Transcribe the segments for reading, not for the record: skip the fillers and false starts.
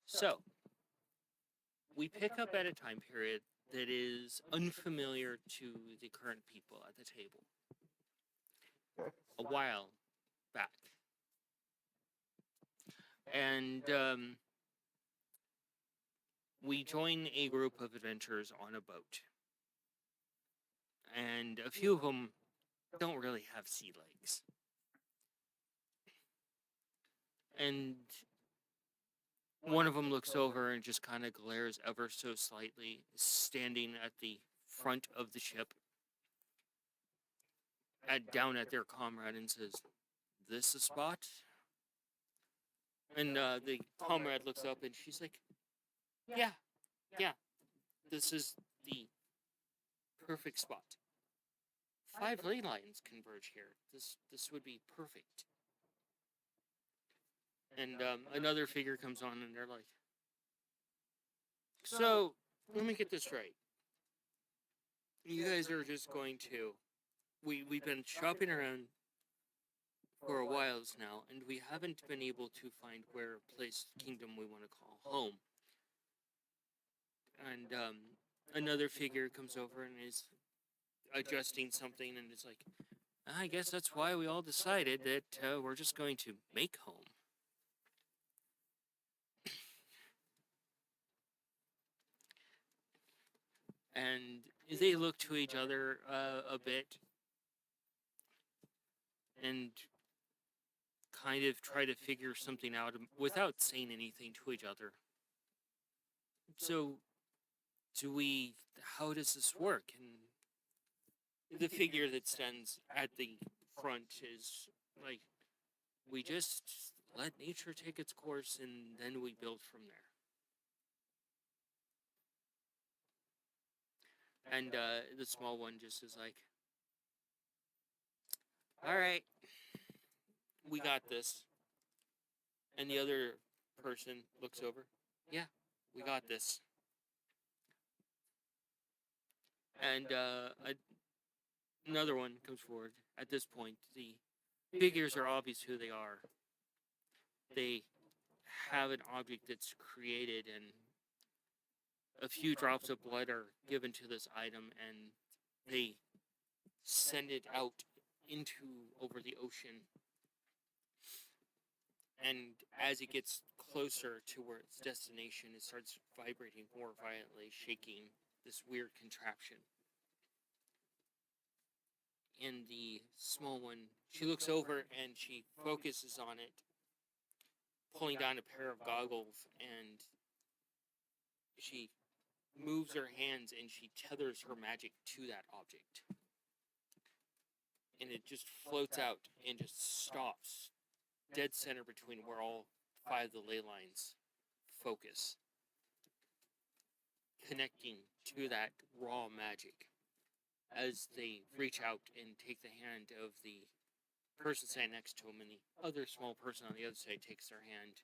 So, we pick up at a time period that is unfamiliar to the current people at the table. Okay. A while back. And we join a group of adventurers on a boat. And a few of them don't really have sea legs. And one of them looks over and just kind of glares ever so slightly, standing at the front of the ship, down at their comrade, and says, "This a spot?" And the comrade looks up and she's like, yeah, this is the perfect spot. 5 ley lines converge here. This would be perfect. And another figure comes on and they're like, so, let me get this right. You guys are just going to... We've been shopping around for a while now, and we haven't been able to find where place, kingdom we want to call home. And another figure comes over and is adjusting something, and it's like, I guess that's why we all decided that we're just going to make home. And they look to each other a bit and kind of try to figure something out without saying anything to each other. So, how does this work? And the figure that stands at the front is like, we just let nature take its course and then we build from there. And the small one just is like, all right, we got this. And the other person looks over, yeah, we got this. And another one comes forward. At this point, the figures are obvious who they are. They have an object that's created, and a few drops of blood are given to this item, and they send it out over the ocean. And as it gets closer to where its destination, it starts vibrating more violently, shaking this weird contraption. And the small one, she looks over and she focuses on it, pulling down a pair of goggles, and she moves her hands and she tethers her magic to that object. And it just floats out and just stops dead center between where all 5 of the ley lines focus, connecting to that raw magic as they reach out and take the hand of the person standing next to him, and the other small person on the other side takes their hand,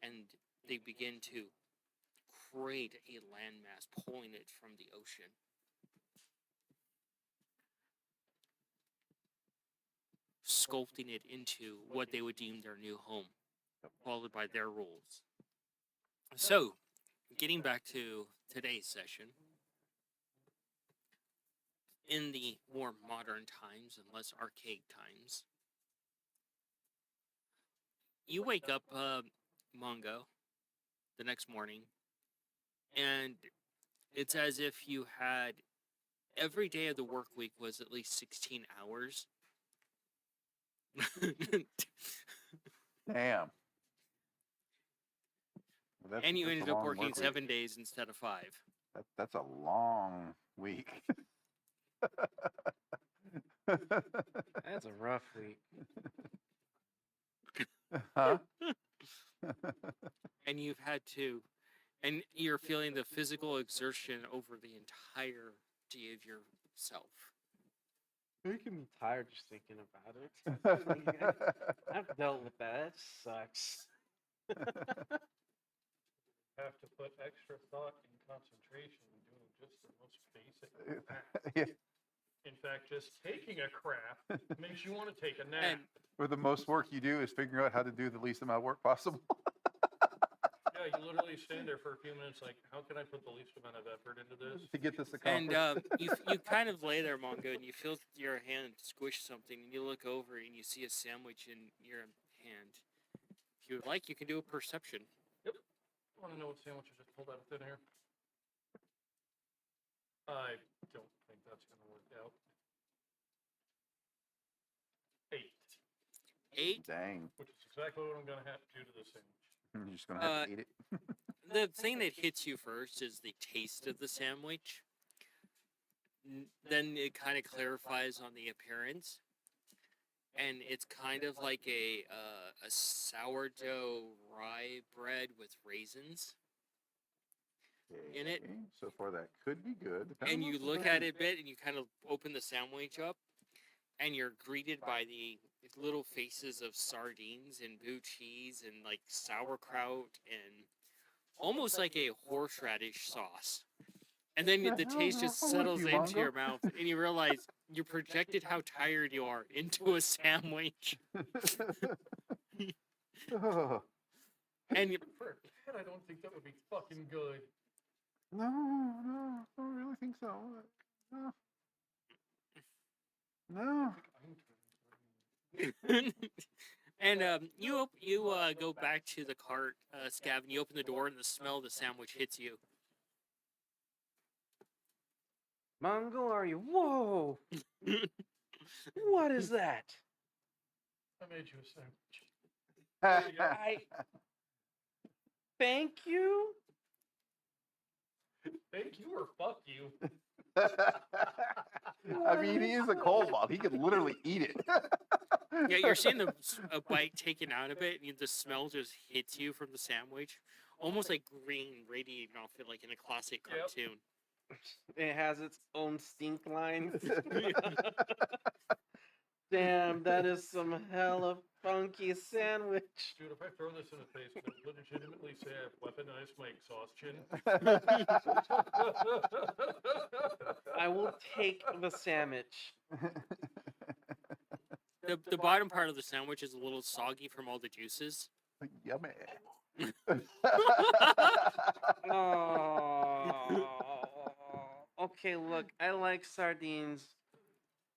and they begin to create a landmass, pulling it from the ocean. Sculpting it into what they would deem their new home, followed by their rules. So, getting back to today's session, in the more modern times and less archaic times, you wake up, Mongo, the next morning, and it's as if you had every day of the work week was at least 16 hours. Damn. Well, And you that's ended a up long working work week. 7 days instead of 5. That's a long week. That's a rough week. Huh? And and you're feeling the physical exertion over the entirety of yourself. Making me tired just thinking about it. I've dealt with that. It sucks. Have to put extra thought and concentration in doing just the most basic crap. Yeah. In fact, just taking a crap makes you want to take a nap. And Where the most work you do is figuring out how to do the least amount of work possible. Yeah, Yeah, you literally stand there for a few minutes like, how can I put the least amount of effort into this? To get this And accomplished. you kind of lay there, Mongo, and you feel your hand squish something, and you look over and you see a sandwich in your hand. If you would like, you can do a perception. I want to know what sandwich I just pulled out of thin air. I don't think that's going to work out. 8, 8. Dang. which is exactly what I'm going to have to do to this sandwich. You're just gonna have to eat it. The thing that hits you first is the taste of the sandwich. Then it kind of clarifies on the appearance, and it's kind of like a sourdough rye bread with raisins in it. Okay, so far that could be good. depending And on you the look person. at it a bit, and you kind of open the sandwich up, and you're greeted by the little faces of sardines and blue cheese and like sauerkraut and almost like a horseradish sauce. And then The the hell taste is just wrong with settles you, into Mongo? your mouth, and you realize you projected how tired you are into a sandwich. Oh, And you, For a cat, I don't think that would be fucking good. no, I don't really think so. No. No. and you go back to the cart, Scav, and you open the door, and the smell of the sandwich hits you. Mongo, are you? Whoa! What is that? I made you a sandwich. I thank you. Thank you or fuck you. I mean, he is a cobalt. He could literally eat it. Yeah, you're seeing a bite taken out of it, and the smell just hits you from the sandwich, almost like green radiating off it, like in a classic Yep. cartoon. It has its own stink lines. Damn, that is some hella funky sandwich. Dude, if I throw this in his face, can I legitimately say I've weaponized my exhaustion? I will take the sandwich. The bottom part of the sandwich is a little soggy from all the juices. Yummy. Oh. Okay, look, I like sardines.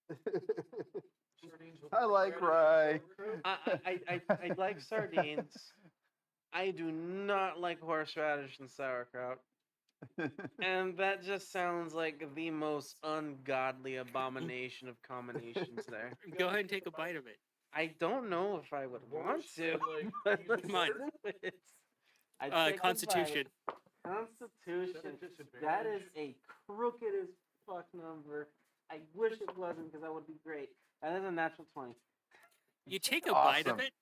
Sardines with I like horseradish rye. and sauerkraut? I like sardines. I do not like horseradish and sauerkraut. And that just sounds like the most ungodly abomination of combinations there. Go ahead and take a bite of it. I don't know if I would want Worse to. than, like, but eating let's Come on. do it. I'd take a bite. Constitution. Constitution. Is that a That disadvantage? is a crooked as fuck number. I wish it wasn't because that would be great. That is a natural 20. You take a bite of Awesome. it,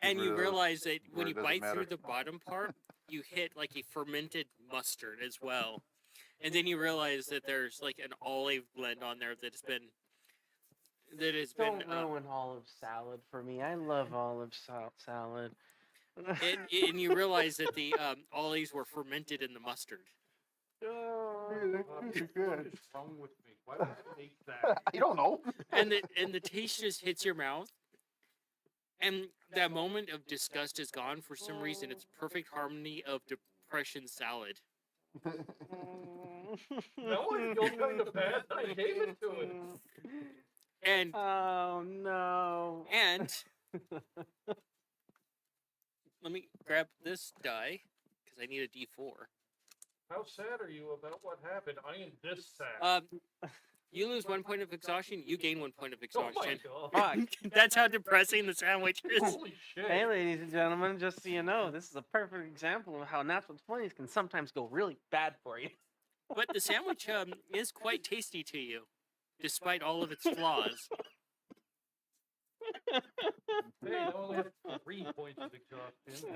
and rid you of those realize that where when it you doesn't bite through matter. the bottom part, you hit like a fermented mustard as well. And then you realize that there's like an olive blend on there that has been Don't ruin olive salad for me. I love olive salad. and you realize that the olives were fermented in the mustard. Dude, that What tastes good. is wrong with me? Why would you make that? I don't know. And the taste just hits your mouth. And that moment of disgust is gone for some reason. It's perfect harmony of depression salad. No, I feel kind of bad that I gave it to him. And Oh no. and let me grab this die because I need a D4. How sad are you about what happened? I am this sad. You lose 1 point of exhaustion. You gain 1 point of Oh my exhaustion. god. Fuck. That's how depressing the sandwich is. Holy shit. Hey, ladies and gentlemen, just so you know, this is a perfect example of how natural 20s can sometimes go really bad for you. But the sandwich is quite tasty to you, despite all of its flaws. Hey, I only have 3 points of exhaustion.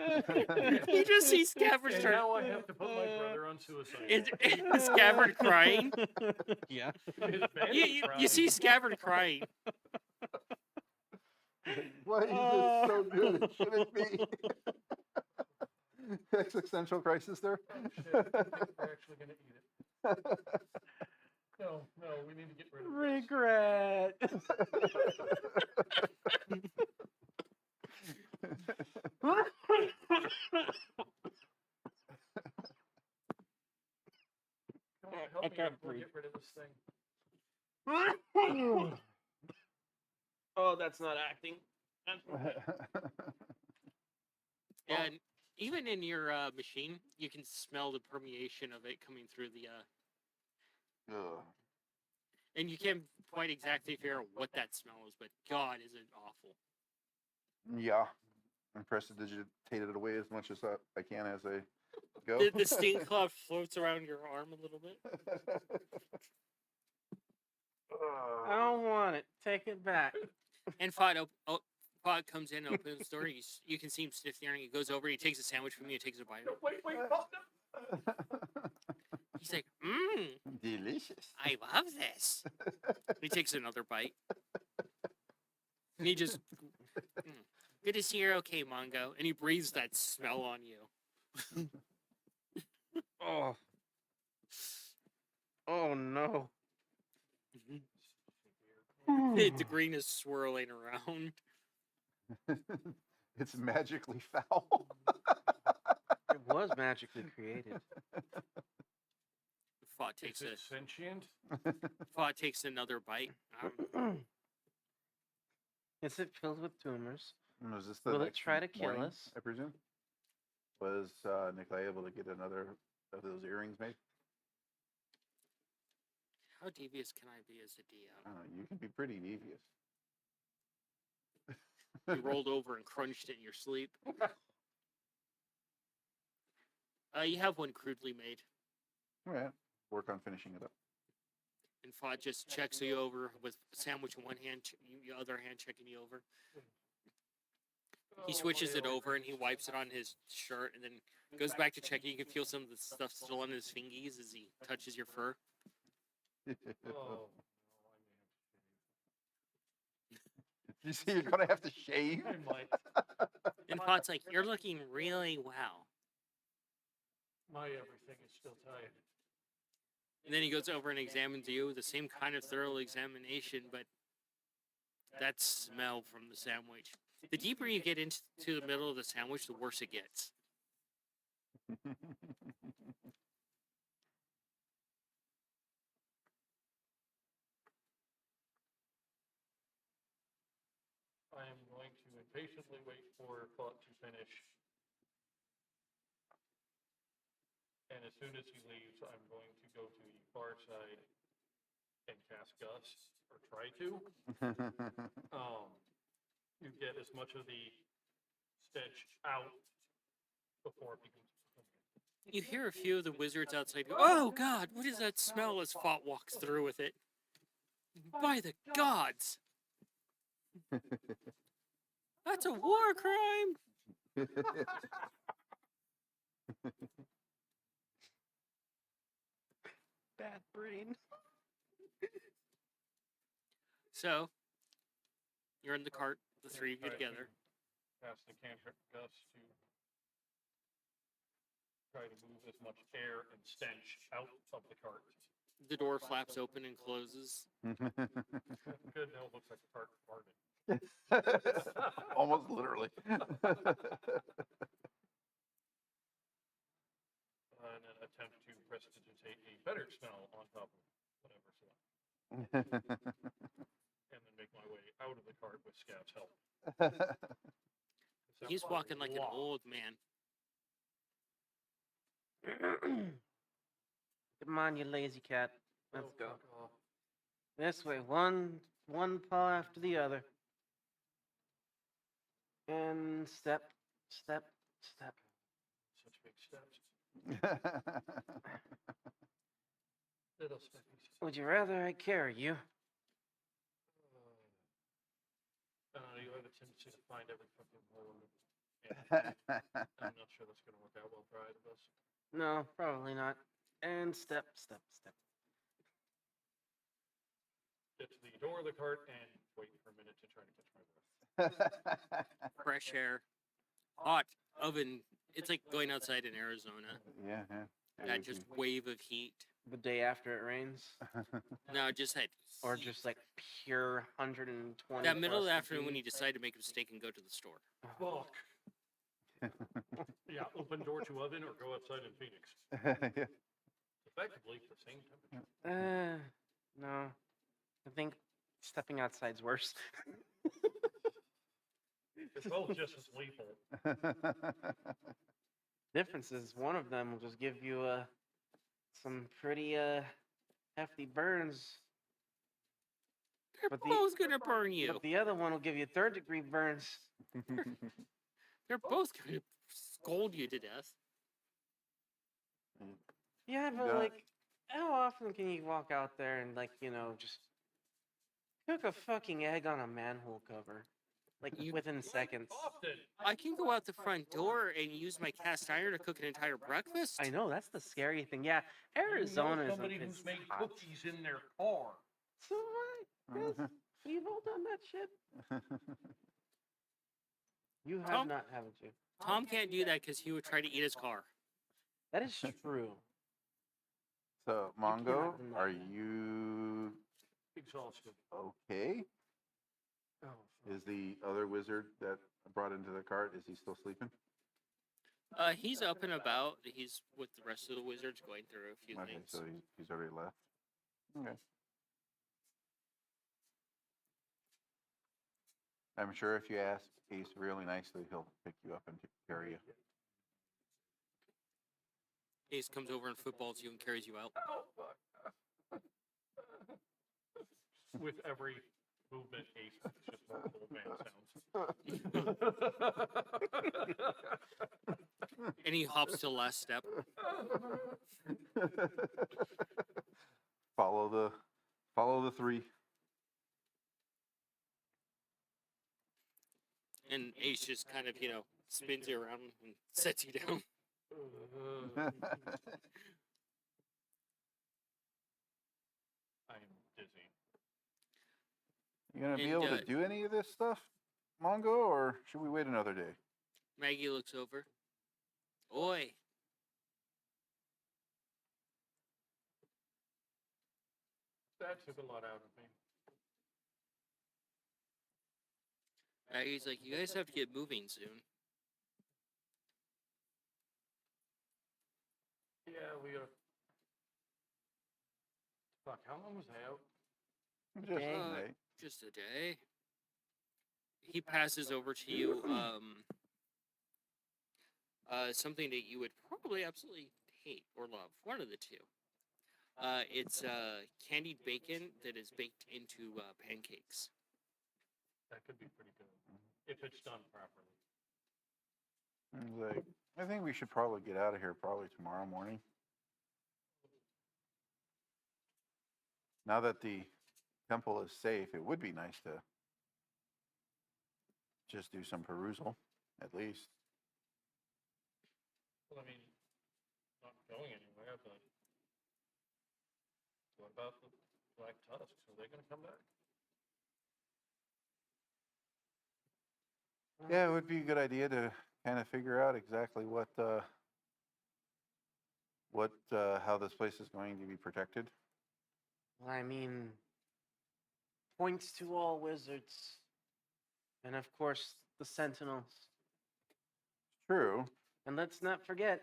You just see And Scabbard start. now I have to put my brother on suicide. Is Scabbard crying? Yeah. His band You crying. see Scabbard crying. Why is this so good? It shouldn't be. Existential crisis there. Oh shit, I think we're actually gonna eat it. No, we need to get rid of this. Regret. I can't We'll breathe. get rid of this thing. Oh, that's not acting. That's Yeah, and even in your machine, you can smell the permeation of it coming through the. Ugh. And you can't quite exactly figure out what that smell is, but God, is it awful. Yeah. I'm prestidigitate it away as much as I can as I go. The stink cloud floats around your arm a little bit. I don't want it. Take it back. And Fod comes in, opens the door. You can see him sniff the air, and he goes over. He takes a sandwich from you. Takes a bite. Wait, oh, no. He's like, Delicious. I love this. He takes another bite. And he just, good to see you're okay, Mongo. And he breathes that smell on you. Oh. Oh no. The green is swirling around. It's magically foul. It was magically created. Fod Is takes it sentient? Fod takes another bite. Is it filled with tumors? Was this the Will it next try to kill morning, us? I presume? Was Nikolai able to get another of those earrings made? How devious can I be as a I DM? don't know, you can be pretty devious. You rolled over and crunched it in your sleep. You have one crudely made. All right. Work on finishing it up. And Fod just checks you over with a sandwich in one hand, your other hand checking you over. He switches it over and he wipes it on his shirt and then goes back to checking. You can feel some of the stuff still on his fingies as he touches your fur. Oh, You see, you're gonna have to shave. I might. And Fod's like, you're looking really well. My everything is still tired. And then he goes over and examines you, the same kind of thorough examination, but that smell from the sandwich. The deeper you get into the middle of the sandwich, the worse it gets. I am going to impatiently wait for Thought to finish. And as soon as he leaves, I'm going to go to the far side and cast Gust, or try to. You get as much of the stench out before it becomes. You hear a few of the wizards outside go, oh God, what is that smell as Fought walks through with it? By the gods! That's a war crime! Bad brain. So, you're in the cart, the three of you together. Cast the cantrip Gust to try to move as much air and stench out of the cart. The door flaps open and closes. Good, no, it looks like the cart farted. Almost literally. And then attempt to prestidigitate a better smell on top of whatever smell. And then make my way out of the cart with Scab's help. He's walking like an old man. Come on, you lazy cat. Let's Oh, go. fuck off. This way. One paw after the other. And step, step, step. Such big steps. Little steppies. Would you rather I carry you? You have a tendency to find every fucking hole in it. I'm not sure that's going to work out well for either of us. No, probably not. And step, step, step. Get to the door of the cart and wait for a minute to try to catch my breath. Fresh air. Hot oven. It's like going outside in Arizona. Yeah, yeah. That just wave of heat. The day after it rains? No, just that Or heat. just like pure 120. That middle of the plus afternoon when you degrees? decide to make a mistake and go to the store. Fuck. Yeah, open door to oven or go outside in Phoenix. Yeah. The effectively the same temperature. No. I think stepping outside's worse. It's both just as lethal. Difference is one of them will just give you some pretty hefty burns, They're But the- both gonna burn you. but the other one will give you third-degree burns. They're both gonna scold you to death. Yeah, but Yeah. like, how often can you walk out there and like, just cook a fucking egg on a manhole cover, like You- within seconds? Often. I can go out the front door and use my cast iron to cook an entire breakfast. I know that's the scary thing. Yeah, You know Arizona is somebody who's made hot. cookies in their car. So what? Yes, we've all done that shit. You have Tom- not, haven't you? Tom can't do that because he would try to eat his car. That is true. So, cannot Mongo, deny are that. you Exhausted. okay? Oh, Is the other wizard that I brought into the cart, is he still sleeping? He's up and about. He's with the rest of the wizards going through a few Okay, things. so he's already left. Okay. I'm sure if you ask Ace really nicely, he'll pick you up and carry you. Ace comes over and footballs you and carries you out. Oh, fuck. With every movement, Ace makes just more old man sounds. And he hops to the last step. follow the three. And Ace just kind of, spins you around and sets you down. I'm dizzy. You gonna be And, able to do any of this stuff, Mongo, or should we wait another day? Maggie looks over. Oi. That took a lot out of me. Maggie's like, you guys have to get moving soon. Yeah, we are. Fuck, how long was I out? Just Okay. today. Just a day. He passes over to you something that you would probably absolutely hate or love. One of the two. It's candied bacon that is baked into pancakes. That could be pretty good. If it's done properly. He's like, I think we should probably get out of here probably tomorrow morning. Now that the temple is safe, it would be nice to just do some perusal, at least. Well, I mean, not going anywhere, but what about the Black Tusks? Are they going to come back? Yeah, it would be a good idea to kind of figure out exactly how this place is going to be protected. Well, I mean, points to all wizards, and of course the sentinels. True. And let's not forget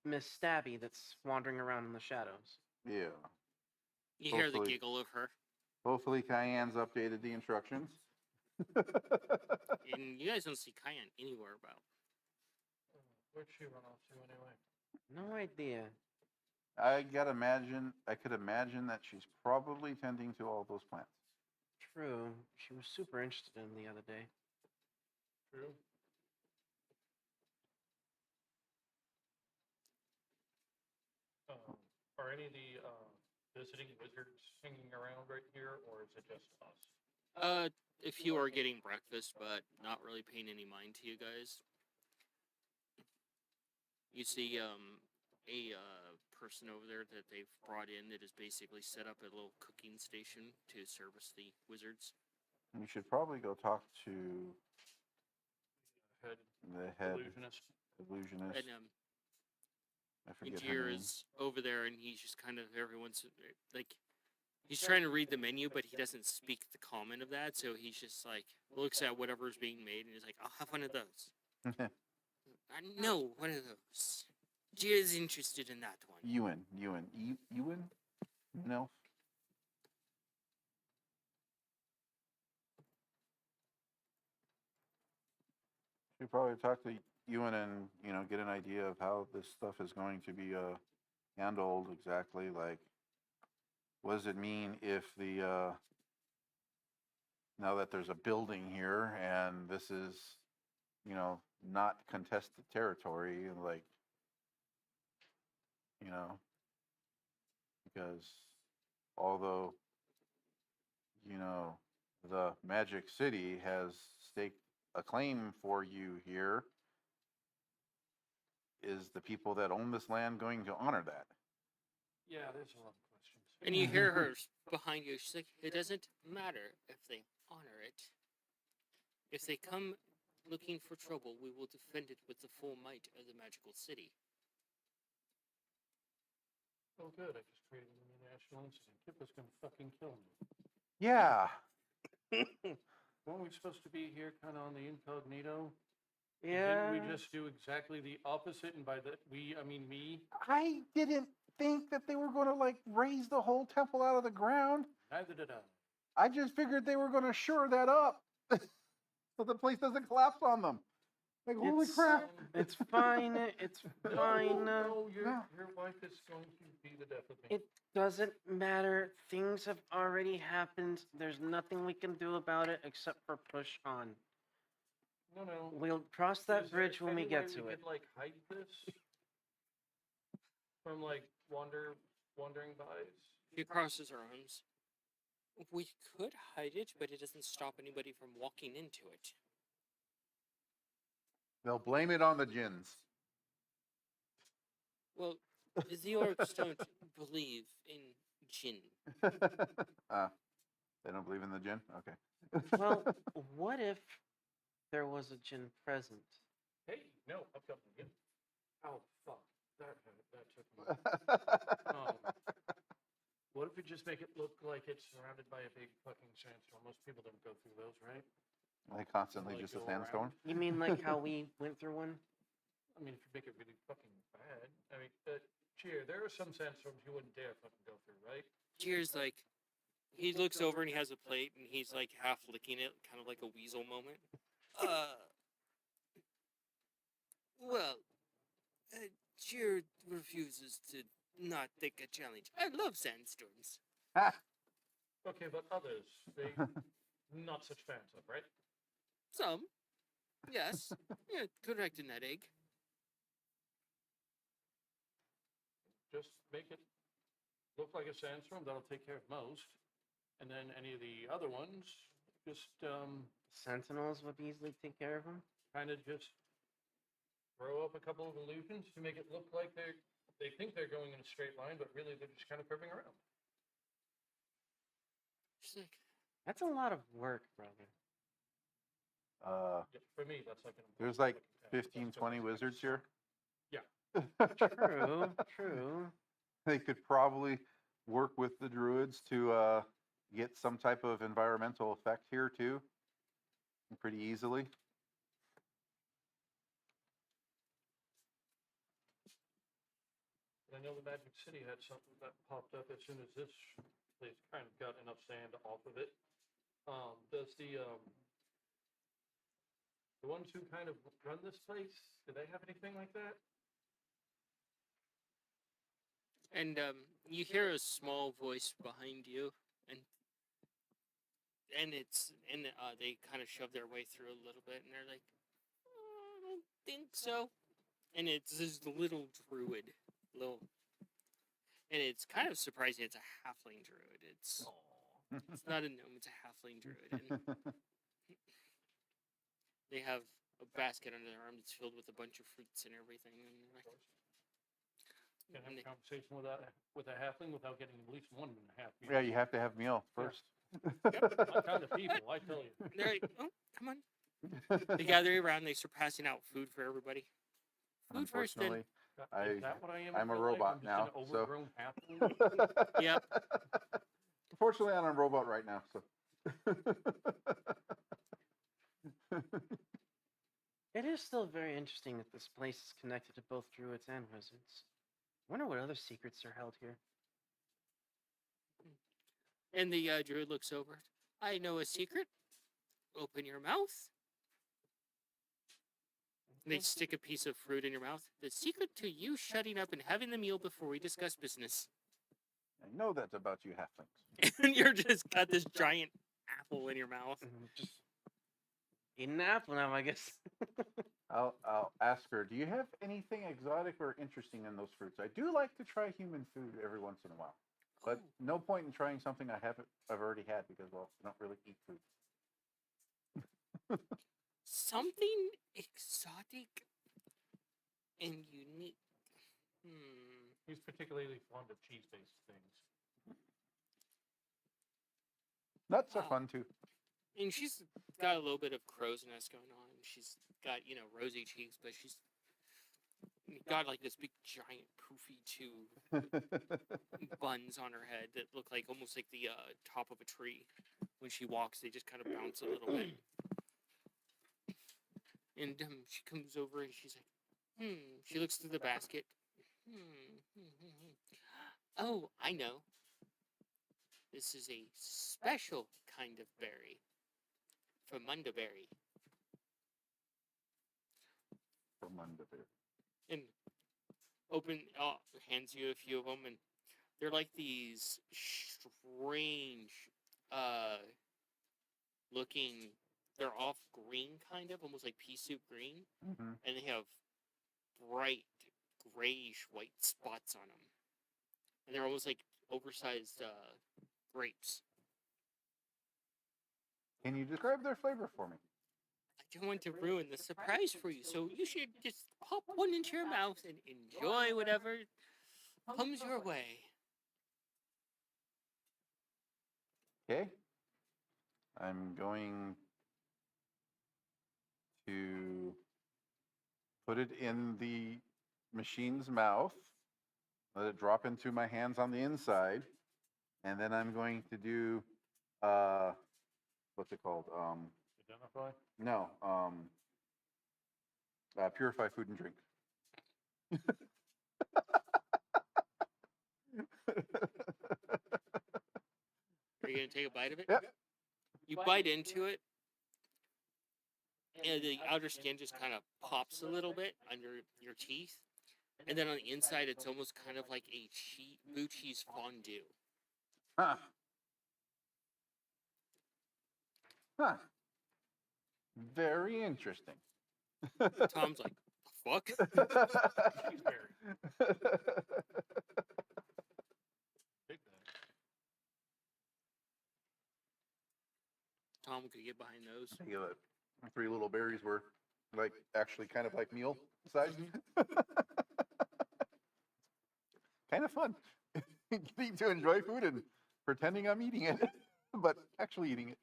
Miss Stabby that's wandering around in the shadows. Yeah. You hear the Hopefully. giggle of her. Hopefully Cayenne's updated the instructions. And you guys don't see Cayenne anywhere about. Where'd she run off to anyway? No idea. I could imagine that she's probably tending to all those plants. True. She was super interested in the other day. True. Are any of the visiting wizards hanging around right here, or is it just us? A few are getting breakfast, but not really paying any mind to you guys. You see, a person over there that they've brought in that has basically set up a little cooking station to service the wizards. We should probably go talk to Head the head illusionist. illusionist. And I forget her Angier name. is over there, and he's just kind of everyone's like, he's trying to read the menu, but he doesn't speak the common of that, so he's just like looks at whatever's being made, and he's like, "I'll have one of those." No, one of those. Jira's interested in that one. Ewan. No. Should probably talk to Ewan and, get an idea of how this stuff is going to be handled exactly. Like, what does it mean if now that there's a building here and this is, not contested territory, like, because although, the Magic City has staked a claim for you here, is the people that own this land going to honor that? Yeah, there's a lot of questions. And you hear her behind you. She's like, it doesn't matter if they honor it. If they come looking for trouble, we will defend it with the full might of the magical city. Oh, good. I just created an international incident. Kip was gonna fucking kill me. Yeah. Weren't we supposed to be here kind of on the incognito? And Yeah. Didn't we just do exactly the opposite? And by the we, I mean me. I didn't think that they were going to like raise the whole temple out of the ground. Neither did I. I just figured they were going to shore that up so the place doesn't collapse on them. Like, holy It's- crap. It's fine. It's fine. No, your No. your wife is going to be the death of me. It doesn't matter. Things have already happened. There's nothing we can do about it except for push on. No. We'll cross that Is there bridge when we any get way to we it. could, like, hide this from like wandering bys. He crosses her arms. We could hide it, but it doesn't stop anybody from walking into it. They'll blame it on the gins. Well, the orcs don't believe in jinn. They don't believe in the gin? Okay. Well, what if there was a djinn present? Hey, no, I've got one again. Oh fuck, that took me. What if we just make it look like it's surrounded by a big fucking sandstorm? Most people don't go through those, right? They constantly Like just a go sandstorm. You mean like how we went through one? I mean, if you make it really fucking bad. I mean, cheer, there are some sandstorms you wouldn't dare fucking go through, right? Cheers, like, he looks over and he has a plate and he's like half licking it, kind of like a weasel moment. Well, Cheer refuses to not take a challenge. I love sandstorms. Okay, but others, they not such fans of, right? Some. Yes. Yeah, correct in that egg. Just make it look like a sandstorm. That'll take care of most. And then any of the other ones, just Sentinels would easily take care of them. kind of just throw up a couple of illusions to make it look like they think they're going in a straight line, but really they're just kind of curving around. She's like, That's a lot of work, brother. Yeah, for me, that's like an There's important like looking task. 15, That's 20 like wizards here. Yeah. True. They could probably work with the druids to get some type of environmental effect here too, pretty easily. I know the Magic City had something that popped up as soon as this place kind of got enough sand off of it. Does the ones who kind of run this place, do they have anything like that? and you hear a small voice behind you, and they kind of shove their way through a little bit, and they're like, I don't think so. And it's this little druid, and it's kind of surprising. It's a halfling druid. It's not a gnome. It's a halfling druid, and they have a basket under their arm that's filled with a bunch of fruits and everything. And they're like, Can have and a conversation with a halfling without getting at least 1.5 meals. Yeah, you have to have meal first. My kind of people, I tell you. they're like, oh, come on. They gather around. They start passing out food for everybody. Food first, then. Unfortunately, Is that what I am? I'm in a real life? robot I'm just now, An so- overgrown halfling? Yep. Unfortunately, I'm a robot right now, so. It is still very interesting that this place is connected to both druids and wizards. I wonder what other secrets are held here. And the druid looks over. I know a secret. Open your mouth. And they stick a piece of fruit in your mouth. The secret to you shutting up and having the meal before we discuss business. I know that's about you halflings. And you're just got this giant apple in your mouth. Just eating an apple now, I guess. I'll ask her, do you have anything exotic or interesting in those fruits? I do like to try human food every once in a while. But Oh, no point in trying something I've already had because, well, I don't really eat food. something exotic and unique. He's particularly fond of cheese-based things. Nuts are Wow. fun too. And she's got a little bit of crow's nest going on. She's got, rosy cheeks, but she's got like this big giant poofy two buns on her head that look like almost like the top of a tree. When she walks, they just kind of bounce a little bit. And she comes over and she's like, She looks through the basket. Oh, I know. This is a special kind of berry. Famunda berry. And hands you a few of them, and they're like these strange, looking. They're off green, kind of almost like pea soup green, Mm-hmm. and they have bright grayish white spots on them, and they're almost like oversized grapes. Can you describe their flavor for me? I don't want to ruin the surprise for you, so you should just pop one into your mouth and enjoy whatever comes your way. Okay. I'm going to put it in the machine's mouth, let it drop into my hands on the inside, and then I'm going to do, what's it called? Identify? No, purify food and drink. Are you gonna take a bite of it? Yep. You bite into it, and the outer skin just kind of pops a little bit under your teeth, and then on the inside, it's almost kind of like a blue cheese fondue. Huh. Huh. Very interesting. Tom's like, the fuck? Cheeseberry. Big that. Tom could get behind those. Think of it. 3 little berries were like actually kind of like meal size. Kind of fun. Getting to enjoy food and pretending I'm eating it, but actually eating it.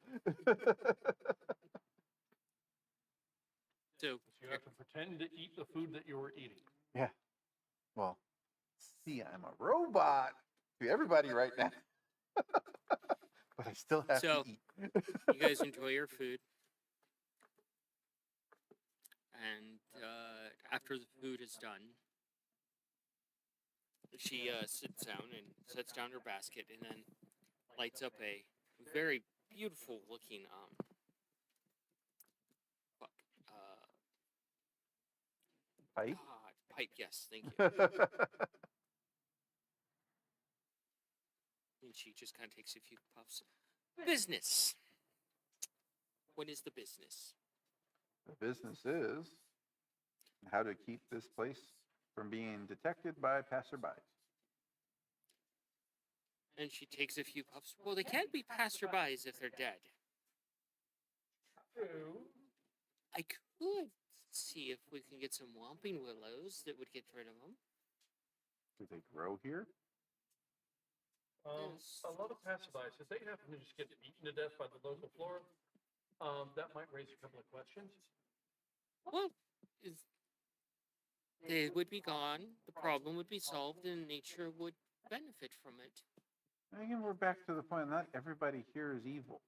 So So you have to pretend to eat the food that you were eating. Yeah. Well, see, I'm a robot to everybody right now. But I still have So, to eat. you guys enjoy your food. And after the food is done, she sits down and sets down her basket and then lights up a very beautiful looking Pipe? pipe. Yes, thank you. And she just kind of takes a few puffs. Business. What is the business? The business is how to keep this place from being detected by passerbys. And she takes a few puffs. Well, they can't be passerbys if they're dead. True. I could see if we can get some whomping willows that would get rid of them. Do they grow here? Yes. A lot of passerbys, if they happen to just get eaten to death by the local flora, that might raise a couple of questions. Well, they would be gone, the problem would be solved, and nature would benefit from it. Again, we're back to the point. Not everybody here is evil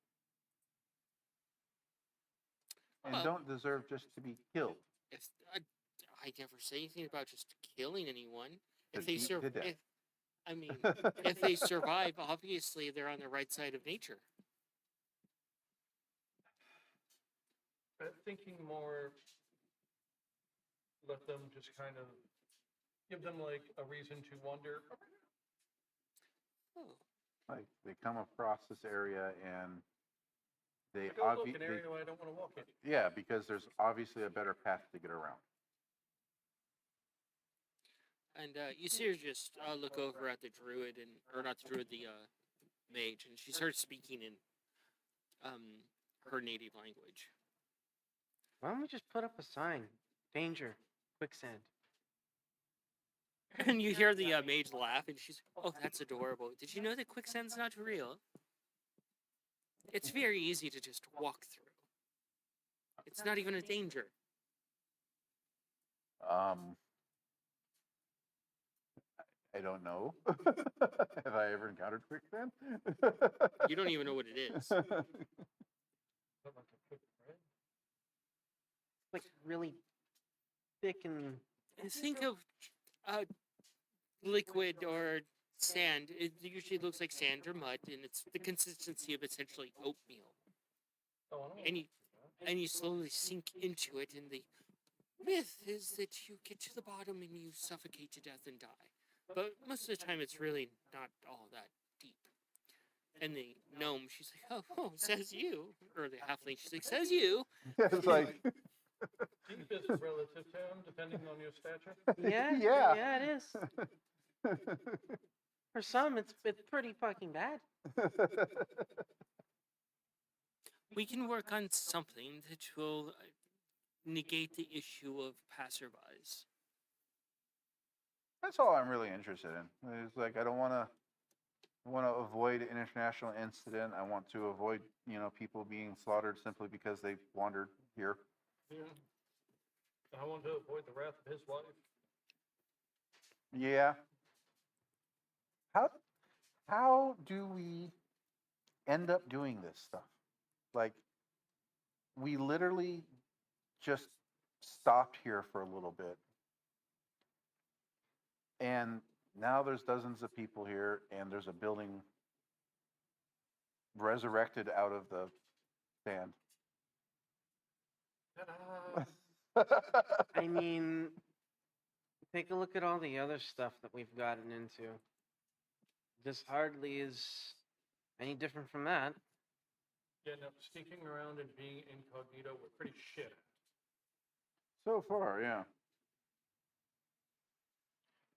and Well- don't deserve just to be killed. if I never say anything about just killing anyone. If To they eat to death. I mean, if they survive, obviously they're on the right side of nature. Thinking more, let them just kind of give them like a reason to wander. Oh, Like they come across this area and they Go look an obviously, area I don't want to walk in. yeah, because there's obviously a better path to get around. and you see her just look over at the druid or not the druid, the mage, and she starts speaking in her native language. Why don't we just put up a sign? Danger, quicksand. And you hear the mage laugh, and she's, "Oh, that's adorable. Did you know that quicksand's not real? It's very easy to just walk through. It's not even a danger." I don't know. Have I ever encountered quicksand? You don't even know what it is. But like a quick bread. Like really thick and And think of liquid or sand. It usually looks like sand or mud, and it's the consistency of essentially oatmeal. Oh, I don't And want you slowly sink into it, and the myth is that you get to the bottom and you suffocate to death and die. But most of the time, it's really not all that deep. And the gnome, she's like, "Oh, says you," or the halfling, she's like, "Says you." It's like, deep is relative term, depending on your stature. yeah, Yeah. yeah, it is. For some, it's pretty fucking bad. We can work on something that will negate the issue of passerbys. That's all I'm really interested in. It's like I don't want to avoid an international incident. I want to avoid, people being slaughtered simply because they wandered here. Yeah. I want to avoid the wrath of his wife. Yeah. How do we end up doing this stuff? Like, we literally just stopped here for a little bit. And now there's dozens of people here, and there's a building resurrected out of the sand. Ta-da! I mean, take a look at all the other stuff that we've gotten into. This hardly is any different from that. Yeah, no, sneaking around and being incognito, we're pretty shit at. So far, yeah.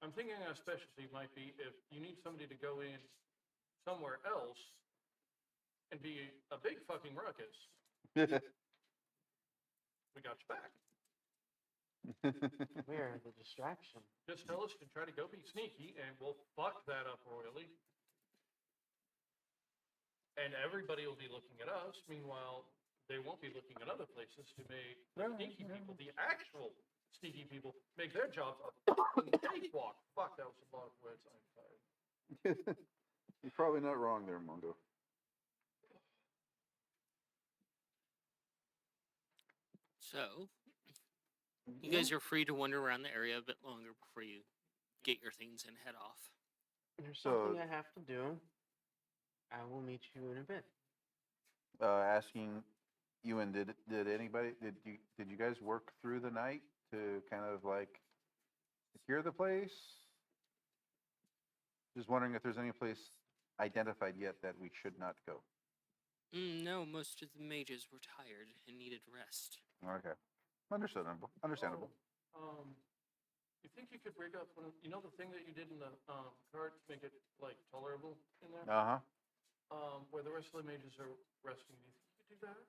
I'm thinking our specialty might be if you need somebody to go in somewhere else and be a big fucking ruckus, we got your back. We're the distraction. Just tell us to try to go be sneaky and we'll fuck that up royally. And everybody will be looking at us. Meanwhile, they won't be looking at other places to make the sneaky people, the actual sneaky people, make their jobs a fucking cakewalk. Fuck, that was a lot of words. I'm tired. You're probably not wrong there, Mondo. So, you guys are free to wander around the area a bit longer before you get your things and head off. There's So- something I have to do. I will meet you in a bit. Asking Ewan, did you guys work through the night to kind of like secure the place? Just wondering if there's any place identified yet that we should not go. No, most of the mages were tired and needed rest. Okay, understandable. Understandable. Oh, you think you could rig up one? You know the thing that you did in the cart to make it like tolerable in there, Uh huh. where the rest of the mages are resting. Do you think you could do that?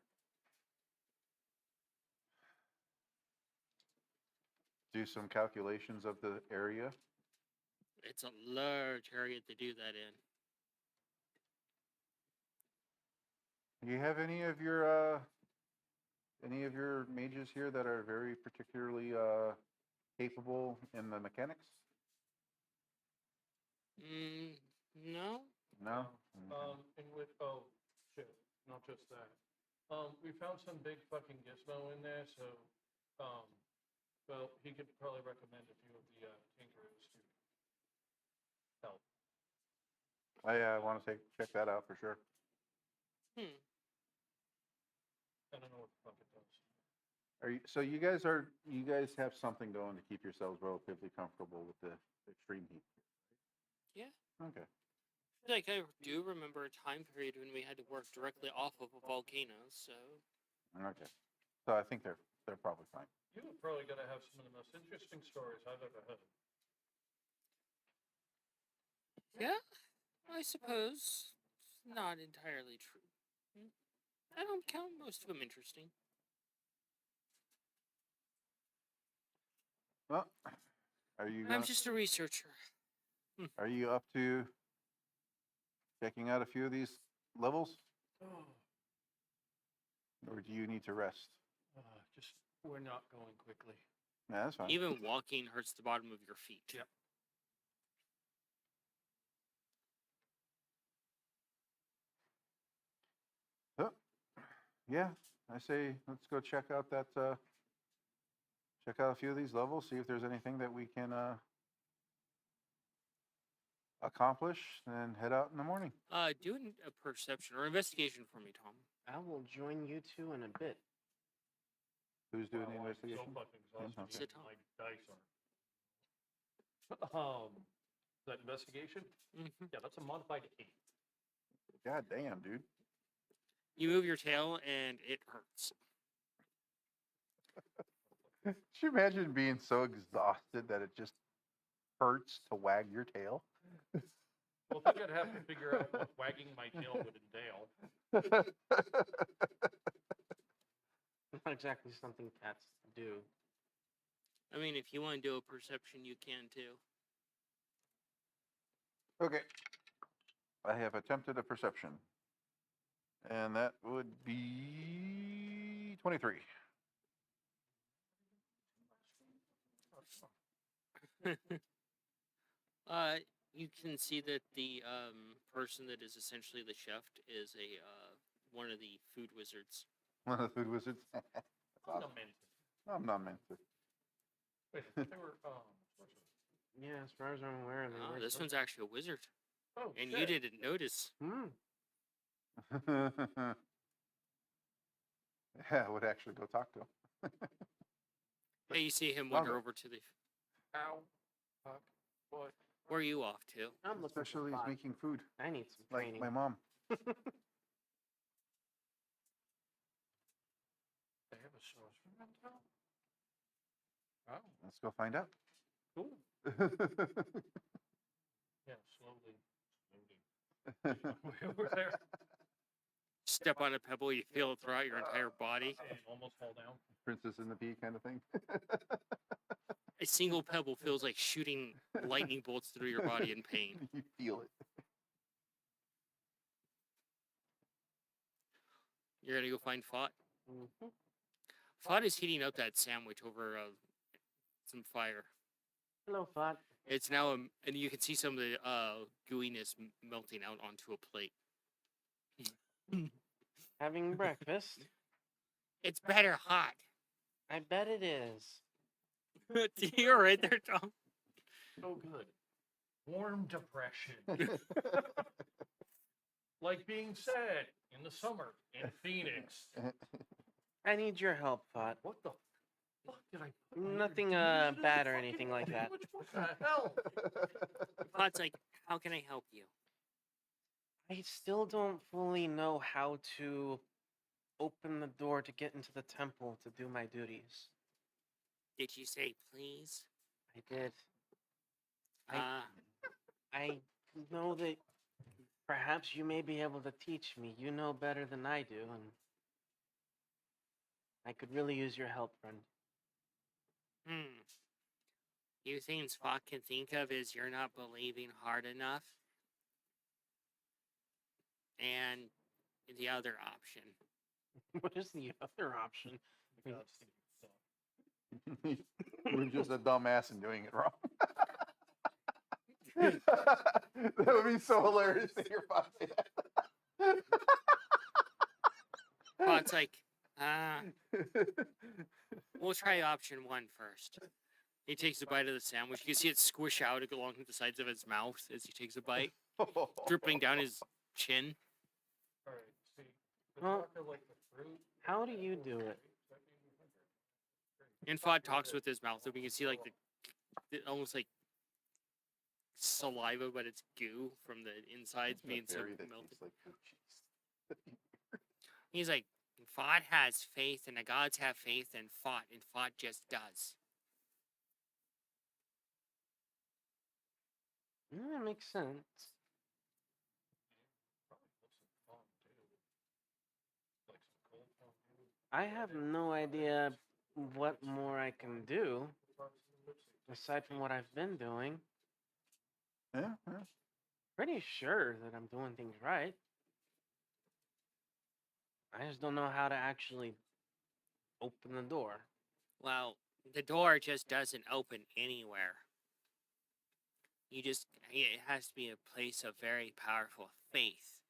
Do some calculations of the area. It's a large area to do that in. Do you have any of your mages here that are very particularly capable in the mechanics? No? No. In which, oh, shit, not just that. We found some big fucking gizmo in there, so, Well, he could probably recommend a few of the tinkerers to help. I want to check that out for sure. Hmm. I don't know what the fuck it does. So you guys have something going to keep yourselves relatively comfortable with the extreme heat. Yeah. Okay. Like I do remember a time period when we had to work directly off of a volcano, so Okay. So I think they're probably fine. You are probably going to have some of the most interesting stories I've ever heard. yeah, I suppose it's not entirely true. I don't count most of them interesting. Well, are you I'm just a researcher. are you up to checking out a few of these levels, or do you need to rest? Just, we're not going quickly. Yeah, that's fine. Even walking hurts the bottom of your feet. Yep. Oh, yeah, I say let's go check out check out a few of these levels, see if there's anything that we can accomplish, and head out in the morning. Do a perception or investigation for me, Tom. I will join you two in a bit. Who's doing the Wow, I'm investigation? so fucking exhausted. Okay. Sit down. My dice are. That investigation? Mm-hmm. Yeah, that's a modified 8. God damn, dude. You move your tail and it hurts. Could you imagine being so exhausted that it just hurts to wag your tail? Well, I think I'd have to figure out what wagging my tail would entail. Not exactly something cats do. I mean, if you want to do a perception, you can too. Okay. I have attempted a perception. And that would be 23. You can see that the person that is essentially the chef is a one of the food wizards. One of the food wizards. That's I'm awesome. not meant to. I'm not meant to. Wait, they were, Yeah, as far as I'm aware, they Oh, were this one's actually a wizard, oh, and shit. you didn't notice. Yeah, I would actually go talk to him. Hey, you see him wander Okay. over to the. Ow. Fuck. Boy. Where are you off to? I'm looking for Especially he's Spot. making food. I need some Like training. my mom. They have a sorcerer in town? Oh, Let's go find out. cool. Yeah, slowly. Way over there. Step on a pebble, you feel it throughout your entire body. And almost fall down. Princess and the Pea kind of thing. A single pebble feels like shooting lightning bolts through your body in pain. You feel it. You're gonna go find Fought. Mhm. Fought is heating up that sandwich over some fire. Hello, Fot. It's now, and you can see some of the gooiness melting out onto a plate. Having breakfast? It's better hot. I bet it is. You're right there, Tom. So good. Warm depression. Like being sad in the summer in Phoenix. I need your help, Fot. What the fuck did I put in here? Nothing Did you use it as a bad or fucking anything like that. sandwich? What the hell? Fought's like, how can I help you? I still don't fully know how to open the door to get into the temple to do my duties. Did you say please? I did. Uh, I know that perhaps you may be able to teach me. You know better than I do, and I could really use your help, friend. You things Fought can think of is you're not believing hard enough. And the other option. What is the other option? God, Steve, suck. We're just a dumbass and doing it wrong. That would be so hilarious to hear Fox say that. Fought's like, We'll try option 1 first. He takes a bite of the sandwich. You can see it squish out along the sides of his mouth as he takes a bite, dripping down his chin. All right, see, the Well, chocolate like the fruit. How do you do it? And Fod talks with his mouth open. You can see like the almost like saliva, but it's goo from the insides being so berry that melted. tastes like goat cheese. He's like, Fod has faith, and the gods have faith in Fod, and Fod just does. That makes sense. Probably put some fun too. Like some cold fun too. I have no idea what more I can do aside from what I've been doing. Yeah, yeah. Pretty sure that I'm doing things right. I just don't know how to actually open the door. Well, the door just doesn't open anywhere. It has to be a place of very powerful faith.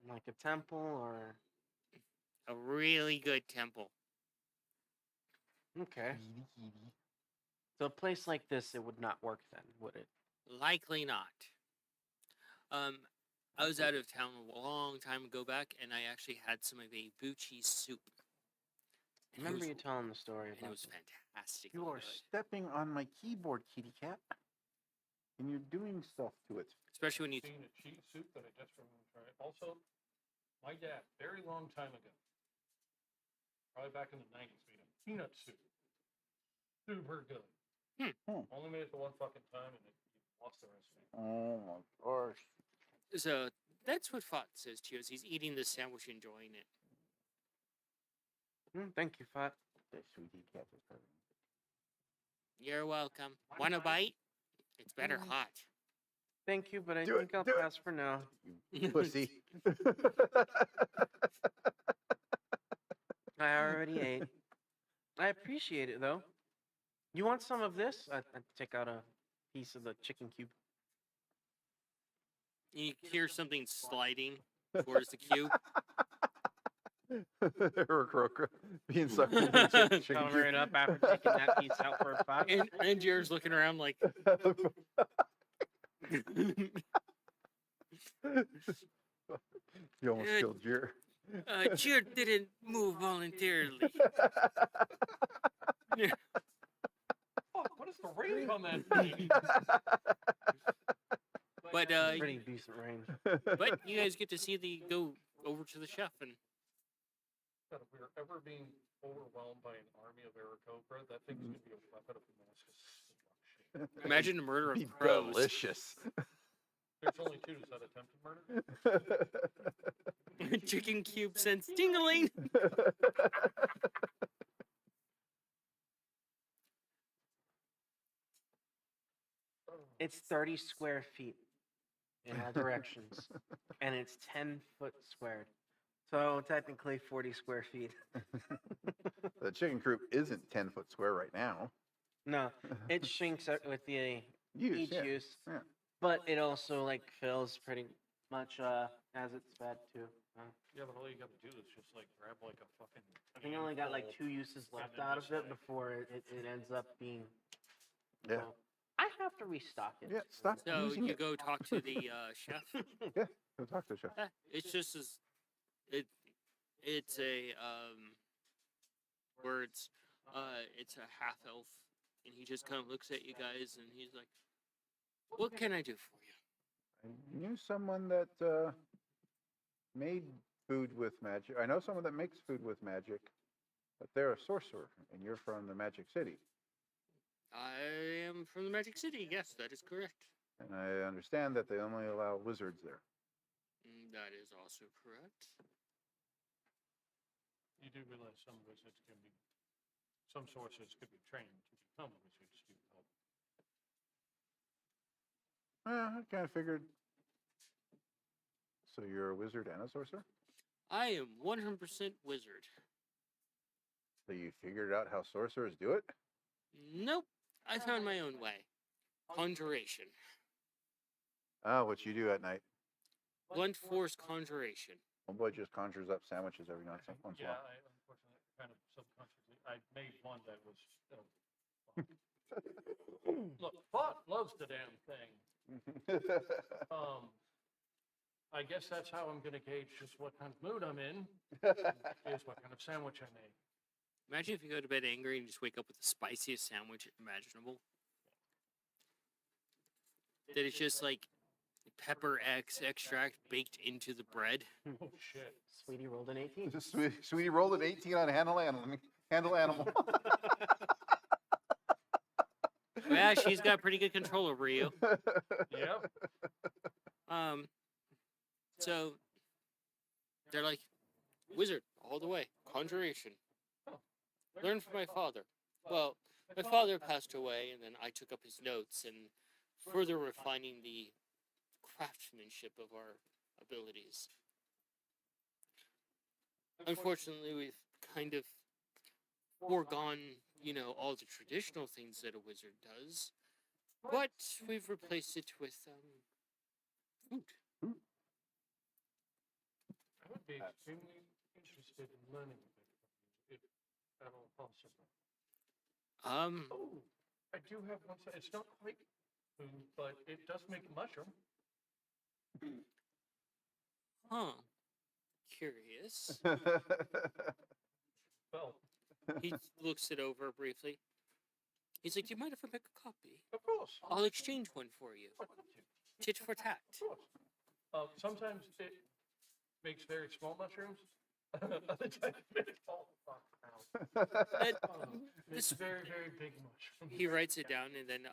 Like a temple or. A really good temple. Okay. So a place like this, it would not work then, would it? Likely not. I was out of town a long time ago back, and I actually had some of a bucci soup. I remember you telling the story And it about was fantastic. You are stepping on my keyboard, kitty cat. And you're doing stuff to it. Especially when you... Seen a cheese soup that I just remembered. Right. Also, my dad, very long time ago, probably back in the 90s, made a peanut soup. Super good. Only made it the one fucking time, and it lost the recipe. Oh my gosh. So that's what Fot says to you as he's eating the sandwich, enjoying it. Thank you, Fat. The sweetie cat is purring. You're welcome. Want a bite? It's better hot. Thank you, but I Do it, think I'll do it. pass for now. You pussy. I already ate. I appreciate it, though. You want some of this? I take out a piece of the chicken cube. You hear something sliding towards the cube. Being sucked into the chicken Cover it up after taking that piece out for a fight. And Jared's looking around like... You almost killed Jer. Jared didn't move voluntarily. Fuck, what is the rating on that thing? But Pretty decent range. but you guys get to see the go over to the chef and God, if we were ever being overwhelmed by an army of Aarakocra, that thing's gonna be a weapon of mass destruction. imagine a murder Be of crows. delicious. There's only 2 to set attempted murder. Chicken cube sense tingling. It's 30 square feet in all directions, and it's 10 foot squared. So technically 40 square feet. The chicken coop isn't 10 foot square right now. No, it shrinks out with the each yeah. use, Yeah. but it also like fills pretty much as it's fed too. Yeah, but all you gotta do is just like grab like a fucking. I think I only got like handful 2 uses and left then out of just, it like- before it ends up being. Yeah. So, I have to restock it. Yeah, stop So using you it. go talk to the chef. Go talk to the chef. It's just as it's a words. It's a half elf, and he just kind of looks at you guys, and he's like, "What can I do for you?" I knew someone that made food with magic. I know someone that makes food with magic, but they're a sorcerer, and you're from the Magic City. I am from the Magic City. Yes, that is correct. And I understand that they only allow wizards there. That is also correct. You do realize some wizards can be, some sorcerers could be trained to become wizards too. I kind of figured. So you're a wizard and a sorcerer? I am 100% wizard. So you figured out how sorcerers do it? Nope. I found my own way. Conjuration. Ah, what you do at night. Blunt force conjuration. Homeboy just conjures up sandwiches every once in a Yeah, while. I unfortunately kind of subconsciously. I made one that was. Look, Thought loves the damn thing. I guess that's how I'm gonna gauge just what kind of mood I'm in. Is what kind of sandwich I make. Imagine if you go to bed angry and just wake up with the spiciest sandwich imaginable. That it's just like pepper X extract baked into the bread. Oh shit. Sweetie rolled an 18. Just Sweetie rolled an 18 on handle animal. Yeah, she's got pretty good control over you. Yep. So they're like, wizard all the way, conjuration. Learn from my father. Well, my father passed away, and then I took up his notes and further refining the craftsmanship of our abilities. Unfortunately, we've kind of foregone, all the traditional things that a wizard does, but we've replaced it with food. I would be extremely interested in learning a bit from you, if at all possible. Oh, I do have one. It's not quite food, but it does make a mushroom. Huh. Curious. Well, He looks it over briefly. He's like, do you mind if I make a copy? of course. I'll exchange one for you. Why not you? Tit for tat. Of course. Sometimes it makes very small mushrooms. Other times it makes This- very, very big mushrooms. He writes it down and then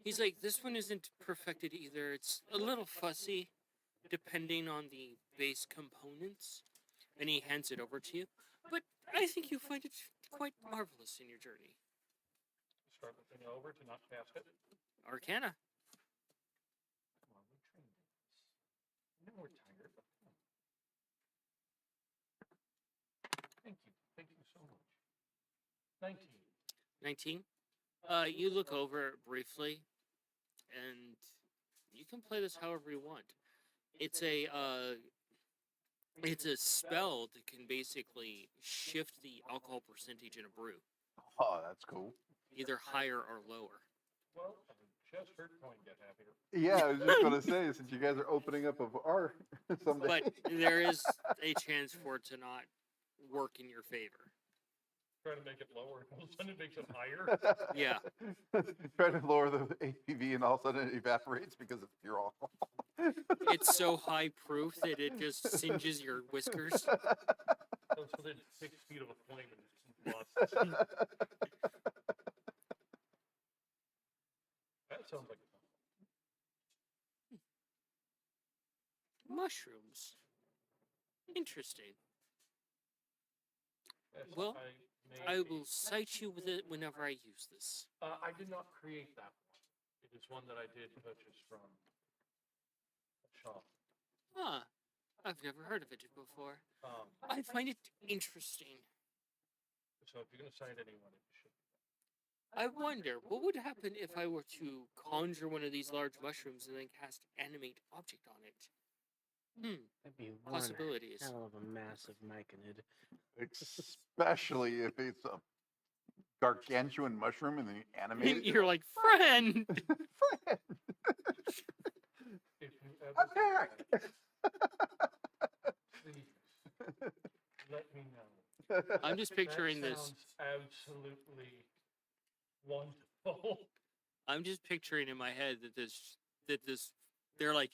he's like, this one isn't perfected either. It's a little fussy depending on the base components. And he hands it over to you. But I think you find it quite marvelous in your journey. Start the thing over to not cast it. Arcana. Come on, we trained in this. I know we're tired, but come on. Thank you. Thank you so much. 19. 19. You look over it briefly, and you can play this however you want. It's a spell that can basically shift the alcohol percentage in a brew, Oh, that's cool. either higher or lower. Well, I just heard Coin get happier. Yeah, I was just gonna say, since you guys are opening up of our someday. But there is a chance for it to not work in your favor. Try to make it lower, and all of a sudden it makes it higher. Yeah. Try to lower the APV, and all of a sudden it evaporates because of pure alcohol. It's so high proof that it just singes your whiskers. So it's within 6 feet of a flame and it's lost. That sounds like Mushrooms. Interesting. yes, Well, may I be- will cite you with it whenever I use this. I did not create that one. It is one that I did purchase from a shop. Huh. I've never heard of it before. Um, I find it interesting. so if you're gonna cite anyone, it should. I wonder, what would happen if I were to conjure one of these large mushrooms and then cast animate object on it? That'd be one Possibilities. hell of a massive myconid. Especially if it's a gargantuan mushroom and then you animate it. You're like, friend! If you ever Attack! please let me know. I'm just picturing That this. sounds absolutely wonderful. I'm just picturing in my head that they're like,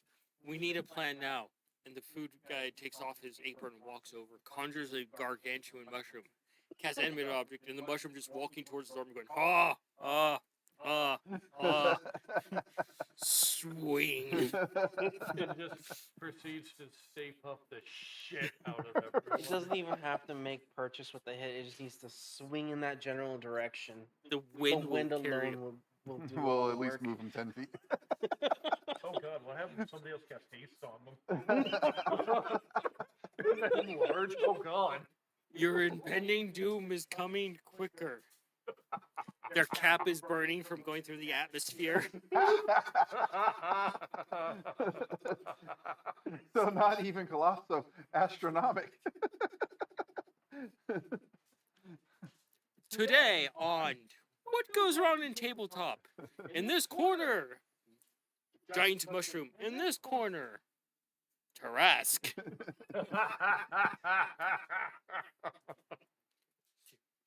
we need a plan now. And the food guy takes off his apron and walks over, conjures a gargantuan mushroom, casts animated object, and the mushroom just walking towards the door and going, swing. It just proceeds to stay puff the shit out of everyone. It doesn't even have to make purchase with the hit. It just needs to swing in that general direction. The wind, the wind will carry alone will do all We'll the at least work. move him 10 feet. Oh God, what happened if somebody else cast haste on them? Large? Oh God. Your impending doom is coming quicker. Their cap is burning from going through the atmosphere. So not even colossal, astronomic. Today on What Goes Wrong in Tabletop. In this corner, giant mushroom. In this corner, Tarask.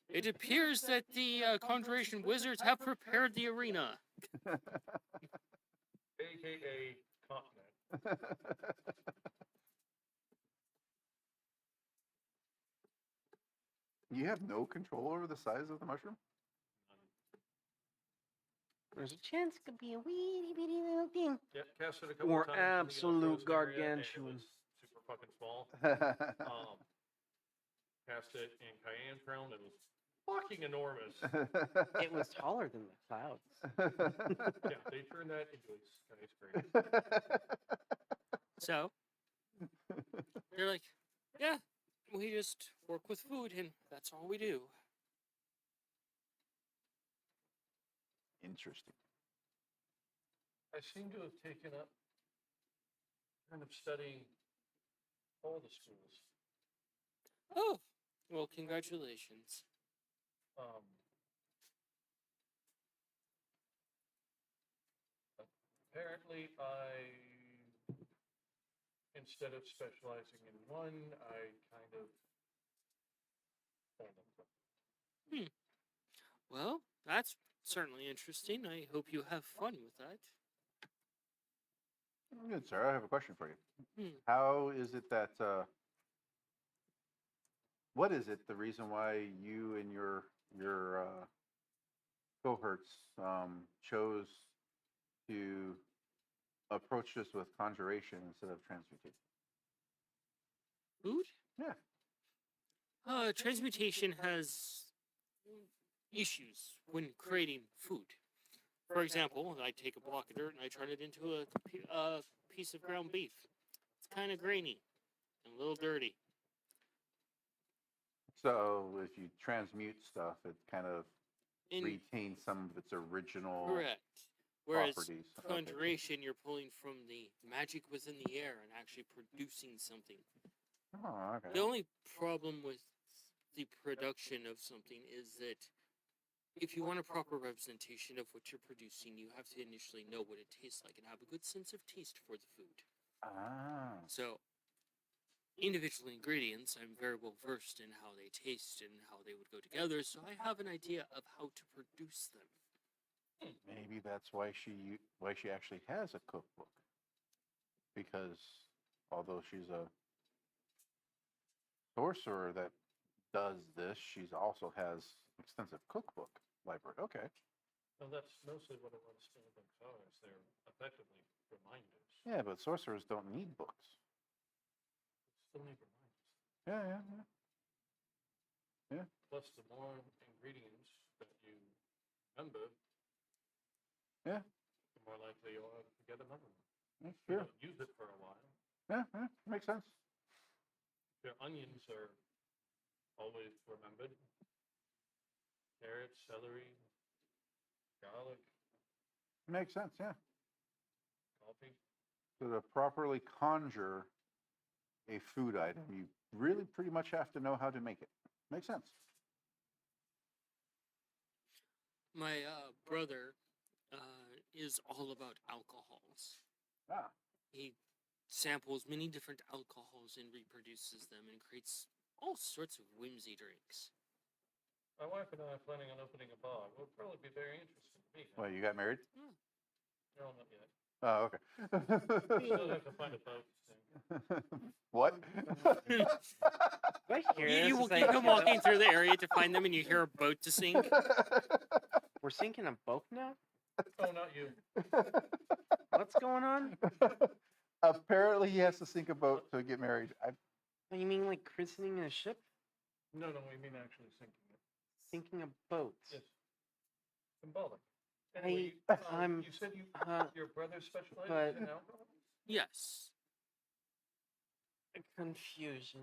It appears that the Conjuration Wizards have prepared the arena. AKA continent. You have no control over the size of the mushroom? There's a chance it could be a wee bitty little thing. Yeah, cast it a couple Or times in the absolute frozen area, and it gargantuan. was super fucking small. Cast it in Cayenne Crown, it was fucking enormous. It was taller than the clouds. Yeah, they turned that into a skyscraper. So, they're like, yeah, we just work with food and that's all we do. Interesting. I seem to have taken up kind of studying all the schools. Oh, well, congratulations. Apparently, instead of specializing in one, I kind of Well, that's certainly interesting. I hope you have fun with that. Good, sir. I have a question for you. Hmm. How is it that, what is it, the reason why you and your cohorts chose to approach this with conjuration instead of transmutation? Food? Yeah. Transmutation has issues when creating food. For example, I take a block of dirt and I turn it into a piece of ground beef. It's kind of grainy and a little dirty. So if you transmute stuff, it kind of In, retains some of its original correct. Whereas properties. Okay. conjuration, you're pulling from the magic within the air and actually producing something. Oh, okay. The only problem with the production of something is that if you want a proper representation of what you're producing, you have to initially know what it tastes like and have a good sense of taste for the food. Ah. So, individual ingredients, I'm very well versed in how they taste and how they would go together, so I have an idea of how to produce them. Maybe that's why she actually has a cookbook. Because although she's a sorcerer that does this, she's also has extensive cookbook library. Okay. well, that's mostly what it was to the colors. They're effectively reminders. Yeah, but sorcerers don't need books. Still need reminders. Yeah. Plus, the more ingredients that you remember, Yeah. the more likely you are to forget another one. That's You true. don't use it for a while. Yeah, makes sense. Your onions are always remembered. Carrots, celery, garlic, Makes sense, yeah. coffee. So to properly conjure a food item, you really pretty much have to know how to make it. Makes sense. My brother is all about alcohols. Ah. He samples many different alcohols and reproduces them and creates all sorts of whimsy drinks. My wife and I are planning on opening a bar. It will probably be very interesting to me. Well, you got married? No, not yet. Oh, We still okay. have to find a boat to sing. What? Right here, You this is keep like, him walking through the area to find them and you hear a boat to sink. we're sinking a boat now? Oh, not you. What's going on? Apparently, he has to sink a boat to get married. Oh, you mean like christening a ship? No, we mean actually sinking it. Sinking a boat? Yes. Symbolic. Anyway, I'm- you said your brother specializes but- in alcohol? Yes. Confusion.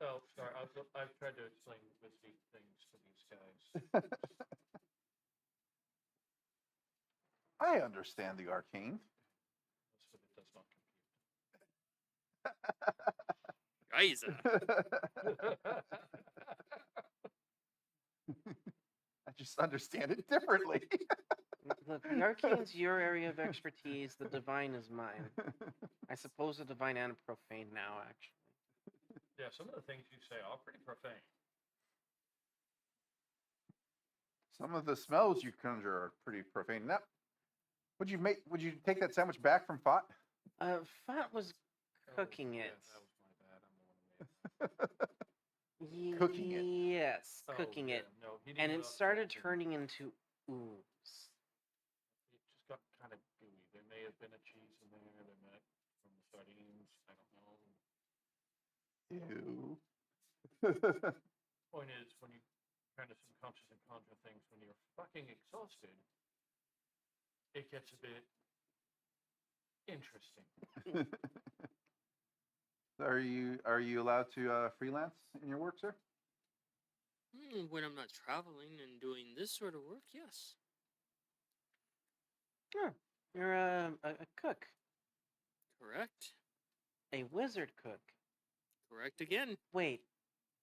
Oh, sorry. I've tried to explain whiskey things to these guys. I understand the arcane. Most of it does not Geyser. compute. I just understand it differently. Look, the arcane's your area of expertise. The divine is mine. I suppose the divine and profane now, actually. Yeah, some of the things you say are pretty profane. Some of the smells you conjure are pretty profane. Now, would you make? Would you take that sandwich back from Fott? Fat was cooking Yeah, it. that was my bad. I'm the one who made it. Cooking it. Yes, Oh, cooking yeah, it. No, he And didn't it get started upset. turning into ooze. It just got kind of gooey. There may have been a cheese in there. There might from the sardines. I don't know. Ew. Point is, when you kind of subconscious and conjure things, when you're fucking exhausted, it gets a bit interesting. Are you allowed to freelance in your work, sir? When I'm not traveling and doing this sort of work, yes. Oh, you're a cook, Correct. a wizard cook. Correct again. Wait,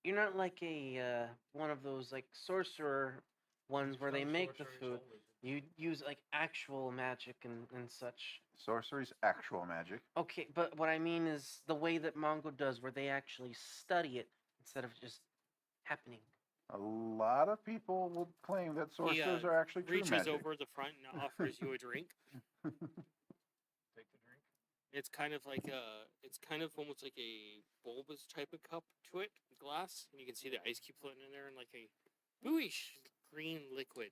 you're not like a one of those like sorcerer ones where they Some make the sorcerers food. always- You use like actual magic and such. Sorcery's actual magic. Okay, but what I mean is the way that Mongo does, where they actually study it instead of just happening. A lot of people will claim that He sorcerers are actually true reaches magic. over the front and offers you a drink. Take the drink. It's kind of like it's kind of almost like a bulbous type of cup to it, glass, and you can see the ice cube floating in there, and like a bluish green liquid.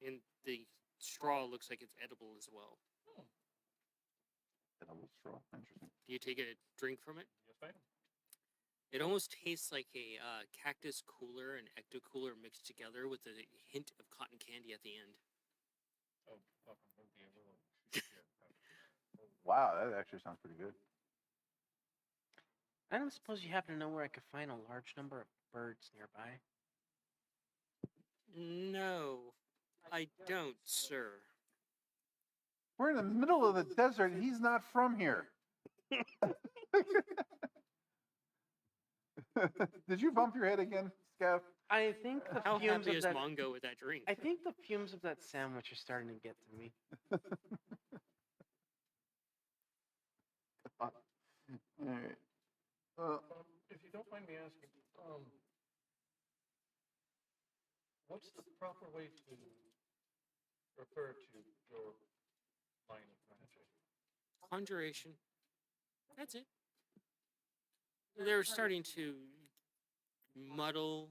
And the straw looks like it's edible as well. Edible straw. Interesting. Do you take a drink from it? Yes, ma'am. It almost tastes like a cactus cooler and ecto cooler mixed together with a hint of cotton candy at the end. Oh, fuck, I'm gonna be able to. Wow, that actually sounds pretty good. I don't suppose you happen to know where I could find a large number of birds nearby. No, I don't, sir. We're in the middle of the desert and he's not from here. Did you bump your head again, Scav? I think the How fumes happy of is that. Mongo with that drink? I think the fumes of that sandwich are starting to get to me. All right. If you don't mind me asking, what's the proper way to refer to your line of magic? Conjuration. That's it. They're starting to muddle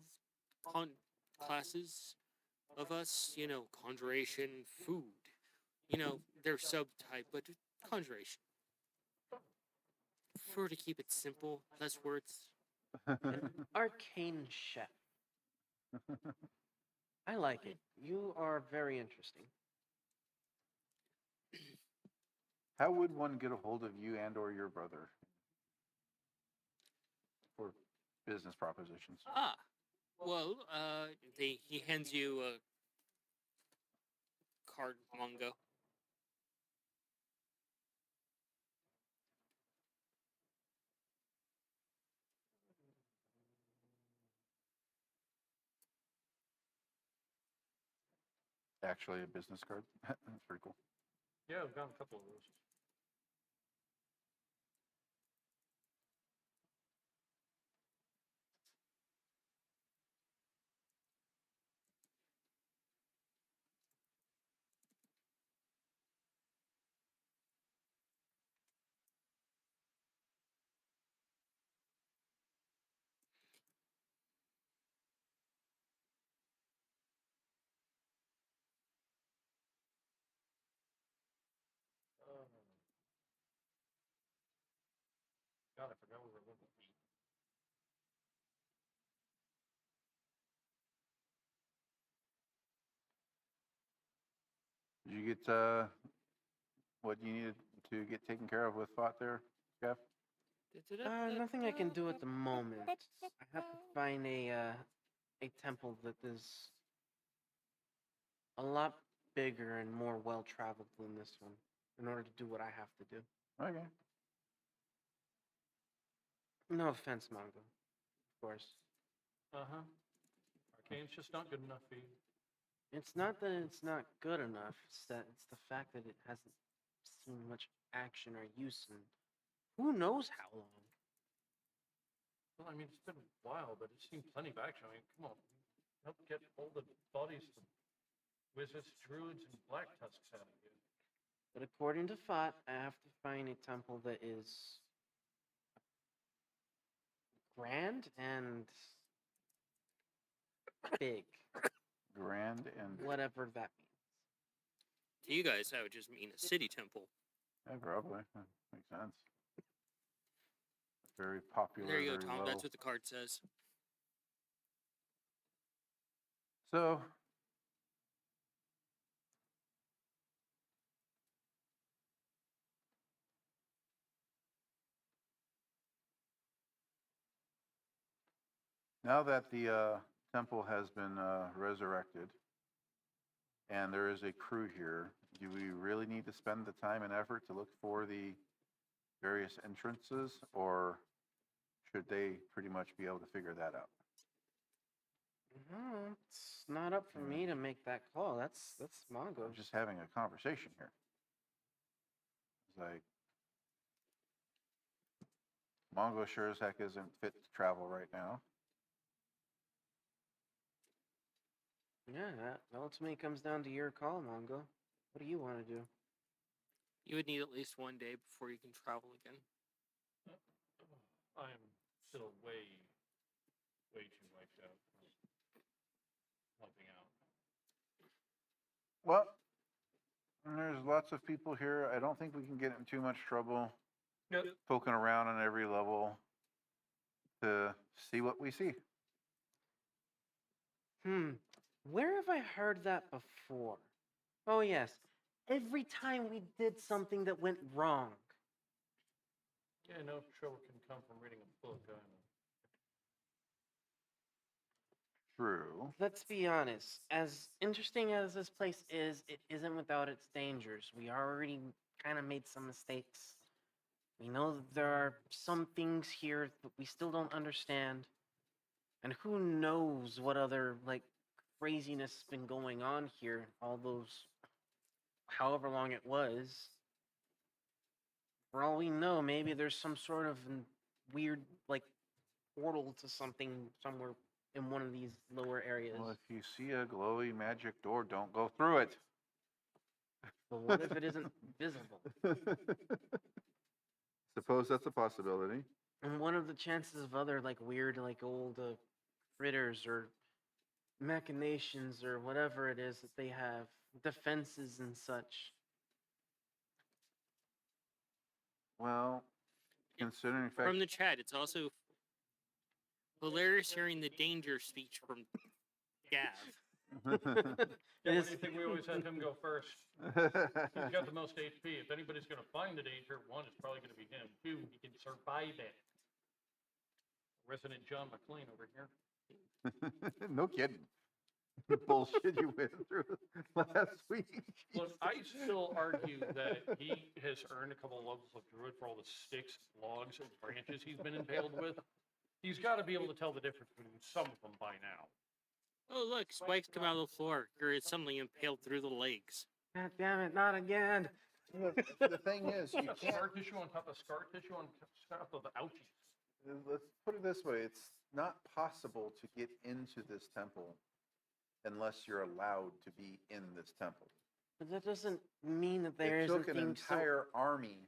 classes of us. You know, conjuration, food. You know, their subtype, but conjuration. Prefer to keep it simple, less words. An arcane chef. I like it. You are very interesting. How would one get a hold of you and or your brother for business propositions? Ah, well, he hands you a card, Mongo. Actually, a business card. That's pretty cool. Yeah, I've got a couple of those. God, I forgot we were looking at meat. Did you get what you needed to get taken care of with Fought there, Scav? Nothing I can do at the moment. I have to find a temple that is a lot bigger and more well traveled than this one in order to do what I have to do. Okay. No offense, Mongo. Of course. Uh huh. Arcane's just not good enough for you. It's not that it's not good enough. It's the fact that it hasn't seen much action or use in who knows how long. Well, I mean, it's been a while, but it's seen plenty of action. I mean, come on. Help get all the bodies of wizards, druids, and black tusks out of here. But according to Fat, I have to find a temple that is grand and big, Grand and whatever that means. To you guys, that would just mean a city temple. yeah, probably makes sense. Very popular. There you go, very Tom. low. That's what the card says. So now that the temple has been resurrected and there is a crew here, do we really need to spend the time and effort to look for the various entrances, or should they pretty much be able to figure that out? No, it's not up for me to make that call. That's I'm Mongo's. just having a conversation here. It's like Mongo sure as heck isn't fit to travel right now. Yeah, that ultimately comes down to your call, Mongo. What do you want to do? You would need at least one day before you can travel again. I'm still way too wiped out from helping out. Well, there's lots of people here. I don't think we can get in too much trouble Yep. poking around on every level to see what we see. Where have I heard that before? Oh, yes. Every time we did something that went wrong. Yeah, no trouble can come from reading a book. I know. True. Let's be honest. As interesting as this place is, it isn't without its dangers. We already kind of made some mistakes. We know that there are some things here that we still don't understand. And who knows what other, like, craziness has been going on here all those, however long it was. For all we know, maybe there's some sort of weird, like, portal to something somewhere in one of these lower areas. Well, if you see a glowy magic door, don't go through it. But what if it isn't visible? Suppose that's a possibility. And what are the chances of other, like, weird, like, old critters or machinations or whatever it is that they have, defenses and such? Well, considering the fact From the chat, it's also hilarious hearing the danger speech from Gav. Yeah, It what is- do you think we always have him go first? He's got the most HP. If anybody's going to find the danger, one, it's probably going to be him. Two, he can survive it. Resident John McClane over here. No kidding. The bullshit you went through last week. Look, I still argue that he has earned a couple of levels of druid for all the sticks, logs, and branches he's been impaled with. He's got to be able to tell the difference between some of them by now. Oh, look, spikes come out of the floor. You're suddenly impaled through the legs. God damn it, not again. The thing is, you can't. Scar tissue on top of scar tissue on top of the ouchies. Let's put it this way: it's not possible to get into this temple unless you're allowed to be in this temple. But that doesn't mean that there It isn't took an things so- entire army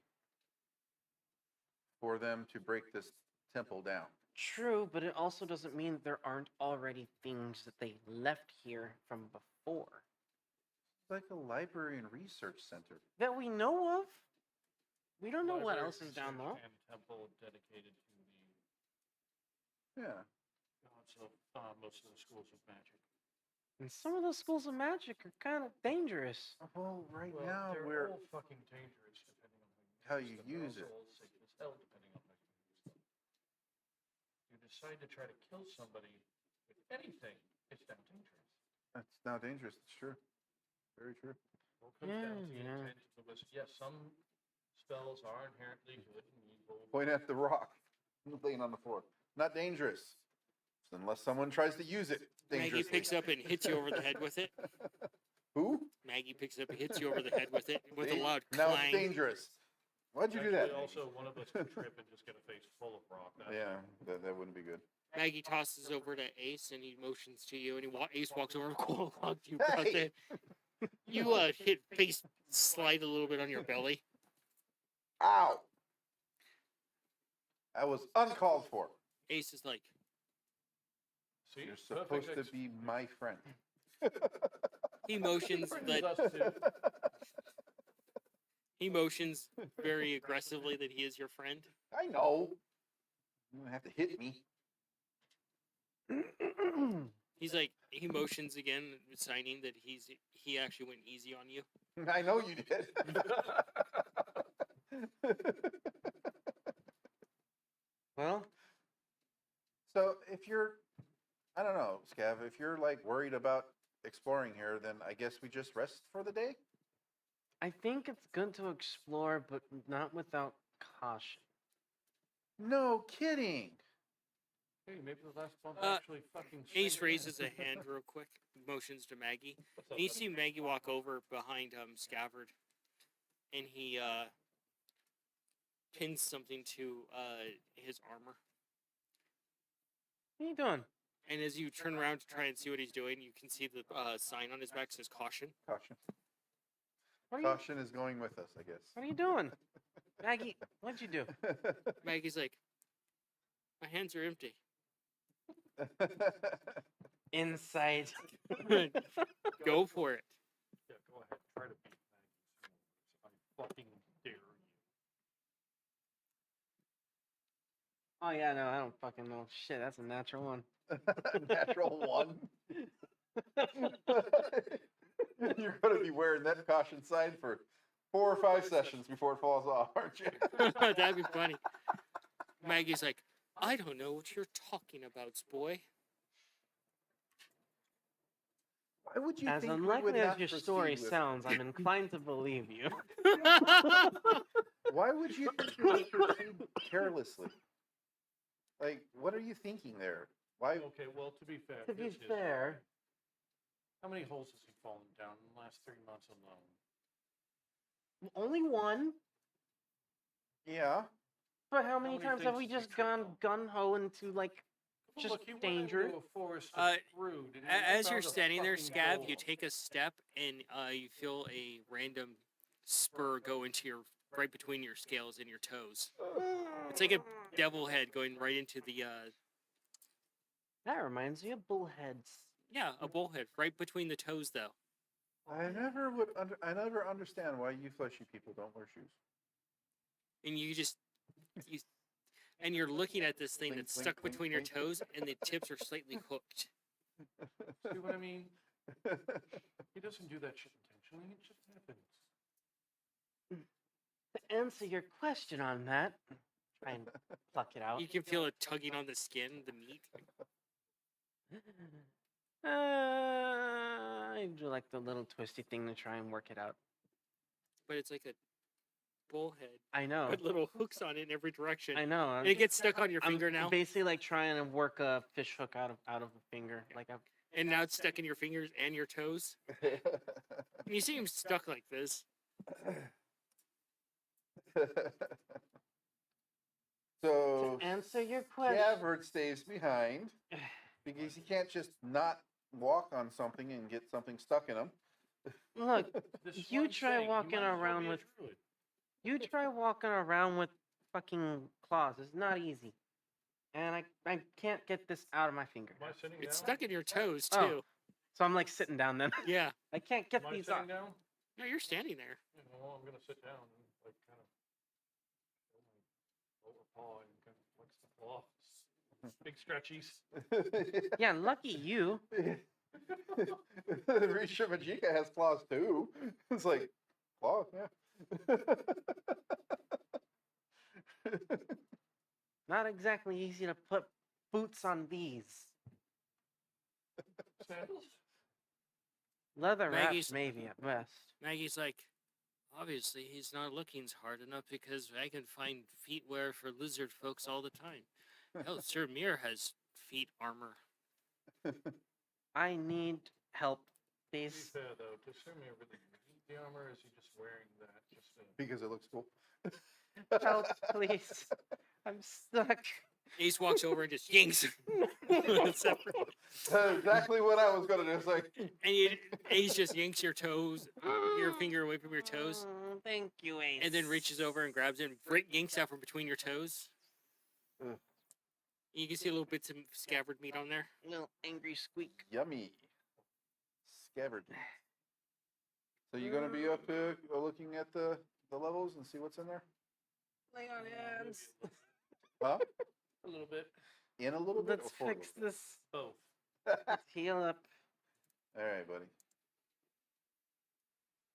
for them to break this temple down. True, but it also doesn't mean that there aren't already things that they left here from before It's like a library and research center. that we know of. We don't know what Library, else is down research, there. and temple dedicated to the Yeah. gods of most of the schools of magic. And some of those schools of magic are kind of dangerous. Well, right Well, now they're we're. all fucking dangerous depending on How use you them. They're use also it. all safe as hell depending on how you use them. You decide to try to kill somebody with anything, it's now dangerous. That's now dangerous. It's true. Very true. It all comes down to the Yeah. intent of the wizard. Yes, some spells are inherently good and evil. Point at the rock laying on the floor. Not dangerous unless someone tries to use it. Maggie dangerously. picks up and hits you over the head with it. Who? Maggie picks up and hits you over the head with it with a See? loud Now it's clang. dangerous. Why'd you do that? Actually, also, one of us could trip and just get a face full of rock. That's Yeah, that wouldn't be good. Maggie tosses over to Ace and he motions to you, and Ace walks over and cool hugs you. across Hey! the- You hit face slide a little bit on your belly. Ow! That was uncalled for. Ace is like, See, You're perfect supposed to be my friend. he motions Friends that with us too. he motions very aggressively that he is your friend. I know. You don't have to hit me. He's like, he motions again, signing that he actually went easy on you. I know you did. Well, So if you're, I don't know, Scav, if you're like worried about exploring here, then I guess we just rest for the day? I think it's good to explore, but not without caution. No kidding. Hey, maybe the last bump Uh, actually fucking. Ace sank raises in. a hand real quick, motions to Maggie. What's up, And you buddy? see Maggie walk over behind Scabbard, and he pins something to his armor. What are you doing? And as you turn around to try and see what he's doing, you can see the sign on his back says caution. Caution. What are you, Caution is going with us, I what are you doing? Maggie, what'd you do? guess. Maggie's like, my hands are empty. Insight. Go for it. Yeah, go ahead. Try to beat Maggie. I fucking dare you. Oh yeah, no, I don't fucking know. Shit, that's a natural one. Natural one. You're going to be wearing that caution sign for 4 or 5 sessions before it falls off, aren't you? That'd be funny. Maggie's like, I don't know what you're talking about, boy. Why would you As think we would unlikely as not your proceed story with- sounds, I'm inclined to believe you. Why would you think we would proceed carelessly? Like, what are you thinking there? Why? Okay, well, to be fair. To be here's his fair, How many holes has he fallen down in the last 3 months alone? only one. Yeah. But how many many times have we things has he just tripped gone on? gun ho into like Well, just look, he danger? Went into a forest of Uh, fruit and he As found you're a standing there, fucking Scav, you gold. take a step and you feel a random spur go into your right between your scales and your toes. It's like a devil head going right into the That reminds me of bullheads. yeah, a bullhead right between the toes though. I never understand why you fleshy people don't wear shoes. And and you're looking at this thing Clink, that's clink, stuck clink, between your clink. toes and the tips are slightly hooked. See what I mean? He doesn't do that shit intentionally. It just happens. To answer your question on that, try and pluck it out. You can feel it tugging on the skin, the meat. I do like the little twisty thing to try and work it out. But it's like a bullhead I know. with little hooks on it in every direction. I know. And it gets stuck on your I'm finger now. basically like trying to work a fish hook out of a finger. Like a And now it's stuck in your fingers and your toes. And you see him stuck like this. So to answer your question. Gabbard stays behind because he can't just not walk on something and get something stuck in him. Look, This is You what I'm try saying. He walking might as well around be a with- druid. you try walking around with fucking claws. It's not easy. And I can't get this out of my finger. Am I sitting It's down? stuck in your toes too. Oh. So I'm like sitting down then. Yeah. I can't get Am I these sitting off. down? No, you're standing there. Yeah, well, I'm gonna sit down and like kind of feel my lower paw and kind of flex the claw. Big stretchies. Yeah, lucky you. Risha Majika has claws too. It's like, claws, yeah. Not exactly easy to put boots on these. Sandals? Leather Maggie's- wraps maybe at best. Maggie's like, obviously he's not looking hard enough because I can find feet wear for lizard folks all the time. Hell, Sir Mir has feet armor. I need help, To be please. fair though, does Sumi really need the armor, or is he just wearing that just to... Because it looks cool. Help, please. I'm stuck. Ace walks over and just yanks. Separate. That's exactly what I was gonna do. It's like, And Ace just yanks your toes, your finger away from your toes, Thank you, Ace. and then reaches over and grabs it and yanks out from between your toes. Ugh. You can see little bits of scabbard meat on there. Little angry squeak. yummy. Scabbard. So you gonna be up to looking at the levels and see what's in there? Lay on hands. Huh? A little bit. In a little bit Let's or for a fix little this. Both. bit? Let's heal up. All right, buddy.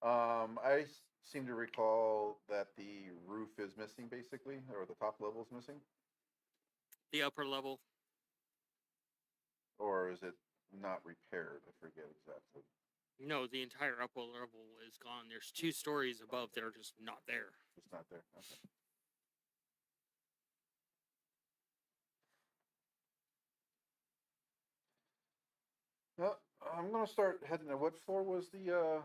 I seem to recall that the roof is missing, basically, or the top level is missing, The upper level. or is it not repaired? I forget exactly. No, the entire upper level is gone. There's 2 stories above that are just not there. It's not there. Okay. Well, I'm gonna start heading there. What floor was the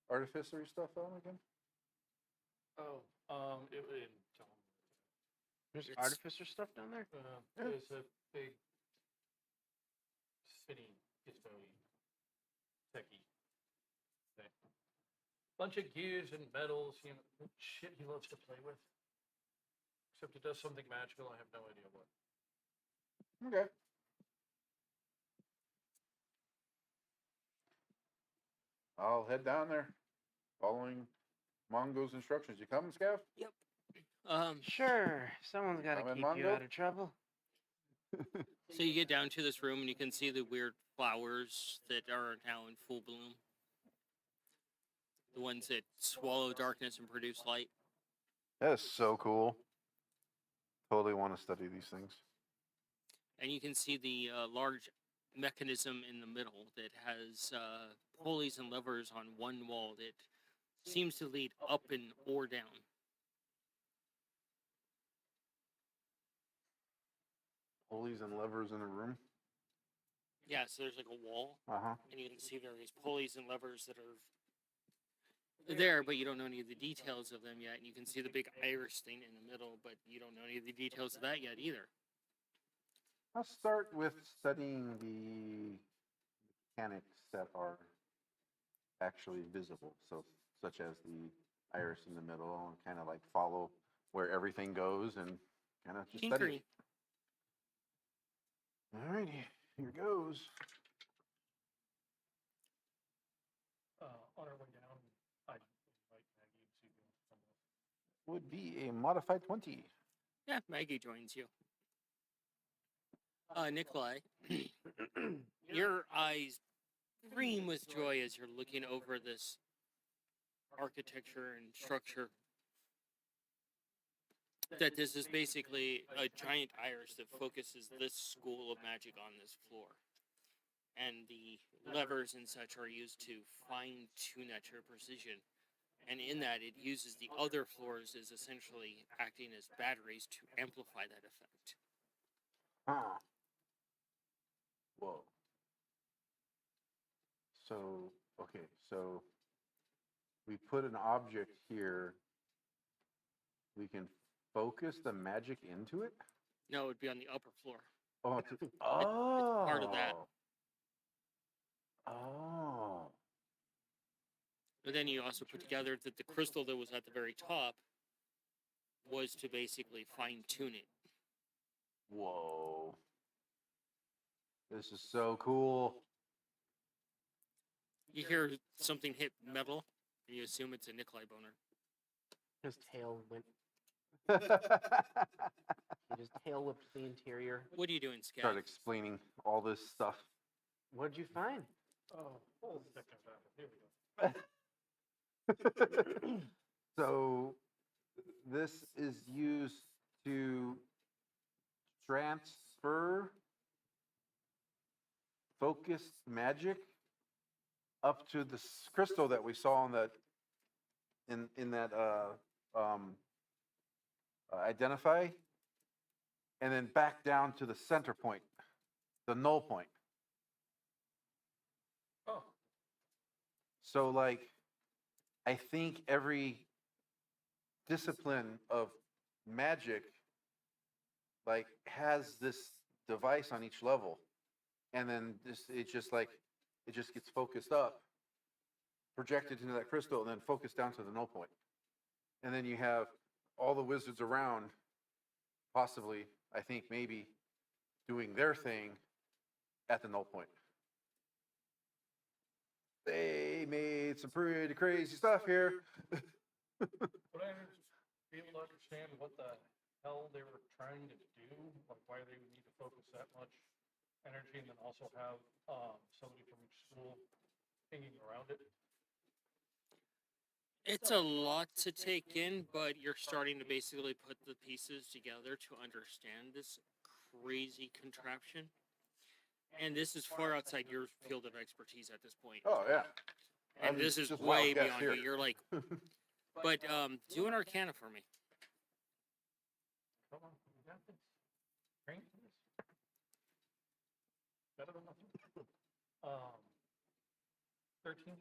artificery stuff on again? Oh, it There's It's- artificer stuff down there? there's a big spinny gizmo-y techie thing. Bunch of gears and metals, shit he loves to play with. Except it does something magical, I have no idea what. Okay. I'll head down there, following Mongo's instructions. You coming, Scav? Sure. Someone's got to Coming, keep you Mongo? out of trouble. So you get down to this room and you can see the weird flowers that are now in full bloom. The ones that swallow darkness and produce light. That is so cool. Totally want to study these things. And you can see the large mechanism in the middle that has pulleys and levers on one wall that seems to lead up and or down. Pulleys and levers in a room. Yeah, so there's like a wall, Uh-huh. and you can see various pulleys and levers that are there, but you don't know any of the details of them yet. And you can see the big iris thing in the middle, but you don't know any of the details of that yet either. I'll start with studying the mechanics that are actually visible. So, such as the iris in the middle, and kind of like follow where everything goes and kind of just study Tinkering. it. Alrighty, here goes. On our way down, I'd invite Maggie and see if he wants to come with. Would be a modified 20. Yeah, Maggie joins you. Nikolai, your eyes gleam with joy as you're looking over this architecture and structure. That this is basically a giant iris that focuses this school of magic on this floor. And the levers and such are used to fine tune at your precision. And in that, it uses the other floors as essentially acting as batteries to amplify that effect. Huh. Whoa. So, okay, so we put an object here. We can focus the magic into it? No, it would be on the upper floor. Oh, it's part of that. Oh. But then you also put together that the crystal that was at the very top was to basically fine tune it. Whoa. This is so cool. You hear something hit metal, and you assume it's a Nikolai boner. His tail went. Start He just tail whipped the interior. What are you doing, Scav? explaining all this stuff. What'd you find? Oh, second time. Here we go. So this is used to transfer focused magic up to the crystal that we saw in that identify, and then back down to the center point the null point. Oh, So, like, I think every discipline of magic, like, has this device on each level, and then it just gets focused up, projected into that crystal, and then focused down to the null point. And then you have all the wizards around, possibly, I think, maybe doing their thing at the null point. They made some pretty crazy stuff here. would I be able to understand what the hell they were trying to do? Like why they would need to focus that much energy and then also have somebody from each school hanging around it? It's a lot to take in, but you're starting to basically put the pieces together to understand this crazy contraption. And this is far outside your field of expertise at this point. Oh yeah. And I'm this is just way wild guess beyond here. you. You're like, but do an Arcana for me. Come on, you got this. Train for this. Better than nothing. 13.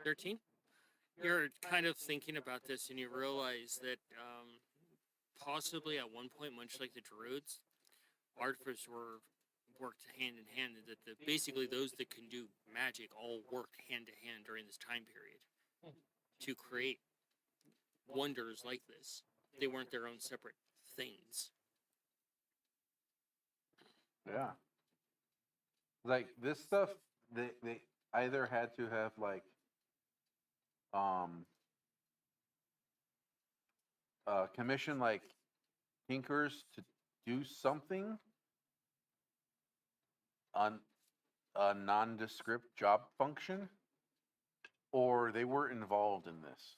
13. You're kind of thinking about this, and you realize that possibly at one point, much like the Druids, artificers worked hand in hand, and that basically those that can do magic all worked hand to hand during this time period to create wonders like this. They weren't their own separate things. Yeah. Like this stuff, they either had to have like commission like tinkers to do something on a nondescript job function, or they were involved in this.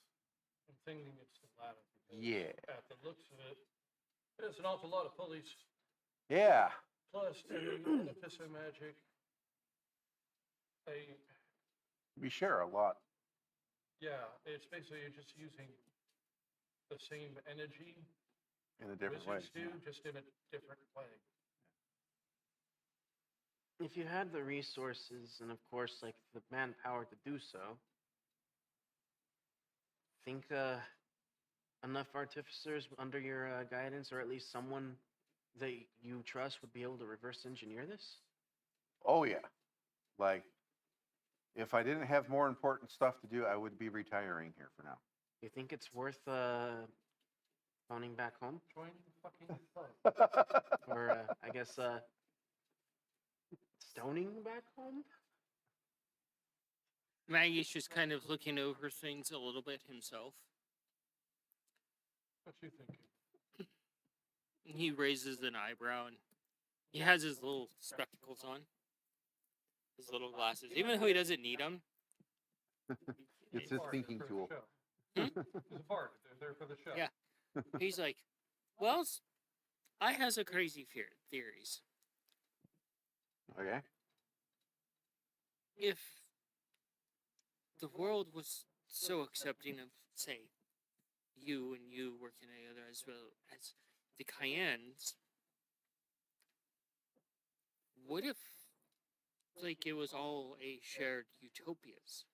I'm thinking it's the latter. because Yeah. At the looks of it, there's an awful lot of police, Yeah. plus any epiphany magic. We share a lot. Yeah, it's basically you're just using the same energy In a different way. wizards do, just in a different way. If you had the resources and, of course, like the manpower to do so, think enough artificers under your guidance, or at least someone that you trust, would be able to reverse engineer this? Oh yeah. Like, if I didn't have more important stuff to do, I would be retiring here for now. You think it's worth phoning back home? Join the fucking club. Or, I guess, stoning back home? Maggie's just kind of looking over things a little bit himself. What you thinking? He raises an eyebrow, and he has his little spectacles on, his little glasses, even though he doesn't need them. It's his Bard thinking for the tool. show. Hmm? He's a bard. They're there for the show. Yeah. He's like, well, I has a crazy theories. Okay. If the world was so accepting of, say, you and you working together as well as the Cayennes, what if, like, it was all a shared utopias?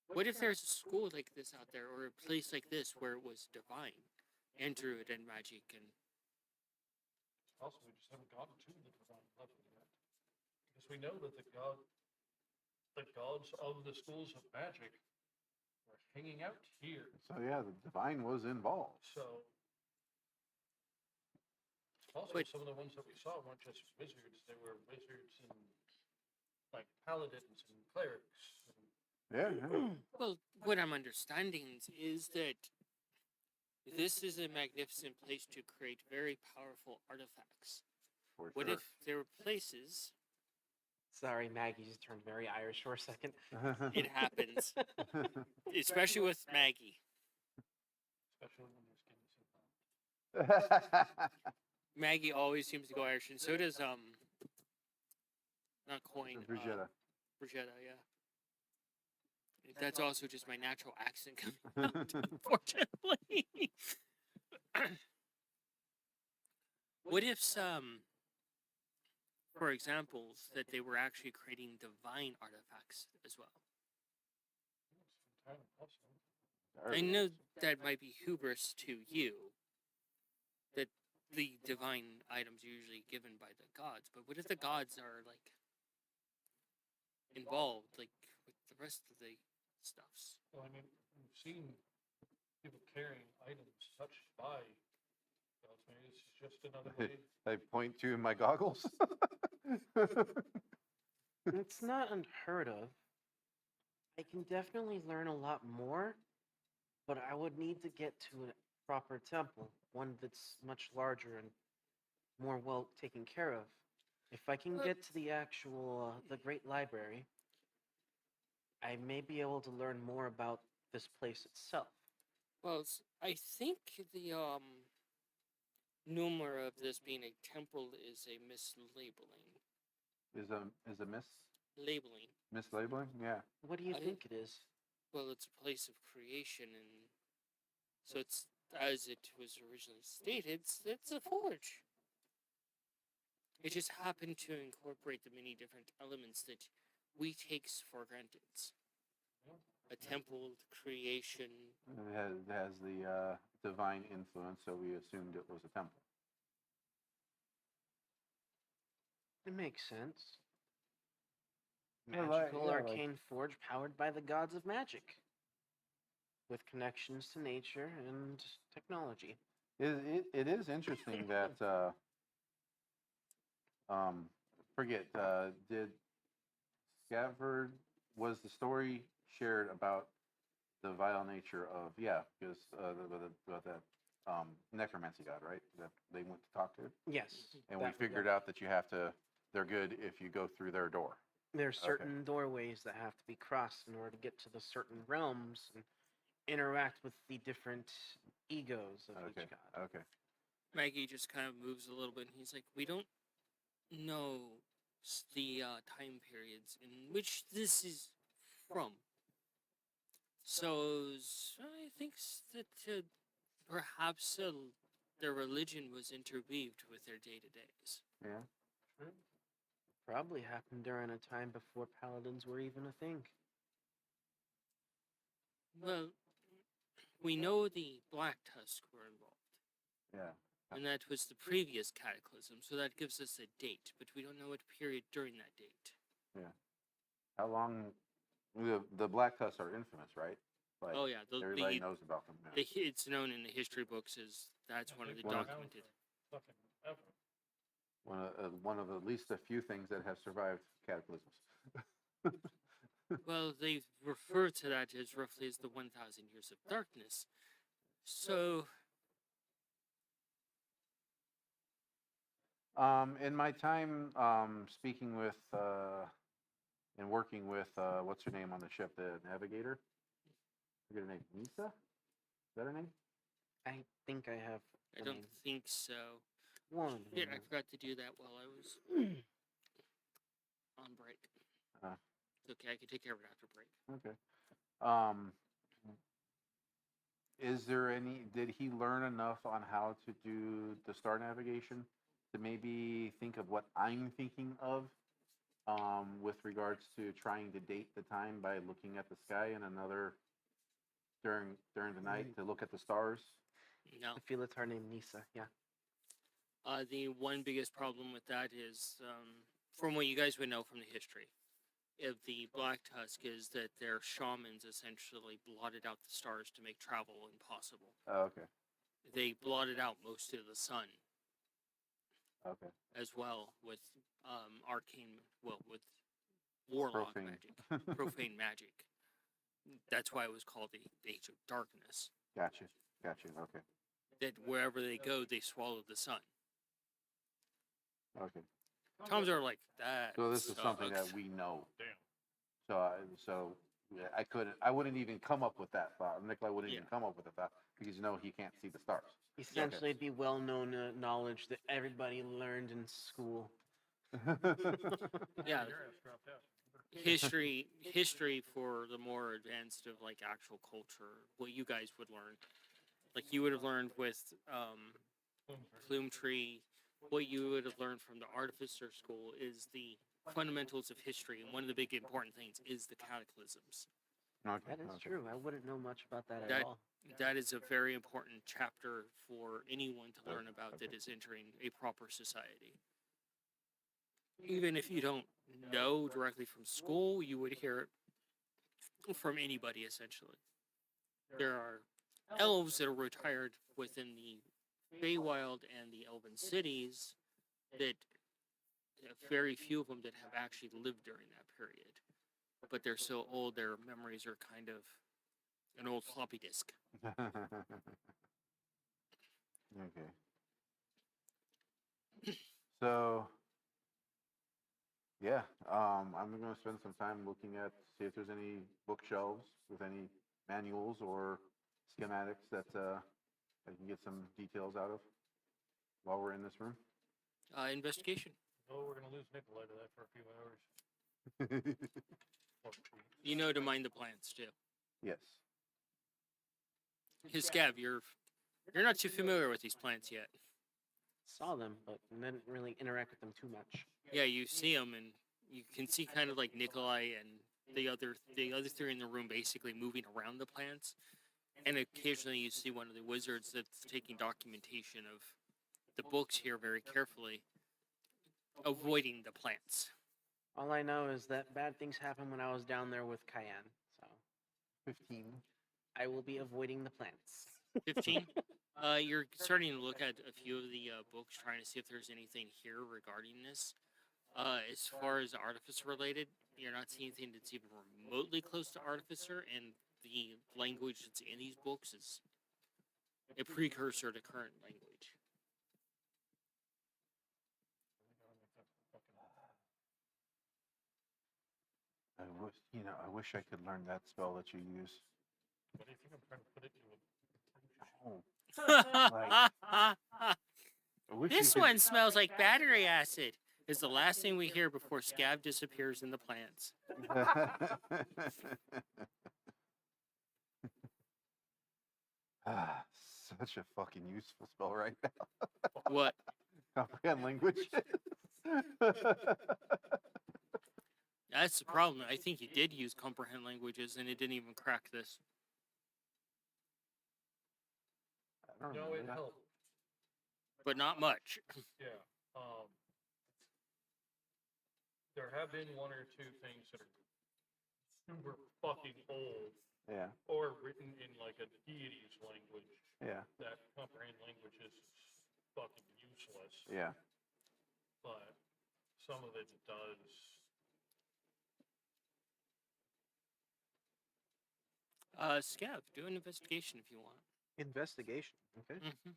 What if there's a school like this out there, or a place like this where it was divine and druid and magic and Also, we just haven't gotten to the divine level yet. Because we know that the gods of the schools of magic were hanging out here. So yeah, the divine was involved. So also But- some of the ones that we saw weren't just wizards, they were wizards and like paladins and clerics. Yeah. Yeah. well, what I'm understanding is that this is a magnificent place to create very powerful artifacts. For What sure. if there were places? Sorry, Maggie just turned very Irish for a second. It happens, especially with Maggie. Especially when their skin is so brown. Maggie always seems to go Irish, and so does not Coin. Brigetta. Brigetta, yeah. That's also just my natural accent coming out, unfortunately. What if for examples, that they were actually creating divine artifacts as well. It's entirely possible. I know that might be hubris to you, that the divine items are usually given by the gods, but what if the gods are, like, involved, like, with the rest of the stuffs? Well, I mean, we've seen people carrying items touched by gods. Maybe this is just another way. I point to my goggles. It's not unheard of. I can definitely learn a lot more, but I would need to get to a proper temple, one that's much larger and more well taken care of. If I can Well- get to the actual the Great Library, I may be able to learn more about this place itself. Well, I think the number of this being a temple is a mislabeling. Is a Labeling. mislabeling? Yeah. What do you I- think it is? Well, it's a place of creation, and so it's, as it was originally stated, it's a forge. It just happened to incorporate the many different elements that we take for granted. A temple, creation. It has the divine influence, so we assumed it was a temple. It makes sense. Yeah, Magical like- arcane forge powered by the gods of magic, with connections to nature and technology. It is interesting that forget did Scavard, was the story shared about the vile nature of, yeah, because that necromancy god, right, that they went to talk to, Yes, and we that- figured out that they're good if you go through their door. there's Okay. certain doorways that have to be crossed in order to get to the certain realms and interact with the different egos of Okay. each god. Okay. Maggie just kind of moves a little bit, and he's like, "We don't know the time periods in which this is from. So I think that perhaps their religion was interweaved with their day-to-days. Yeah. Probably happened during a time before paladins were even a thing. Well, we know the Black Tusk were involved, Yeah. and that was the previous cataclysm, so that gives us a date, but we don't know what period during that date. How long? The Black Tusks are infamous, right? Like, Oh yeah, everybody knows about them. Yeah. it's known in the history books as that's one of the One of- documented. Fucking ever. One of at least a few things that have survived cataclysms. Well, they refer to that as roughly as the 1,000 years of darkness. So, In my time speaking with and working with what's her name on the ship, the navigator. I forget her name. Nisa? Is that her name? I think I have I the don't name. think so. One. Yeah, I moment. forgot to do that while I was on break. Ah. It's okay, I can take care of it after break. Okay. Is there any? Did he learn enough on how to do the star navigation to maybe think of what I'm thinking of, with regards to trying to date the time by looking at the sky and another during the night to look at the stars? No. I feel it's her name, Nisa. Yeah. The one biggest problem with that is, from what you guys would know from the history of the Black Tusk, is that their shamans essentially blotted out the stars to make travel impossible. Oh, okay. They blotted out most of the sun Okay. as well with arcane, with warlock Profane. magic, profane magic. That's why it was called the Age of Darkness. Gotcha. Okay. That wherever they go, they swallow the sun. Okay. Toms are like that. So this is something that sucks." we know. Damn. So yeah, I wouldn't even come up with that thought. Nikolai wouldn't even Yeah. come up with a thought because he can't see the stars. Essentially, it'd be well-known knowledge that everybody learned in school. Yeah, Your ass dropped out. history for the more advanced of like actual culture, what you guys would learn, like you would have learned with Bloomsbury. Plume Tree, what you would have learned from the artificer school is the fundamentals of history, and one of the big important things is the cataclysms. Okay. That is okay. true. I wouldn't know much about that That- at all. That is a very important chapter for anyone to Oh, learn about that okay. is entering a proper society. Even if you don't know directly from school, you would hear it from anybody essentially. There are elves that are retired within the Feywild and the Elven cities that very few of them that have actually lived during that period. But they're so old, their memories are kind of an old floppy disk. Okay. So, yeah, I'm gonna spend some time looking at, see if there's any bookshelves with any manuals or schematics that I can get some details out of while we're in this room. Investigation. Oh, we're gonna lose Nikolai to that for a few hours. Or weeks. You know to mind the plants too. Yes. His Scav, you're not too familiar with these plants yet. Saw them, but didn't really interact with them too much. Yeah, you see them, and you can see kind of like Nikolai and the other three in the room basically moving around the plants, and occasionally you see one of the wizards that's taking documentation of the books here very carefully, avoiding the plants. All I know is that bad things happened when I was down there with Cayenne, so 15. I will be avoiding the plants. 15. You're starting to look at a few of the books, trying to see if there's anything here regarding this. As far as Artificer related, you're not seeing anything that's even remotely close to Artificer, and the language that's in these books is a precursor to current language. I wish I could learn that spell that you use. What do you think I'm trying to put it to? Oh, I wish This you one smells like battery acid. Is the last thing we hear before Scav disappears in the plants. could. Ah, such a fucking useful spell right now. What? Comprehend language. That's the problem. I think you did use comprehend languages, and it didn't even crack this. I don't No, remember it that. helped. But not much. Yeah. There have been one or two things that are super fucking old Yeah, or written in like a deity's language. yeah, That comprehend language is fucking useless. yeah. But some of it does. Scav, do an investigation if you want. Investigation. Okay. Mm-hmm.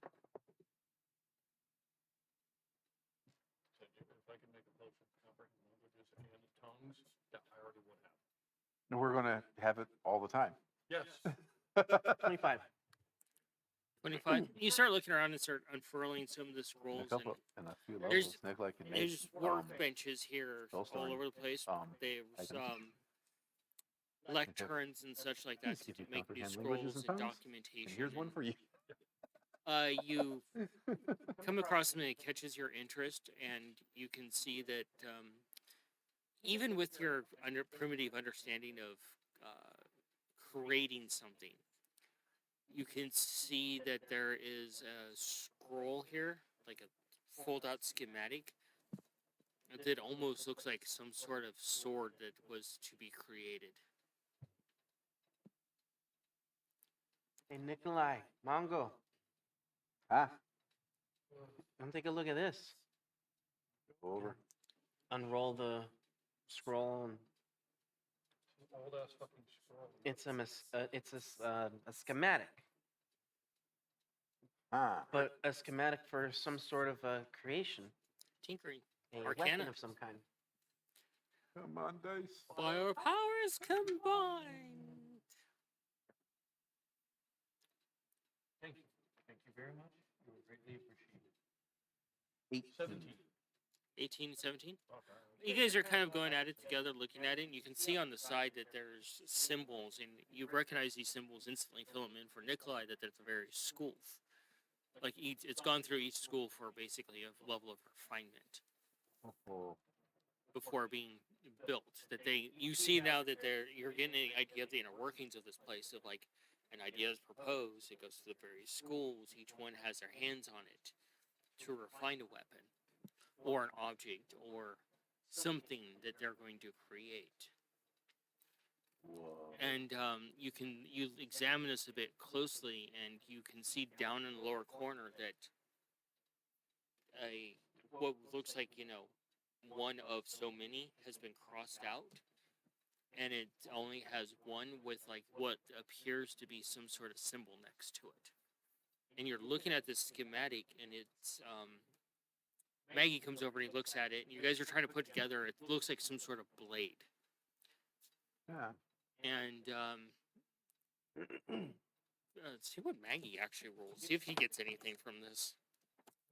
So if I could make a potion for comprehend languages and tongues, that I already would have. And we're gonna have it all the time. Yes. 25. 25. You start looking around and start unfurling some of the scrolls, and And a few There's- levels. Nikolai can make. there's workbenches here spell all storing, over the place. There's items. lecterns and such like that Please give to me make new comprehend languages scrolls and and tongues. documentation. And here's one for you. You come across something that catches your interest, and you can see that even with your primitive understanding of creating something, you can see that there is a scroll here, like a fold-out schematic, that almost looks like some sort of sword that was to be created. Hey, Nikolai, Mongo, Ah, come take a look at this. go over. Unroll the scroll, and Old ass fucking scroll. a schematic, Ah, but a schematic for some sort of a creation, Tinkering. a Arcana. weapon of some kind. come on, dice. By our powers combined. Thank you. Thank you very much. You were greatly appreciated. 18. 18 and 17. Okay. You guys are kind of going at it together, looking at it, and you can see on the side that there's symbols, and you recognize these symbols instantly, fill them in for Nikolai, that they're the various schools. Like it's gone through each school for basically a level of refinement Oh, before being built. That you see now that you're getting an idea of the inner workings of this place. Of like an idea is proposed, it goes to the various schools. Each one has their hands on it to refine a weapon or an object or something that they're going to create. whoa. And you examine this a bit closely, and you can see down in the lower corner that what looks like one of so many has been crossed out, and it only has one with like what appears to be some sort of symbol next to it. And you're looking at this schematic, and it's Maggie comes over and he looks at it, and you guys are trying to put together. It looks like some sort of blade, Yeah. and let's see what Maggie actually rolls. See if he gets anything from this.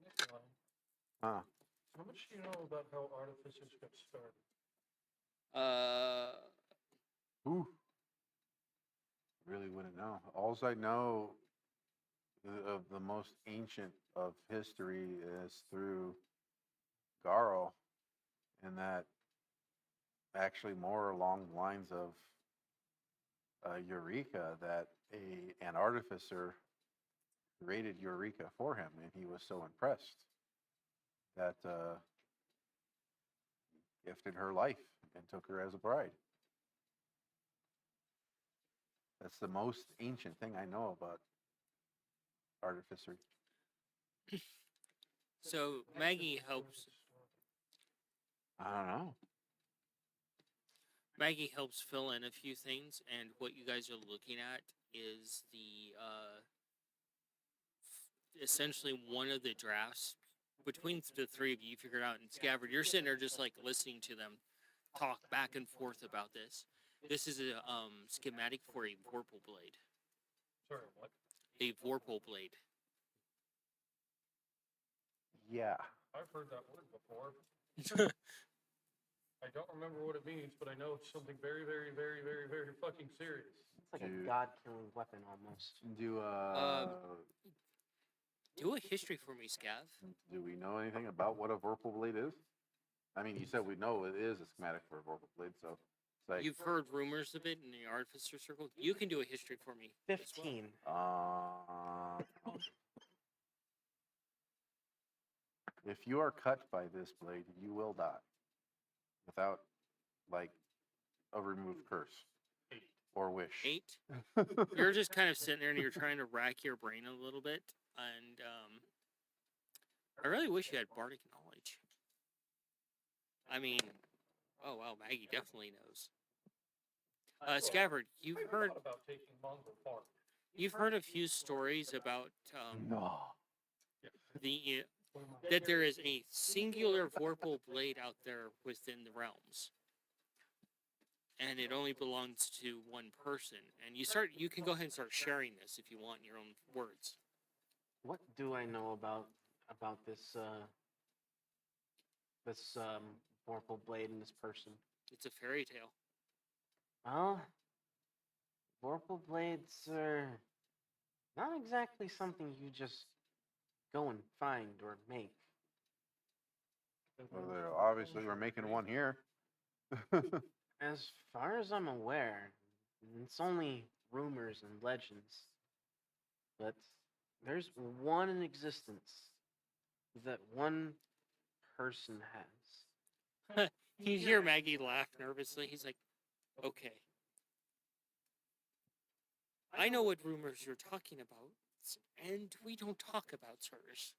Nikolai, Huh. how much do you know about how artificers got started? Ooh. Really wouldn't know. Alls I know of the most ancient of history is through Garo, and that actually more along the lines of Eureka, that an artificer created Eureka for him, and he was so impressed that gifted her life and took her as a bride. That's the most ancient thing I know about artificery. So Maggie helps. I don't know. Maggie helps fill in a few things, and what you guys are looking at is essentially one of the drafts between the three of you. You figured out, and Scabbard, you're sitting there just like listening to them talk back and forth about this. This is a schematic for a Vorpal blade. Sorry, what? A Vorpal blade. Yeah. I've heard that word before. I don't remember what it means, but I know it's something very, very, very, very, very fucking serious. It's like Dude. a god-killing weapon almost. Do a history for me, Scav. Do we know anything about what a Vorpal blade is? I mean, you said we know it is a schematic for a Vorpal blade, so it's like You've heard rumors of it in the Artificer Circle. You can do a history for me. as well. 15. If you are cut by this blade, you will die without like a removed curse or wish. 8. You're just kind of sitting there and you're trying to rack your brain a little bit, and I really wish you had bardic knowledge. I mean, oh wow, Maggie definitely knows. Scabbard, you've I've heard thought about taking Mongol Park. you've heard a few stories about No. the that there is a singular Vorpal blade out there within the realms, and it only belongs to one person. And you can go ahead and start sharing this if you want in your own words. What do I know about this Vorpal blade and this person? It's a fairy tale. Well, Vorpal blades are not exactly something you just go and find or make. Well, obviously, we're making one here. As far as I'm aware, it's only rumors and legends. But there's one in existence that one person has. You hear Maggie laugh nervously. He's like, okay. I know what rumors you're talking about, and we don't talk about sirs.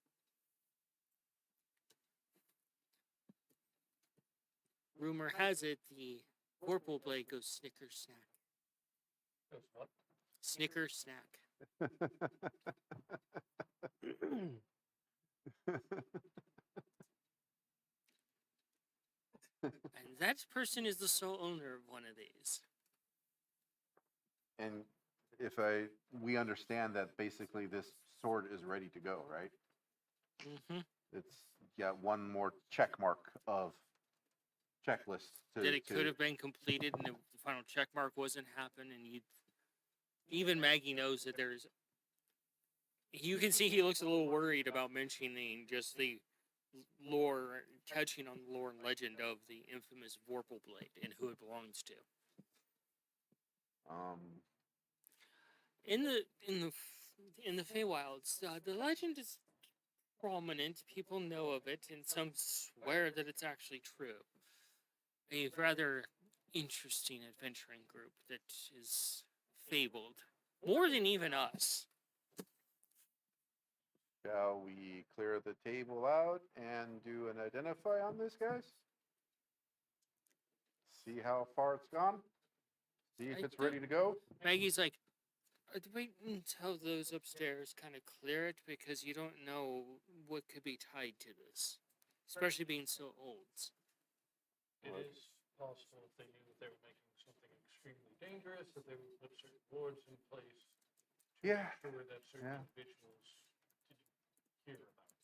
Rumor has it the Vorpal blade goes snicker snack. Goes what? Snicker snack. And that person is the sole owner of one of these. And we understand that basically this sword is ready to go, right? Mm-hmm. It's got one more check mark of checklist That it could have been completed and the final check mark wasn't happen, and even Maggie knows that there's You can see he looks a little worried about mentioning just the lore, touching on the lore and legend of the infamous Vorpal Blade and who it belongs to. Um, In the Feywilds, the legend is prominent. People know of it, and some swear that it's actually true. A rather interesting adventuring group that is fabled more than even us. shall we clear the table out and do an identify on this, guys? See how far it's gone? See if I it's ready don't- to go? Maggie's like, wait until those upstairs kind of clear it because you don't know what could be tied to this, especially being so old. It is possible if they knew that they were making something extremely dangerous, that they would put certain boards in place to Yeah, ensure that certain yeah. individuals didn't hear about it.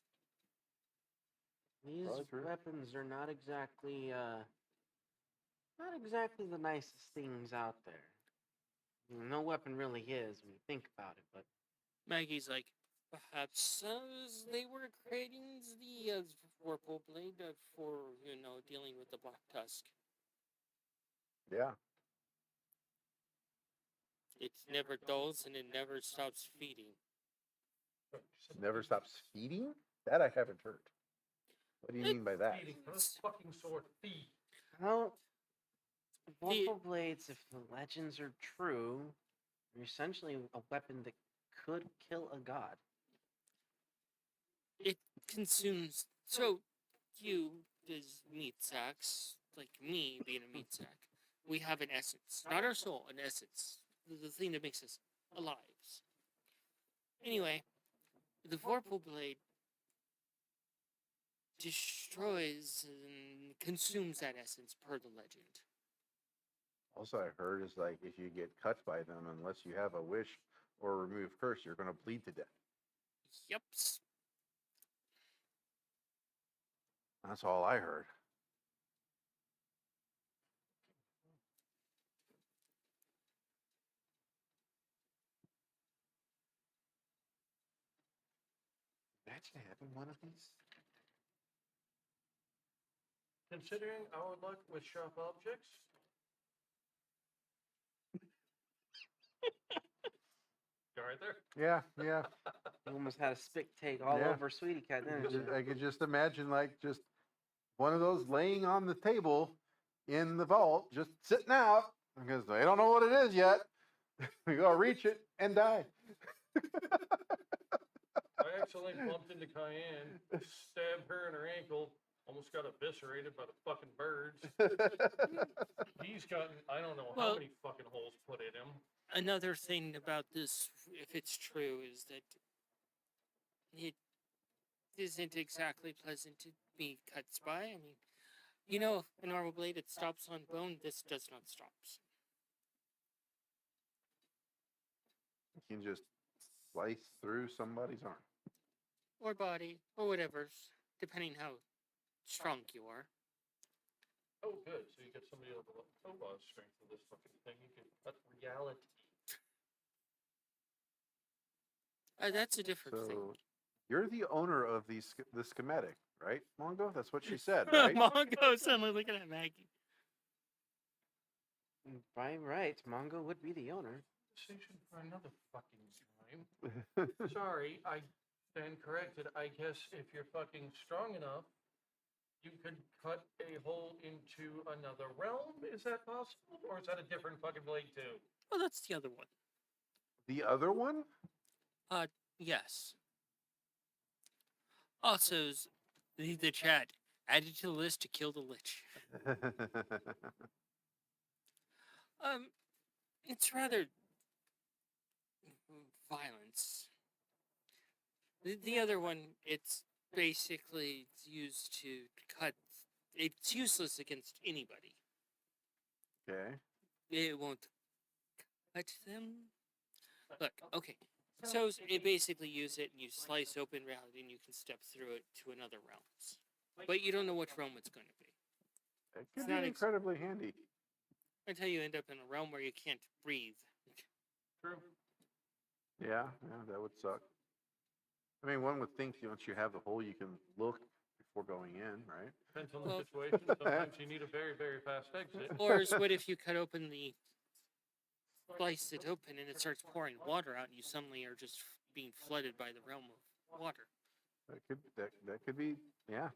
These Probably true. weapons are not exactly the nicest things out there. No weapon really is when you think about it, but Maggie's like, perhaps as they were creating the Vorpal Blade for, dealing with the Black Tusk. Yeah. It never dulls and it never stops feeding. But you said Never feeding- stops feeding? That I haven't heard. What do you mean by that? Feeding, for this fucking sword, feed. well, Vorpal blades, if the legends are true, are essentially a weapon that could kill a god. It consumes. So, you, as meat sacks, like me being a meat sack, we have an essence. Not our soul, an essence. The thing that makes us alive. Anyway, the Vorpal Blade destroys and consumes that essence per the legend. Also, I heard is like if you get cut by them, unless you have a wish or remove curse, you're going to bleed to death. Yep. That's all I heard. Imagine having one of these. Considering our luck with sharp objects, you all right there? Yeah, yeah. You almost had a spick take all Yeah. over Sweetie Cat, didn't you? I could just imagine like just one of those laying on the table in the vault, just sitting out because they don't know what it is yet. We go reach it and die. I accidentally bumped into Cayenne, stabbed her in her ankle, almost got eviscerated by the fucking birds. He's gotten, I don't know how Well- many fucking holes put in him. Another thing about this, if it's true, is that it isn't exactly pleasant to be cut by. I mean, a normal blade, it stops on bone. This does not stop. You can just slice through somebody's arm. Or body, or whatever, depending how strong you are. Oh, good. So you get somebody of the Tobas strength of this fucking thing. You can cut reality. That's a different thing. So you're the owner of the schematic, right, Mongo? That's what she said, right? Mongo suddenly looking at Maggie. By right, Mongo would be the owner. Conversation for another fucking time. Sorry, I stand corrected. I guess if you're fucking strong enough, you could cut a hole into another realm. Is that possible? Or is that a different fucking blade too? Oh, that's the other one. The other one? Yes. Also, the chat added to the list to kill the lich. It's rather violence. The other one, it's basically used to cut. It's useless against anybody. Okay. It won't cut them. Look, okay. So it basically use it and you slice open reality and you can step through it to another realms. But you don't know which realm it's going to be. It It's could not be incredibly handy. Until you end up in a realm where you can't breathe. True. Yeah, yeah, that would suck. I mean, one would think once you have the hole, you can look before going in, right? Depends on the Well- situation. Sometimes you need a very, very fast exit. Or is what if you cut open the slice it open and it starts pouring water out and you suddenly are just being flooded by the realm of water? That could be, yeah.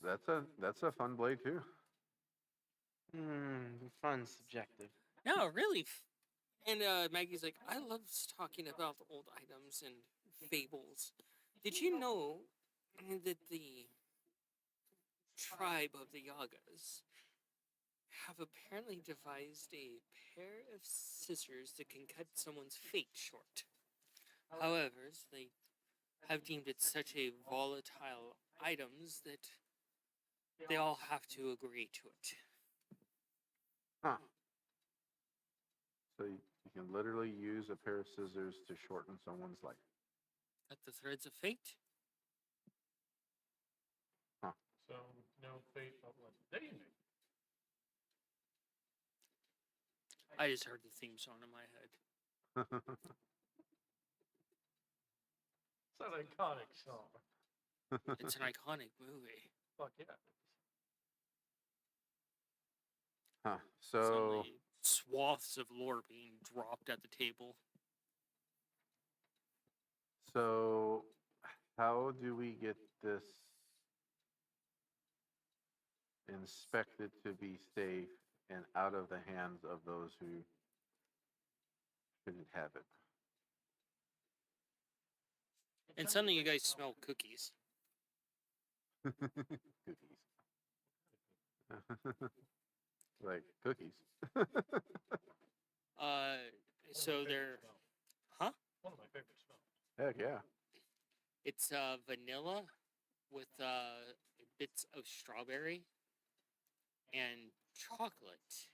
That's a fun blade too. Fun, subjective. No, really. And Maggie's like, I love talking about old items and fables. Did you know that the tribe of the Yagas have apparently devised a pair of scissors that can cut someone's fate short? However, they have deemed it such a volatile items that they all have to agree to it. Huh. So you can literally use a pair of scissors to shorten someone's life. Cut the threads of fate. So no fate but what they make. I just heard the theme song in my head. It's an iconic song. It's an iconic movie. Fuck yeah. Huh. So Suddenly, swaths of lore being dropped at the table. so how do we get this inspected to be safe and out of the hands of those who shouldn't have it? And suddenly you guys smell cookies. Cookies. Like cookies. So they're, huh? One of my favorite smells. Heck yeah. It's vanilla with bits of strawberry and chocolate.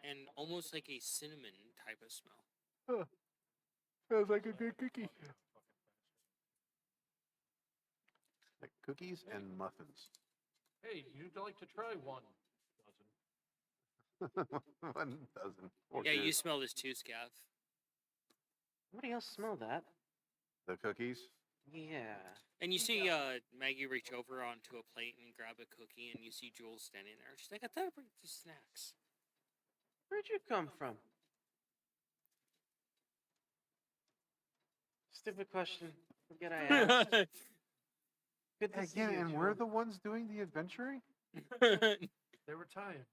And almost like a cinnamon type of smell. Sounds like a good cookie. Like cookies and muffins. Hey, you'd like to try one? One dozen. Or Yeah, two. you smell this too, Scav. Anybody else smell that? The cookies? Yeah. And you see Maggie reach over onto a plate and grab a cookie, and you see Jules standing there. She's like, I thought I'd bring the snacks. Where'd you come from? Stupid question. Forget I asked. Good to see Again, you, and we're Joe. the ones doing the adventuring? They were Italian.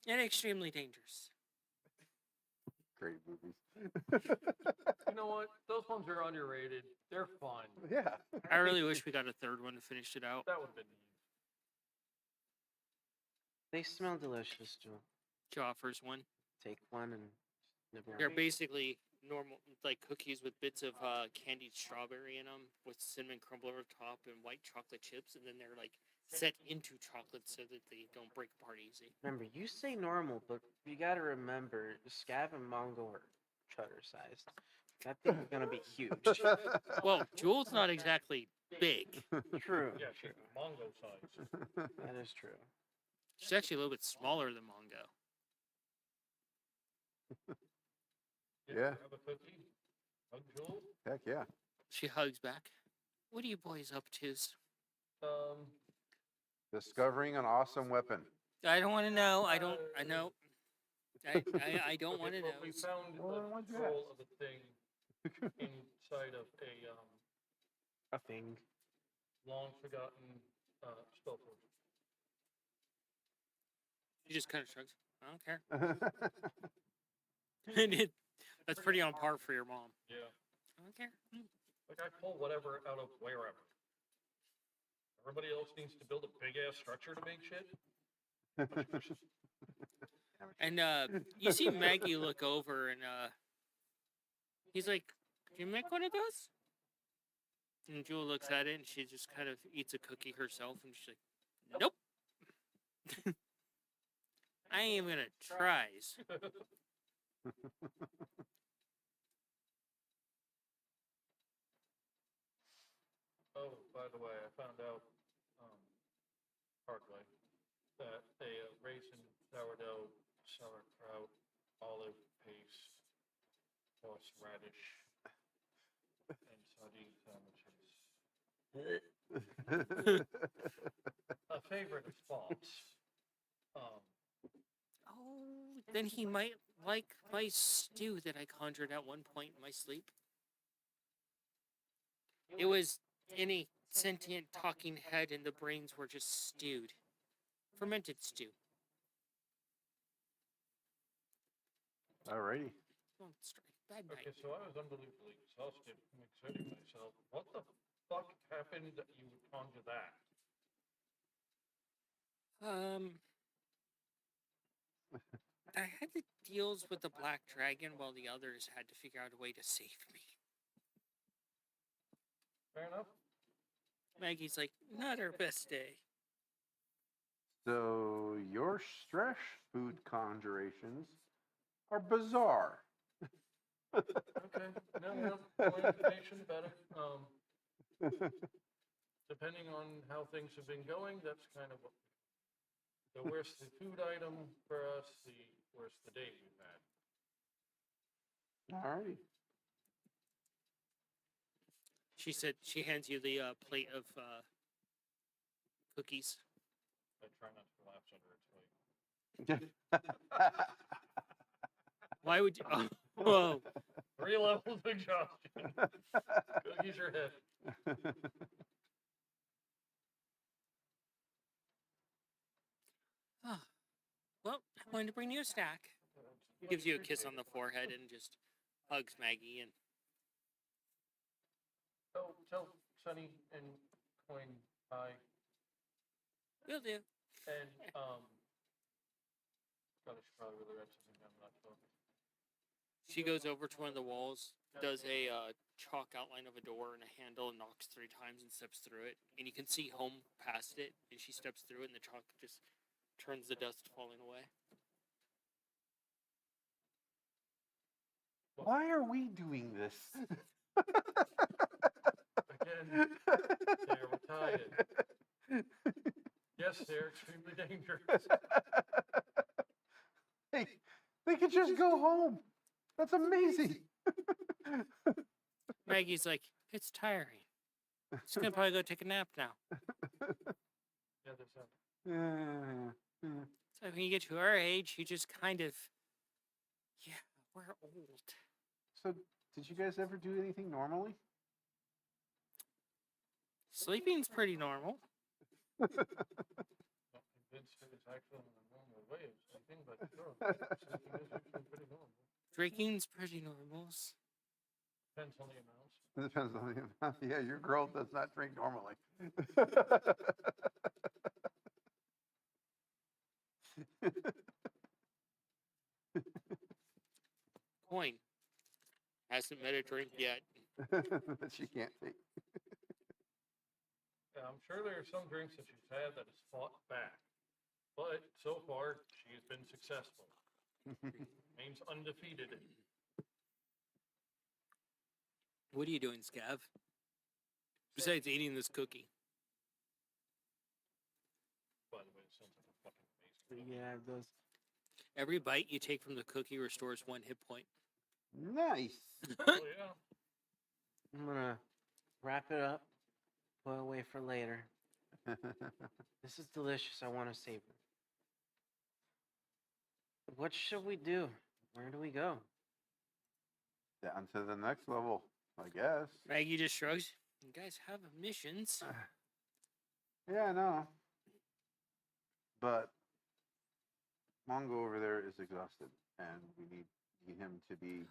And extremely dangerous. Great movies. You know what? Those ones are underrated. They're fun. Yeah. I really wish we got a third one to finish it out. That would have been neat. They smell delicious, Joe. She offers one. Take one and nibble. They're basically normal, like cookies with bits of candied strawberry in them, with cinnamon crumble over top and white chocolate chips, and then they're like set into chocolate so that they don't break apart easy. Remember, you say normal, but you gotta remember, Scav and Mongo are chutter sized. That thing is gonna be huge. Well, Jules not exactly big. True. Yeah, True. she's Mongo size. That is true. She's actually a little bit smaller than Mongo. Yeah. Have a cookie. Hug Jules. Heck yeah. She hugs back. What are you boys up to? Discovering an awesome weapon. I don't want to know. I don't. I know. I don't want to okay, know. well, we found Well, then a why'd you control ask? of a thing inside of a A thing. long forgotten spell potion. She just kind of shrugs. I don't care. And that's pretty on par for your mom. Yeah. I don't care. Like I pull whatever out of wherever. Everybody else needs to build a big ass structure to make shit. And you see Maggie look over, and he's like, "Do you make one of those?" And Jewel looks at it, and she just kind of eats a cookie herself, and she's like, "Nope." I ain't even gonna tries. Oh, by the way, I found out hard way that a raisin, sourdough, sauerkraut, olive paste, horseradish, and sardine sandwiches. A favorite of Spot's. Oh, then he might like my stew that I conjured at one point in my sleep. It was any sentient talking head and the brains were just stewed. Fermented stew. Alrighty. Oh, straight. Bad night. Okay, so I was unbelievably exhausted from exerting myself. What the fuck happened that you would conjure that? I had the deals with the Black Dragon while the others had to figure out a way to save me. Fair enough. Maggie's like, not our best day. So your stress food conjurations are bizarre. Okay. No, more information, better. Depending on how things have been going, that's kind of what. The worse the food item for us, the worse the day we've had. Alrighty. She said she hands you the plate of cookies. I try not to collapse under its weight. Why would you? Oh, whoa. 3 levels of exhaustion. Cookies are heavy. Oh. Well, I'm going to bring you a snack. Gives you a kiss on the forehead and just hugs Maggie and Oh, tell Sunny and Coin hi. will do. And, God, I should probably really write something down. I'm not talking. She goes over to one of the walls, does a chalk outline of a door and a handle, and knocks 3 times and steps through it. And you can see home past it, and she steps through it, and the chalk just turns the dust falling away. Why are we doing this? Again, they're retired. Yes, they're extremely dangerous. They could just go home. That's amazing. Maggie's like, it's tiring. She's gonna probably go take a nap now. Yeah, there's a. So when you get to our age, you just kind of, yeah, we're old. So, did you guys ever do anything normally? Sleeping's pretty normal. Not convinced it was actually a normal way of sleeping, but sure. Sleeping is actually pretty normal. Drinking's pretty normal. Depends on the amounts. It depends on the amount. Yeah, your girl does not drink normally. Coin hasn't met a drink yet. That she can't take. Yeah, I'm sure there are some drinks that she's had that has fought back. But so far, she has been successful. Remains undefeated. What are you doing, Scav? Besides eating this cookie. By the way, it sounds like a fucking amazing. Yeah, those. Every bite you take from the cookie restores 1 hit point. Nice. Oh, yeah. I'm gonna wrap it up, put it away for later. This is delicious. I want to savor it. What should we do? Where do we go? Down to the next level, I guess. Maggie just shrugs. You guys have missions. Yeah, I know. But Mongo over there is exhausted, and we need him to be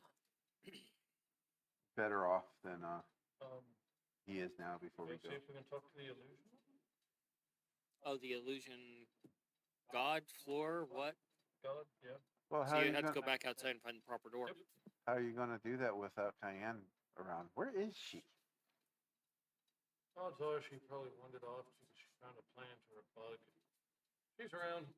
better off than he is now before we Let's go. see if we can talk to the illusion. Oh, the illusion god floor, what? God, yeah. Well, So you have to go back outside and find the proper door. Yep. How are you going to do that without Cayenne around? Where is she? Odds are she probably wandered off because she found a plant or a bug. She's around.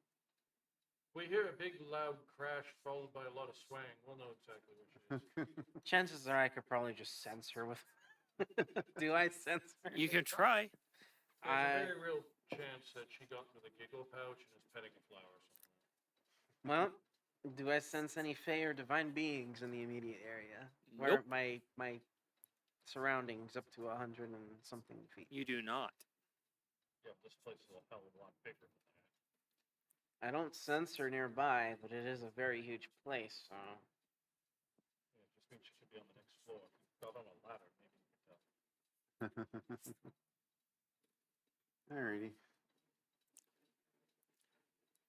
We hear a big loud crash followed by a lot of swang. We'll know exactly where she is. Chances are I could probably just sense her with. Do I sense her? You can try. There's a very real chance that she got into the giggle pouch and is petting a flower somewhere? Well, do I sense any fey or divine beings in the immediate area? Where Nope. my surroundings up to 100 and something feet. You do not. Yeah, this place is a hell of a lot bigger than that. I don't sense her nearby, but it is a very huge place, so Yeah, it just means she should be on the next floor. If you got on a ladder, maybe you could tell. Alrighty.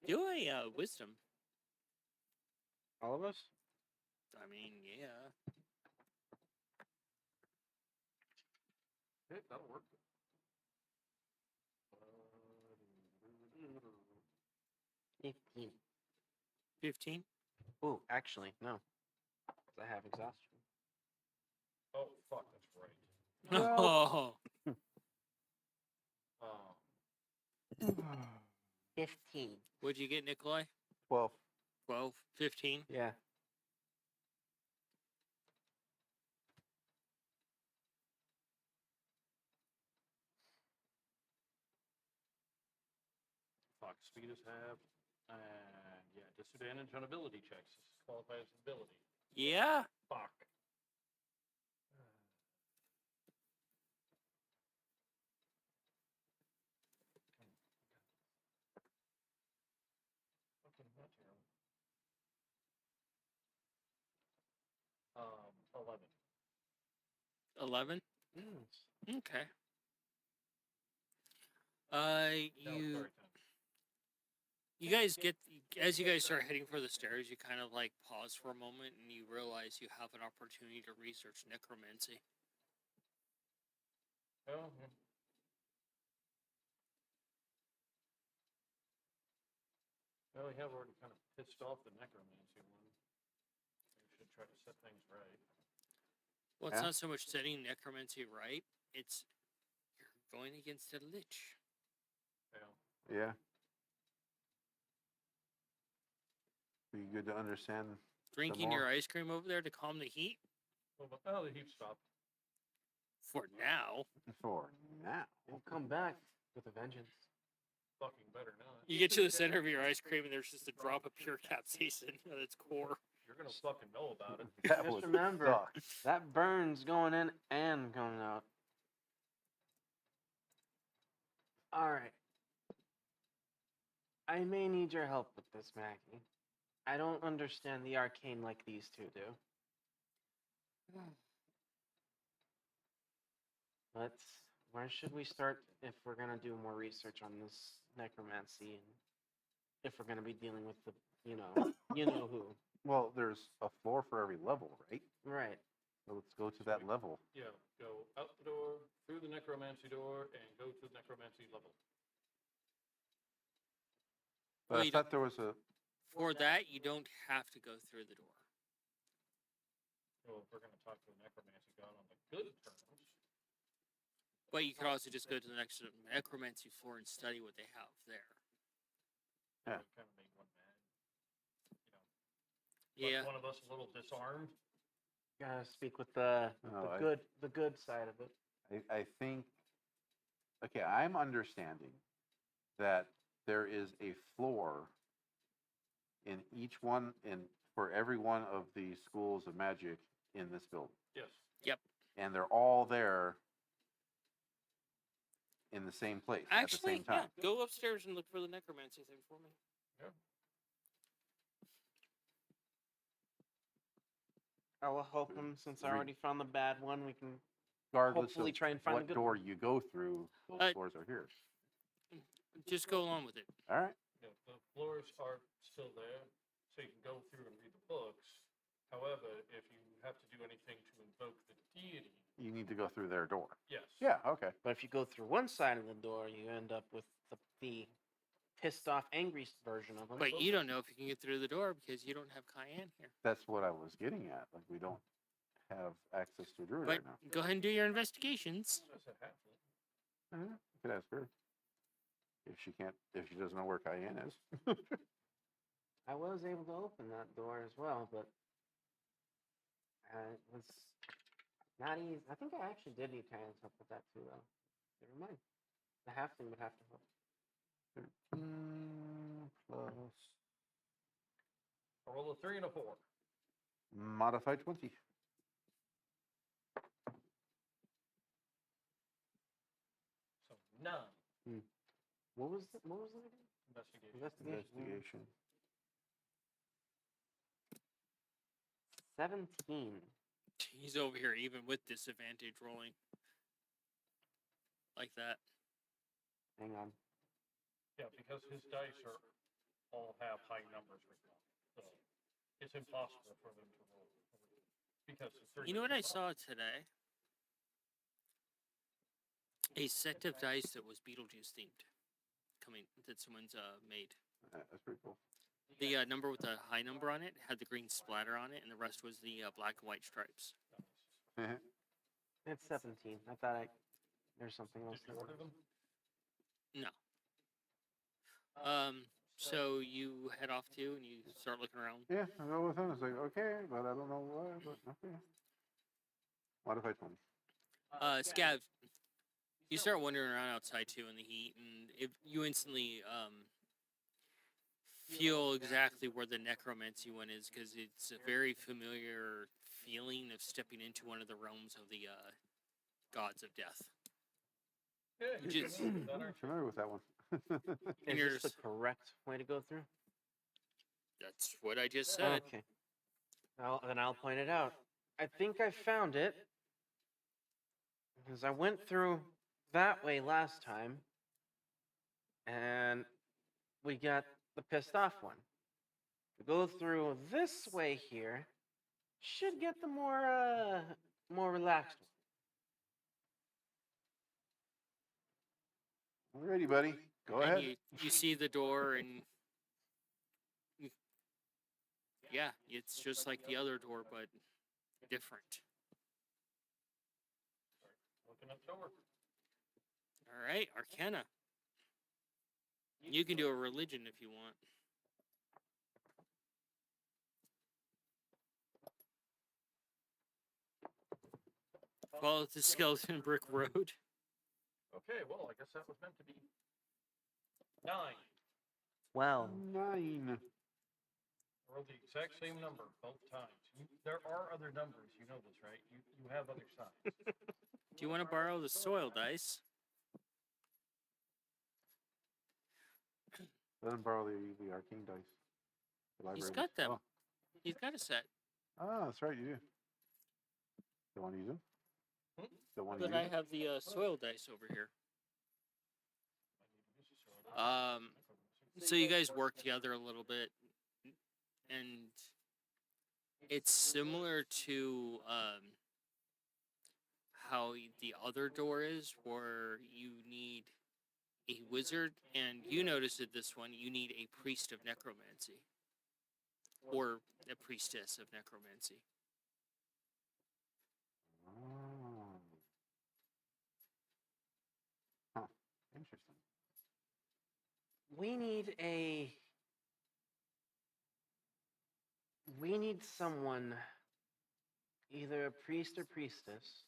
Do a wisdom. all of us? I mean, yeah. Okay, that'll work. 15. 15. Oh, actually, no. 'Cause I have exhaustion. Oh, fuck, that's right. Oh. Um, 15. What'd you get, Nikolai? 12. 12, 15. Yeah. fuck, speed is halved. And yeah, disadvantage on ability checks. This is qualified as ability. Yeah. Fuck. Fucking not terrible. 11. 11. Mm. Okay. No, You sorry, 10. you guys get as you guys start heading for the stairs, you kind of like pause for a moment and you realize you have an opportunity to research necromancy. Oh, yeah. Well, we have already kind of pissed off the necromancy one. We should try to set things right. Well, it's Yeah. not so much setting necromancy right; it's you're going against a lich. Yeah. Yeah. Be good to understand. Drinking more. your ice cream over there to calm the heat Oh, the heat stopped. for now. For now. We'll come back with a vengeance. Fucking better not. You get to the center of your ice cream and there's just a drop of pure capsaicin at its core. You're gonna fucking know about it. That Just would remember, suck. that burns going in and going out. Alright. I may need your help with this, Maggie. I don't understand the arcane like these two do. Where should we start if we're gonna do more research on this necromancy and if we're gonna be dealing with the, you know who. Well, there's a floor for every level, right? Right. So let's go to that level. Yeah, go out the door, through the necromancy door, and go to the necromancy level. But Well, I you thought there was a. For that, you don't have to go through the door. Well, if we're gonna talk to the necromancy god on the good terms, But you could also just go to the next necromancy floor and study what they have there. Yeah. we kind of made one mad. You know, Yeah. left one of us a little disarmed. Gotta speak with the No, the good side of it. I think. Okay, I'm understanding that there is a floor in each one, for every one of the schools of magic in this building, Yes. Yep. and they're all there in the same place at the Actually, same time. yeah. Go upstairs and look for the necromancy thing for me. Yeah. I will help him since I Re- already found the bad one. We can Regardless hopefully of try and find a what good door one. you go through, those Uh, floors are here. Just go along with it. All right. Yeah, the floors are still there, so you can go through and read the books. However, if you have to do anything to invoke the deity, You need to go through their door. yes. Yeah. Okay. But if you go through one side of the door, you end up with the pissed off, angry version of him. But you don't know if you can get through the door because you don't have Cayenne here. That's what I was getting at. Like we don't have access to a druid But right now. go ahead and do your investigations. Just a halfling. You could ask her if she doesn't know where Cayenne is. I was able to open that door as well, but it was not easy. I think I actually did need Kayan's help with that too, though. Never mind. The halfling would have to help. Plus I roll a 3 and a 4. modified 20. So 9. What was that again? Investigation. Investigation. 17. He's over here even with disadvantage rolling. Like that. Hang on. Yeah, because his dice are all have high numbers right now. So it's impossible for them to roll. Because the 3 You know what I saw today? A set of dice that was Beetlejuice themed. That someone's made. That's pretty cool. The number with the high number on it had the green splatter on it, and the rest was the black and white stripes. It's 17. I thought there's something else Did you there. order them? No. So you head off to, and you start looking around. Yeah, I go with him. It's like, okay, but I don't know why, but okay. Modified 20. Scav, you start wandering around outside too in the heat, and you instantly feel exactly where the necromancy one is, because it's a very familiar feeling of stepping into one of the realms of the gods of death. Yeah, Which you're is- familiar with that, aren't you? Familiar with that one. And Is you're this the correct way to go through? That's what I just said. Okay. Then I'll point it out. I think I found it. Because I went through that way last time. And we got the pissed off one. To go through this way here should get the more relaxed one. Alrighty, buddy. Go And ahead. you see the door, and yeah, it's just like the other door, but different. Looking up door. All right, Arcana. You can do a religion if you want. Follow the skeleton brick road. Okay, well, I guess that was meant to be 9. Well, 9. I rolled the exact same number both times. There are other numbers, you know this, right? You have other signs. Do you want to borrow the soil dice? Let him borrow the arcane dice. The He's library. got them. Oh. He's got a set. Ah, that's right, you do. Don't want to use them? Hmm? Don't want to But use I have the soil dice over here. So you guys work together a little bit, and it's similar to how the other door is, where you need a wizard, and you notice that this one you need a priest of necromancy, or a priestess of necromancy. Oh. Huh. Interesting. We need someone, either a priest or priestess,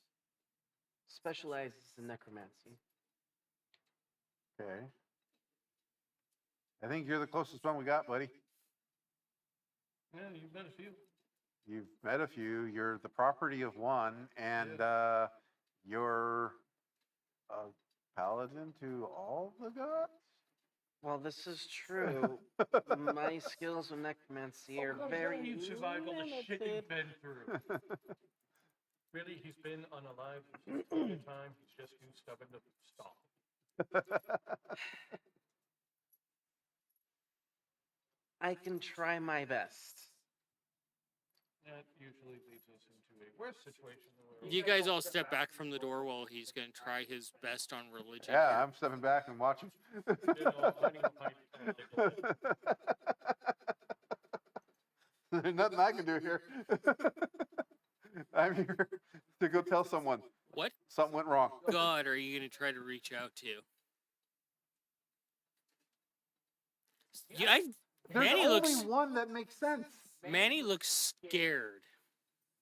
specializes in necromancy. Okay. I think you're the closest one we got, buddy. Yeah, you've met a few. You've met a few. You're the property of one, and you're a paladin to all the gods? Well, this is true. My skills with necromancy are very You've survived all the shit limited. you've been through. Really, he's been unalive since the time. He's just too stubborn to stop. I can try my best. That usually leads us into a worse situation. Where You guys all step back from the door while he's going to try his best on religion. Yeah, here. I'm stepping back and watching. I need a pipe to take a look. There's nothing I can do here. I'm here to go tell someone What something went wrong. god are you going to try to reach out to? Yeah, There's Manny only looks one that makes sense. Manny looks scared.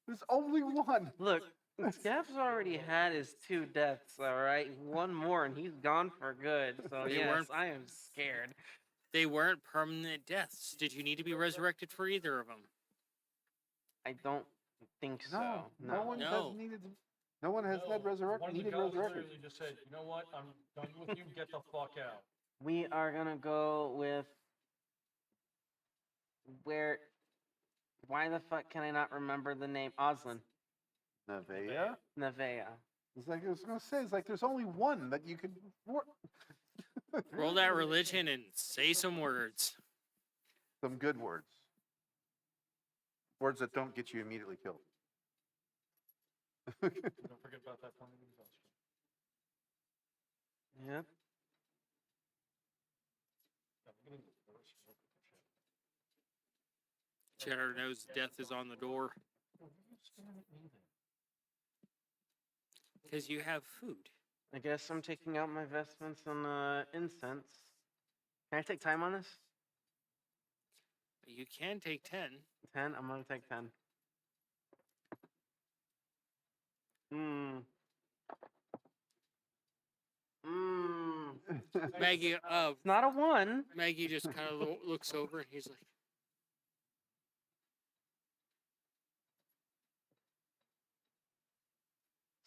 There's only one. Look, Scab's already had his 2 deaths, alright? One more and he's gone for good. So They yes, weren't- I am scared. They weren't permanent deaths. Did you need to be resurrected for either of them? I don't think No, so. no one No. has needed, no one has had One of the needed gods resurrected. literally just said, you know what, I'm done with you, get the fuck out. We are gonna go with where. Why the fuck can I not remember the name? Oslin. Nevaeh? Nevaeh. It's like, I was going to say, it's like there's only one that you could. Roll that religion and say some words. Some good words. Words that don't get you immediately killed. Don't forget about that point of exhaustion. Yep. I'm gonna go first, look at the shit. Cheddar knows death is on the door Why are you staring at me then? because you have food. I guess I'm taking out my vestments and incense. Can I take time on this? You can take 10. 10? I'm gonna take 10. Mmm. Mmm. Maggie, It's not a 1. Maggie just kind of looks over and he's like,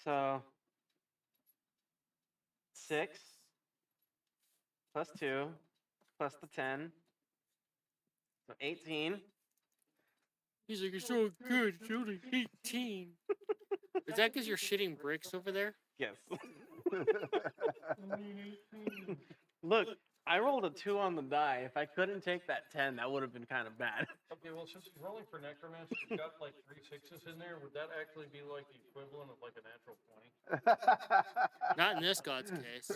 So 6 plus 2 plus the 10. So 18. he's like, you're so good. It's only 18. Is that because you're shitting bricks over there? Yes. Look, I rolled a 2 on the die. If I couldn't take that 10, that would have been kind of bad. Okay, well, since he's rolling for necromancy, he's got like 3 6s in there. Would that actually be like the equivalent of like a natural 20? Not in this god's case.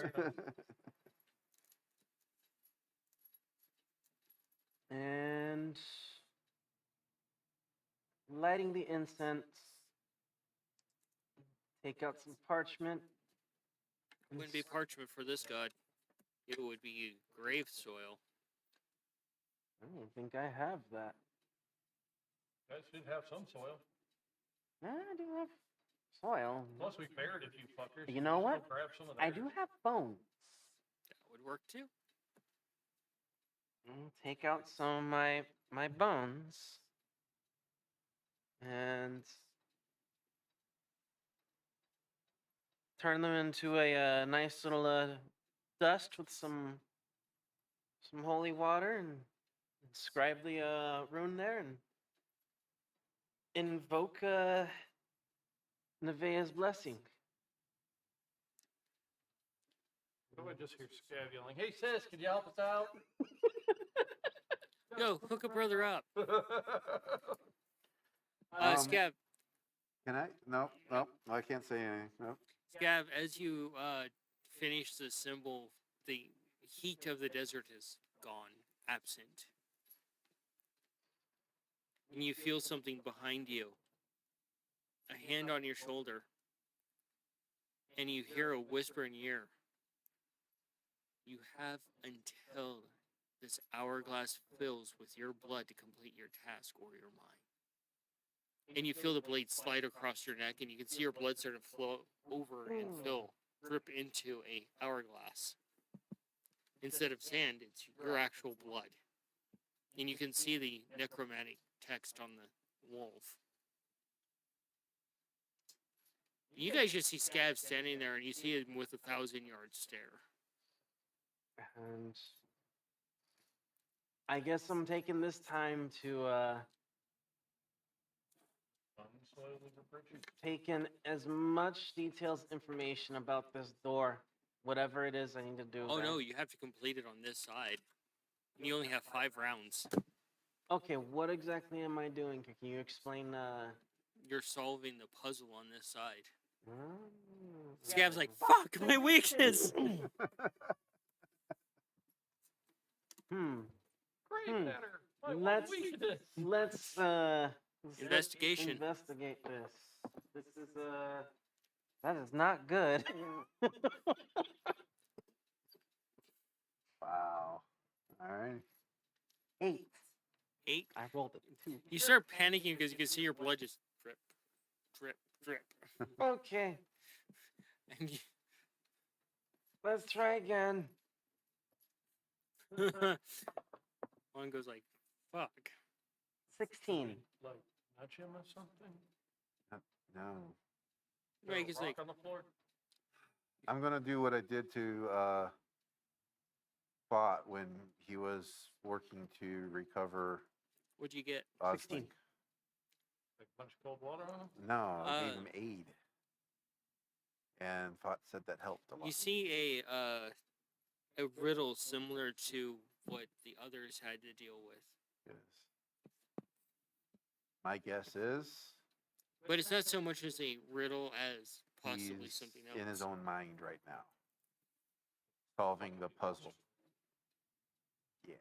And lighting the incense. Take out some parchment. It wouldn't be parchment for this god. It would be grave soil. I don't think I have that. That should have some soil. I do have soil. Plus, we buried a few fuckers. You know Just go what? Grab some of I theirs. do have bones. That would work too. Take out some of my bones and turn them into a nice little dust with some holy water and inscribe the rune there and invoke Nevaeh's blessing. What do I just hear Scav yelling, hey sis, can you help us out? Yo, hook a brother up. Um, Scav, Can I? No, I can't say anything. No. Scav, as you finish the symbol, the heat of the desert is gone, absent. And you feel something behind you, a hand on your shoulder, and you hear a whisper in your ear. You have until this hourglass fills with your blood to complete your task or your mind. And you feel the blade slide across your neck, and you can see your blood start to flow over and drip into a hourglass. Instead of sand, it's your actual blood. And you can see the necromantic text on the wolf. You guys just see Scab standing there, and you see him with a 1,000-yard stare. And I guess I'm taking this time to take in as much details information about this door, whatever it is I need to do. Oh there. no, you have to complete it on this side. And you only have 5 rounds. Okay, what exactly am I doing? Can you explain? You're solving the puzzle on this side. Mm, Scab's like, fuck, my weakness! Great matter. Let's Investigation. Investigate this. This is that is not good. Wow. All right. 8. 8. I rolled a 2. You start panicking because you can see your blood just drip, drip, drip. Okay, And let's try again. one goes like, "Fuck." 16. Like, nudge him or something? No. Throw Like a he's rock like, on the floor? I'm gonna do what I did to Spot when he was working to recover "What'd you get?" Osling. 16. Like, punch cold water on him? No, I gave Uh, him aid, and Fought said that helped a lot. You see a riddle similar to what the others had to deal with, Yes. My guess is but it's not so much as a riddle as possibly he's something else. in his own mind right now, solving the puzzle. Yeah.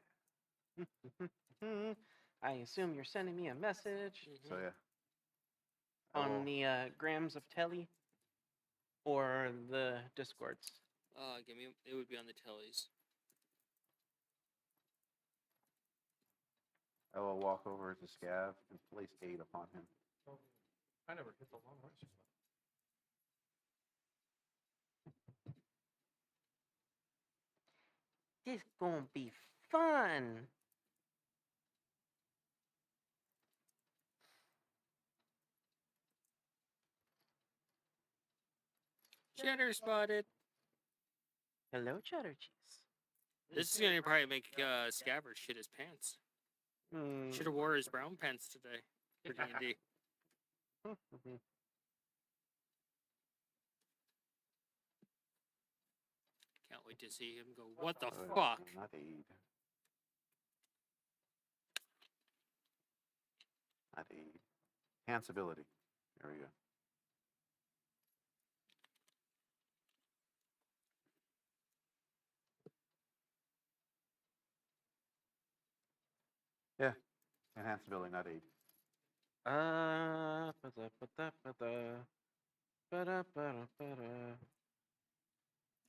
I assume you're sending me a message So Mhm. yeah. I on will- the grams of telly or the discords. Give me. It would be on the tellies. I will walk over to Scav and place aid upon him. Oh, I never hit the long rest button. This gonna be fun. Cheddar spotted. Hello, cheddar cheese. This is gonna probably make Scabbard shit his pants. Hmm. Should have wore his brown pants today for D&D. Can't wait to see him go. What the Oh, fuck? no, not aid. Not aid. Enhance ability. There we go. Yeah. Enhance ability, not aid. Ba-da-ba-da-ba-da.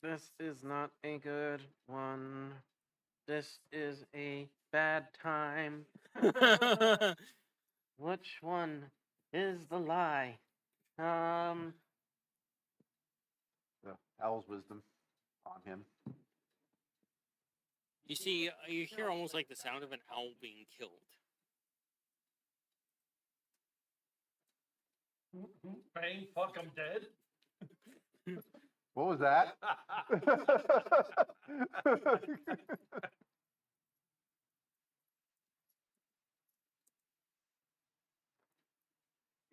This is not a good one. This is a bad time. Which one is the lie? The owl's wisdom on him. You see, you hear almost like the sound of an owl being killed. Bang, fuck, I'm dead? What was that?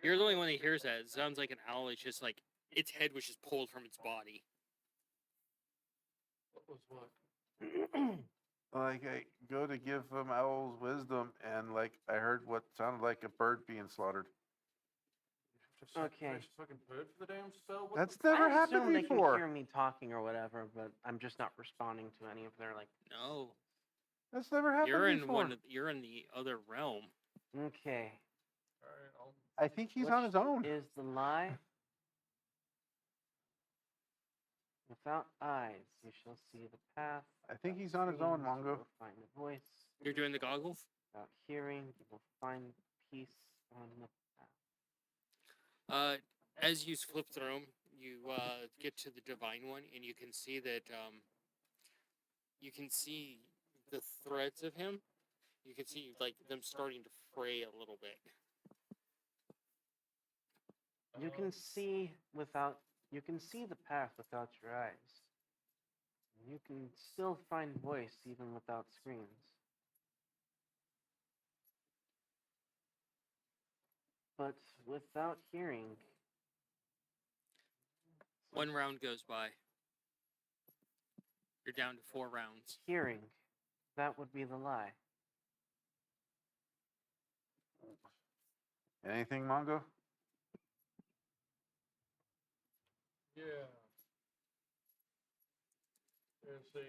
You're the only one that hears that. It sounds like an owl. It's just like its head was just pulled from its body. What was what? Like I go to give him owl's wisdom, and like I heard what sounded like a bird being slaughtered. Just Okay. sacrifice a fucking bird for the damn spell? What That's the never I happened assume they can before. hear me talking or whatever, but I'm just not responding to any of their like. No, That's never happened you're in before. You're in the other realm. Okay. Alright, I'll... I think he's on Which his own. Is the lie? Without eyes, you shall see the path. I think Without he's on his own, screams, you Mongo. will find a voice. You're doing the goggles. Without hearing, you will find peace on the As you flip through them, you get to the divine one, and you can see that you can see the threads of him. You can see like them starting to fray a little bit. You can see without. You can see the path without your eyes. You can still find voice even without screams. But without hearing, One round goes by. You're down to 4 rounds. hearing, that would be the lie. Anything, Mongo? Yeah. There's a,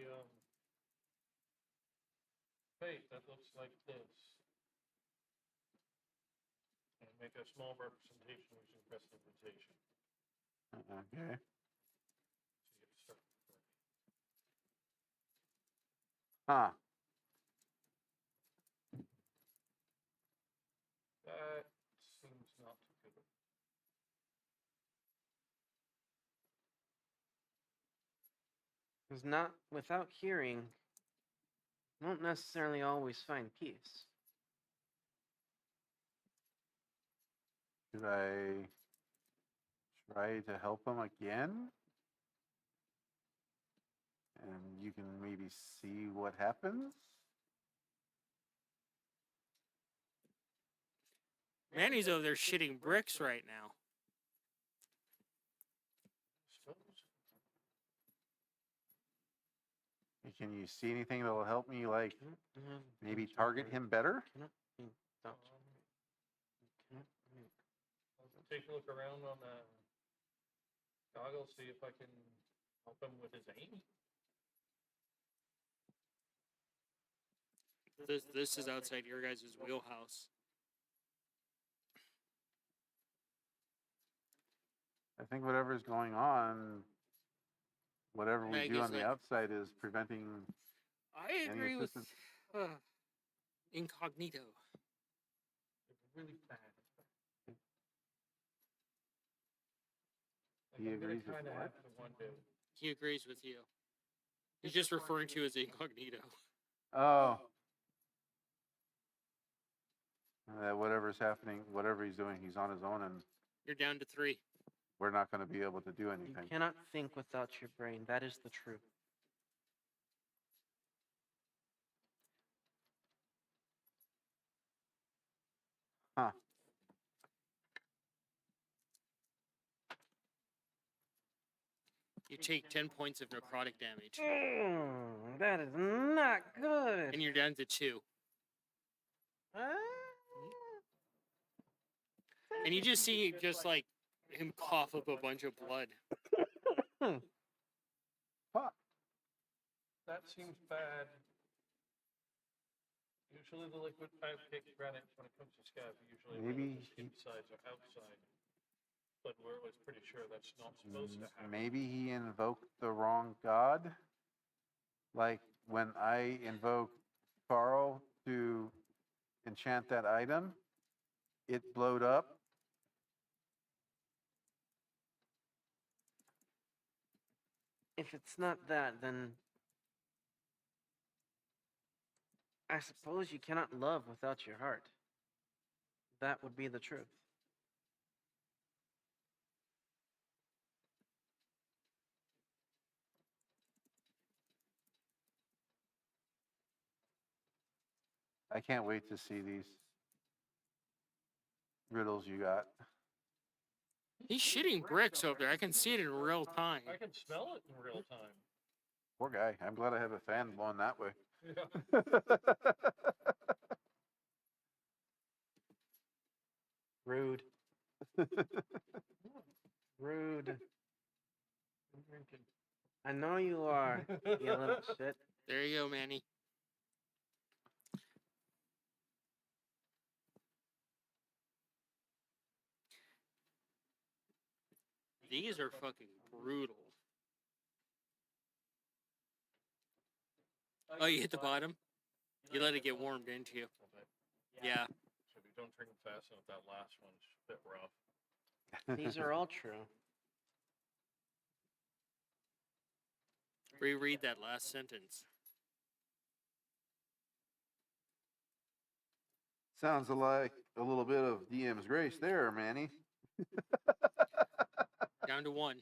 fate that looks like this. And make a small representation using prestidigitation. Okay. So you start. Huh. That seems not too good. Because not without hearing, you won't necessarily always find peace. Should I try to help him again? And you can maybe see what happens? Manny's over there shitting bricks right now. Suppose. Can you see anything that will help me, like, Cannot maybe target him better? Cannot be touched. Um, Cannot be. I'll take a look around on the goggles, see if I can help him with his aim. This is outside your guys' wheelhouse. I think whatever's going on, whatever we Meg do is on the like- outside is preventing I any agree with assistance. Incognito. It's really bad. He I'm gonna agrees with kinda what? have to wonder. He agrees with you. He's just referring to you as Incognito. Oh. Whatever's happening, whatever he's doing, he's on his own, and You're down to 3. we're not going to be able to do You anything. cannot think without your brain. That is the truth. Huh. You take 10 points of necrotic damage. That is not good. And you're down to 2. Ah. And you just see just like him cough up a bunch of blood. Fuck. That seems bad. Usually the liquid pipe takes granite when it comes to scab. Usually Maybe the skin sides are outside. But we're always pretty sure that's not supposed to happen. Maybe he invoked the wrong god. Like when I invoked Carl to enchant that item, it blowed up. If it's not that, then I suppose you cannot love without your heart. That would be the truth. I can't wait to see these riddles you got. He's shitting bricks over there. I can see it in real time. I can smell it in real time. Poor guy. I'm glad I have a fan blowing that way. Yeah. Rude. Rude. I'm drinking. I know you are, you little shit. There you go, Manny. These are fucking brutal. Oh, you hit the bottom? You let it get warmed into you. Yeah. So if you don't drink them fast enough, that last one's a bit rough. These are all true. Reread that last sentence. Sounds like a little bit of DM's grace there, Manny. Down to 1.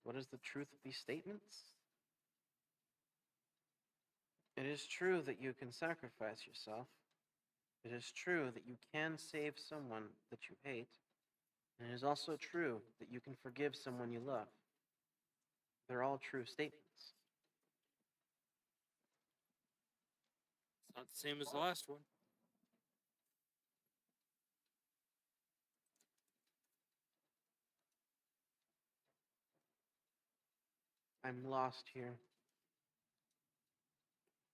What is the truth of these statements? It is true that you can sacrifice yourself. It is true that you can save someone that you hate. And it is also true that you can forgive someone you love. They're all true statements. It's not the same as the last one. I'm lost here.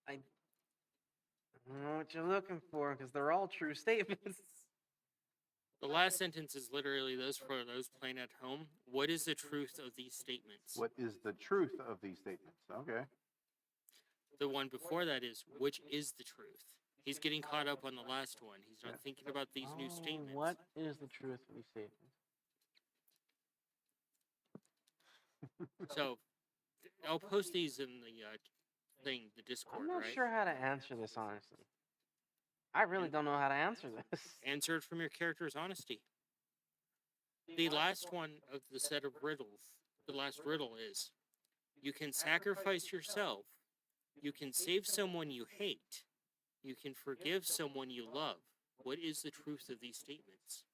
I don't know what you're looking for because they're all true statements. The last sentence is literally this for those playing at home. What is the truth of these statements? What is the truth of these statements? Okay. The one before that is, which is the truth? He's getting caught up on the last one. He's not thinking about these new statements. What is the truth of these statements? So I'll post these in the thing, the Discord, I'm not right? sure how to answer this, honestly. I really don't know how to answer this. Answer it from your character's honesty. The last one of the set of riddles, the last riddle is: you can sacrifice yourself, you can save someone you hate, you can forgive someone you love. What is the truth of these statements?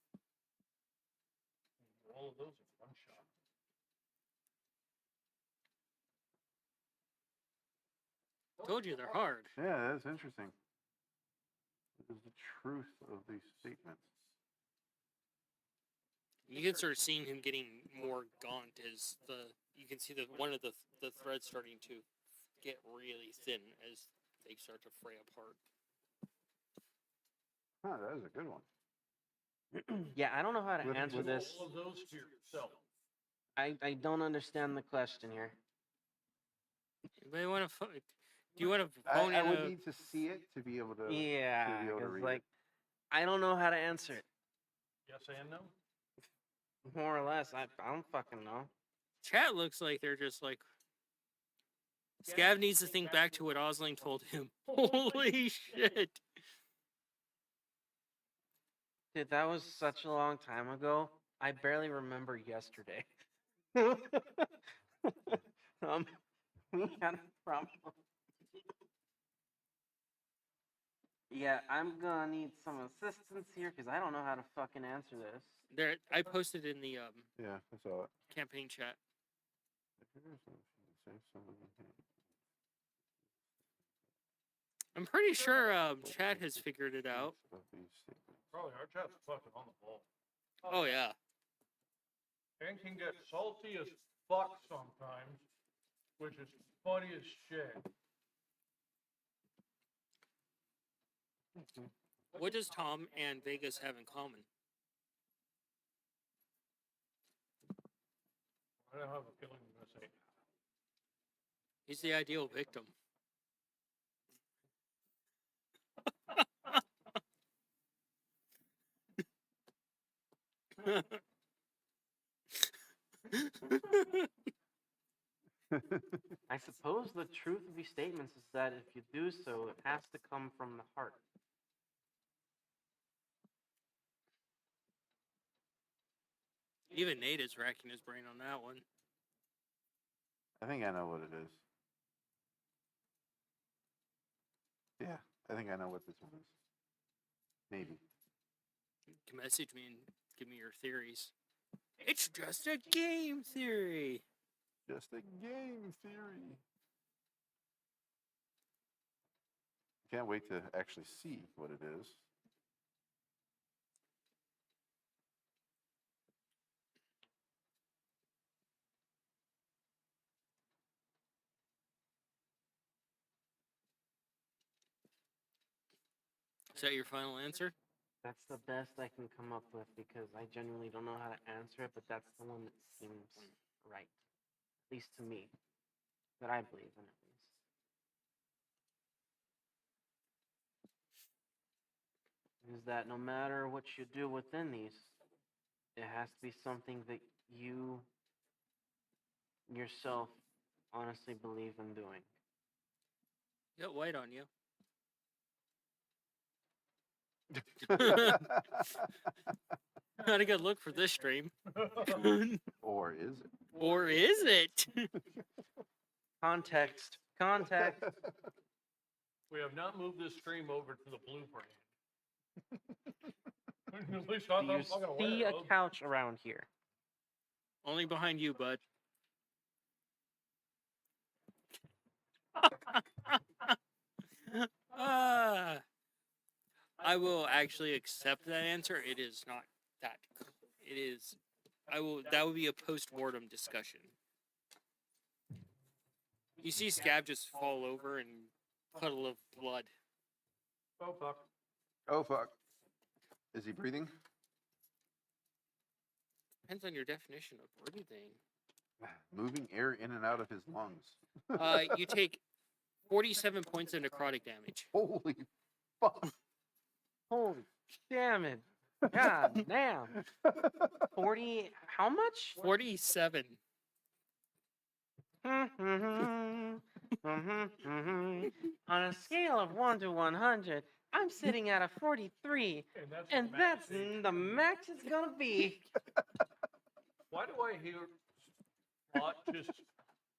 All of those are one shot. Told you they're hard. Yeah, that's interesting. What is the truth of these statements? You can start seeing him getting more gaunt as you can see one of the threads starting to get really thin as they start to fray apart. Huh, that is a good one. Yeah, I don't know how to With- answer with- this. All of those to yourself. I don't understand the question here. Anybody want to? Do you want to I, phone I in would a? need to see it to be able to. Yeah, be able to because read like it. I don't know how to answer it. Yes and no. More or less, I don't fucking know. Chat looks like they're just like. Scav needs to think back to what Osling told him. Holy shit! Dude, that was such a long time ago. I barely remember yesterday. We had a problem. Yeah, I'm gonna need some assistance here because I don't know how to fucking answer this. There, I posted in the Yeah, I saw it. campaign chat. I'm pretty sure chat has figured it out. Of these statements. Probably our chat's fucking on the ball. Oh yeah. And can get salty as fuck sometimes, which is funny as shit. What does Tom and Vegas have in common? I don't have a feeling I'm gonna say. He's the ideal victim. I suppose the truth of these statements is that if you do so, it has to come from the heart. Even Nate is racking his brain on that one. I think I know what it is. Yeah, I think I know what this one is. Maybe. You can message me and give me your theories. It's just a game theory. Just a game theory. Can't wait to actually see what it is. Is that your final answer? That's the best I can come up with because I genuinely don't know how to answer it, but that's the one that seems right. At least to me. That I believe in, at least. Is that no matter what you do within these, it has to be something that you yourself honestly believe in doing. You got white on you. Not a good look for this stream. Or is it? Or is it? Context. Context. We have not moved this stream over to the blue brand. At least not Do that you I'm fucking see aware a of. couch around here? Only behind you, bud. Ah, I will actually accept that answer. It is not that. It is. I will. That would be a post-mortem discussion. You see Scab just fall over and puddle of blood. Oh fuck. Oh, fuck. Is he breathing? Depends on your definition of breathing. Moving air in and out of his lungs. You take 47 points of necrotic damage. Holy fuck. Holy damn it. God damn. 40, how much? 47. On a scale of 1 to 100, I'm sitting at a 43, and that's the max it's gonna be. Why do I hear Spot just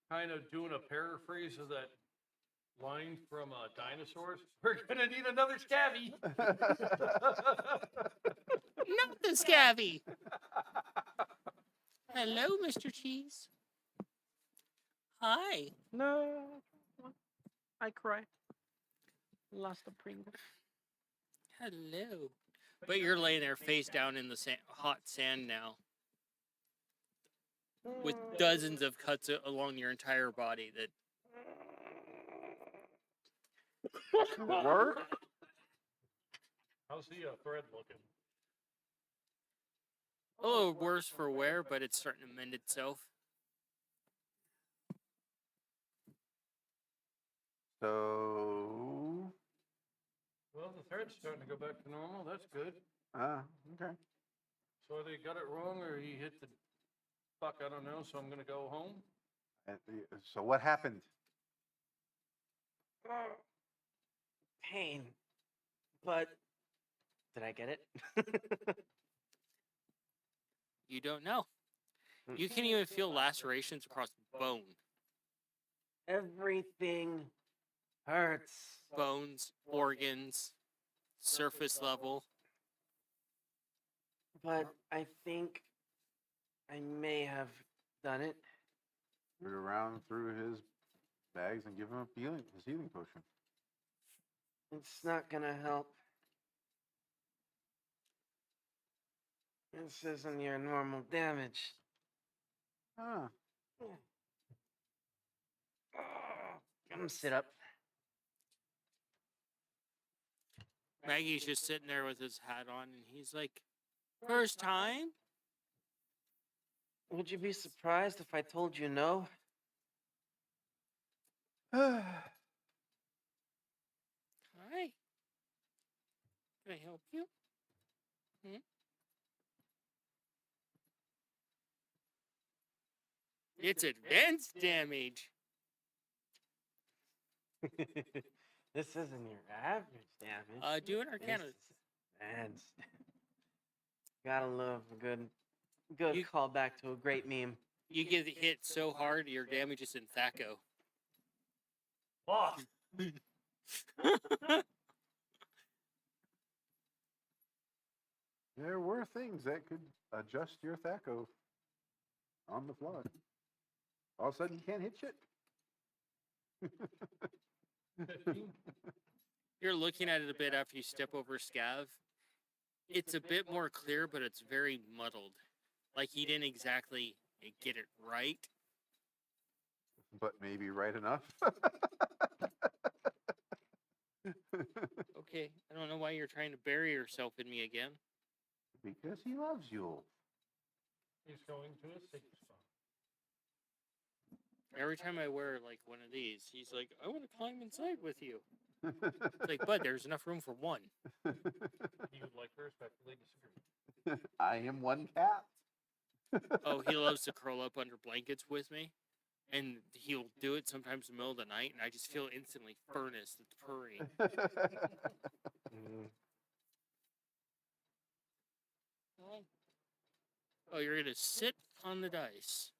kind of doing a paraphrase of that line from Dinosaurs? We're gonna need another scabby. Not the scabby. Hello, Mr. Cheese. Hi. No, I cry. Lost a Pringle. Hello. But you're laying there face down in the hot sand now, with dozens of cuts along your entire body that Work? How's the thread looking? a little worse for wear, but it's starting to mend itself. So, Well, the thread's starting to go back to normal. That's good. okay. So they got it wrong, or he hit the fuck. I don't know. So I'm gonna go home. So what happened? Pain. But did I get it? You don't know. You can even feel lacerations across bone, Everything hurts. bones, organs, surface level. But I think I may have done it. Root around through his bags and give him his healing potion. It's not gonna help. This isn't your normal damage. Ah, Come sit up. Maggie's just sitting there with his hat on, and he's like, "First time?" Would you be surprised if I told you no? Hi. Can I help you? It's advanced damage. This isn't your average damage. Do an Arcana. This is advanced. Gotta love a good You- callback to a great meme. You get hit so hard, your damage is in Thaco. Boss. there were things that could adjust your Thaco on the fly. All of a sudden, you can't hit shit. 15. You're looking at it a bit after you step over Scav. It's a bit more clear, but it's very muddled. Like he didn't exactly get it right. But maybe right enough. Okay, I don't know why you're trying to bury yourself in me again. Because he loves you. He's going to a safe spot. Every time I wear like one of these, he's like, "I want to climb inside with you." It's like, "Bud, there's enough room for one." He would like to respectfully disagree. I am one cat. Oh, he loves to curl up under blankets with me, and he'll do it sometimes in the middle of the night, and I just feel instantly furnace that's purring. Mm. Oh, you're gonna sit on the dice.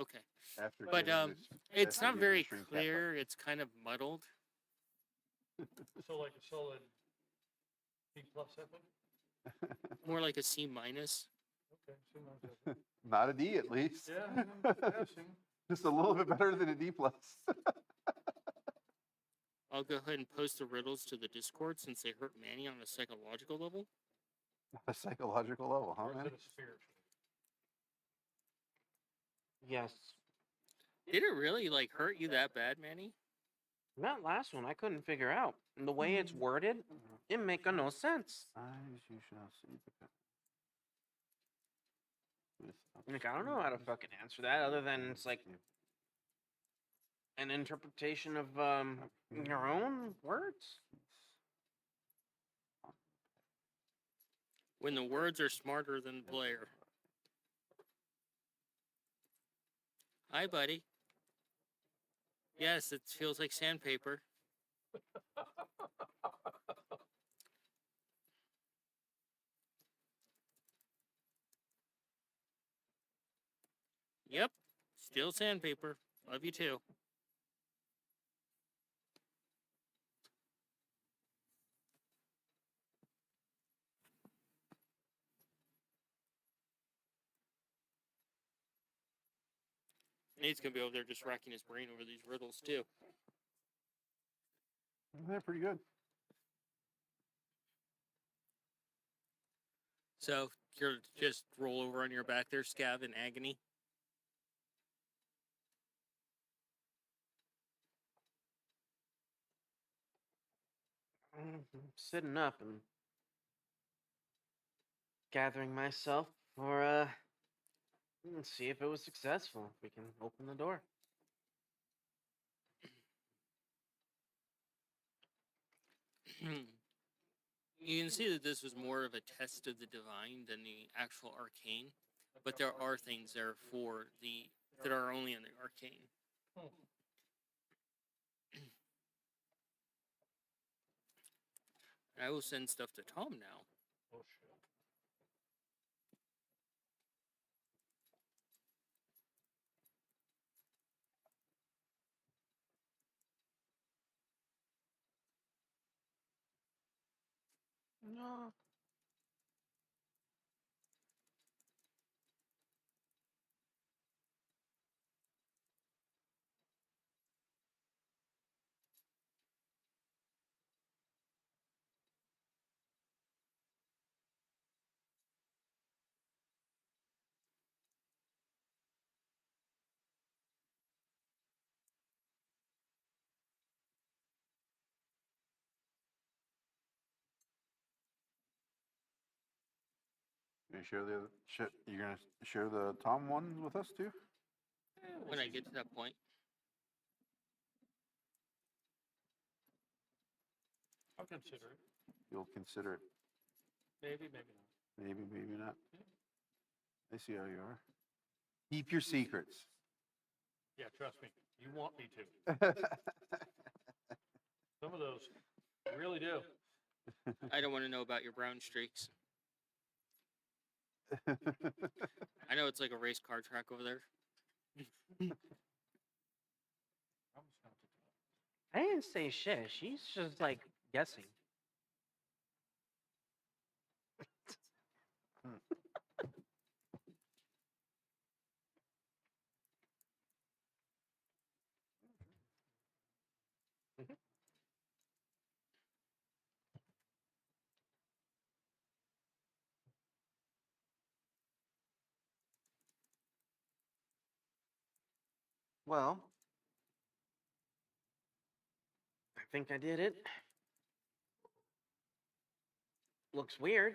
Okay, After but getting his- it's after not getting very his dream cat clear. It's kind of muddled. So like a solid B plus, I think. More like a C minus. Okay, so not that- Not a D, at least. Yeah, I'm passing. Just a little bit better than a D plus. I'll go ahead and post the riddles to the Discord since they hurt Manny on a psychological level. A psychological level, huh, Or is man? it a spiritual? Yes. Did it really like hurt you that bad, Manny? That last one I couldn't figure out. And the way it's worded, it make no sense. Eyes you shall see the path. Like, I don't know how to fucking answer that other than it's like an interpretation of your own words. When the words are smarter than the player. Hi, buddy. Yes, it feels like sandpaper. Yep, still sandpaper. Love you too. Nate's gonna be over there just racking his brain over these riddles too. They're pretty good. So you're just roll over on your back there, Scav, in agony. Sitting up and gathering myself for let's see if it was successful. If we can open the door. You can see that this was more of a test of the divine than the actual arcane, but there are things there for the that are only in the arcane. Hmm. I will send stuff to Tom now. Oh shit. No. You share the you're gonna share the Tom one with us too? When I get to that point, I'll consider it. You'll consider it. Maybe, maybe not. Maybe, maybe not. I see how you are. Keep your secrets. Yeah, trust me. You want me to. Some of those you really do. I don't want to know about your brown streaks. I know it's like a race car track over there. Promise not to do it. I didn't say shit. She's just like guessing. Well, I think I did it. Looks weird.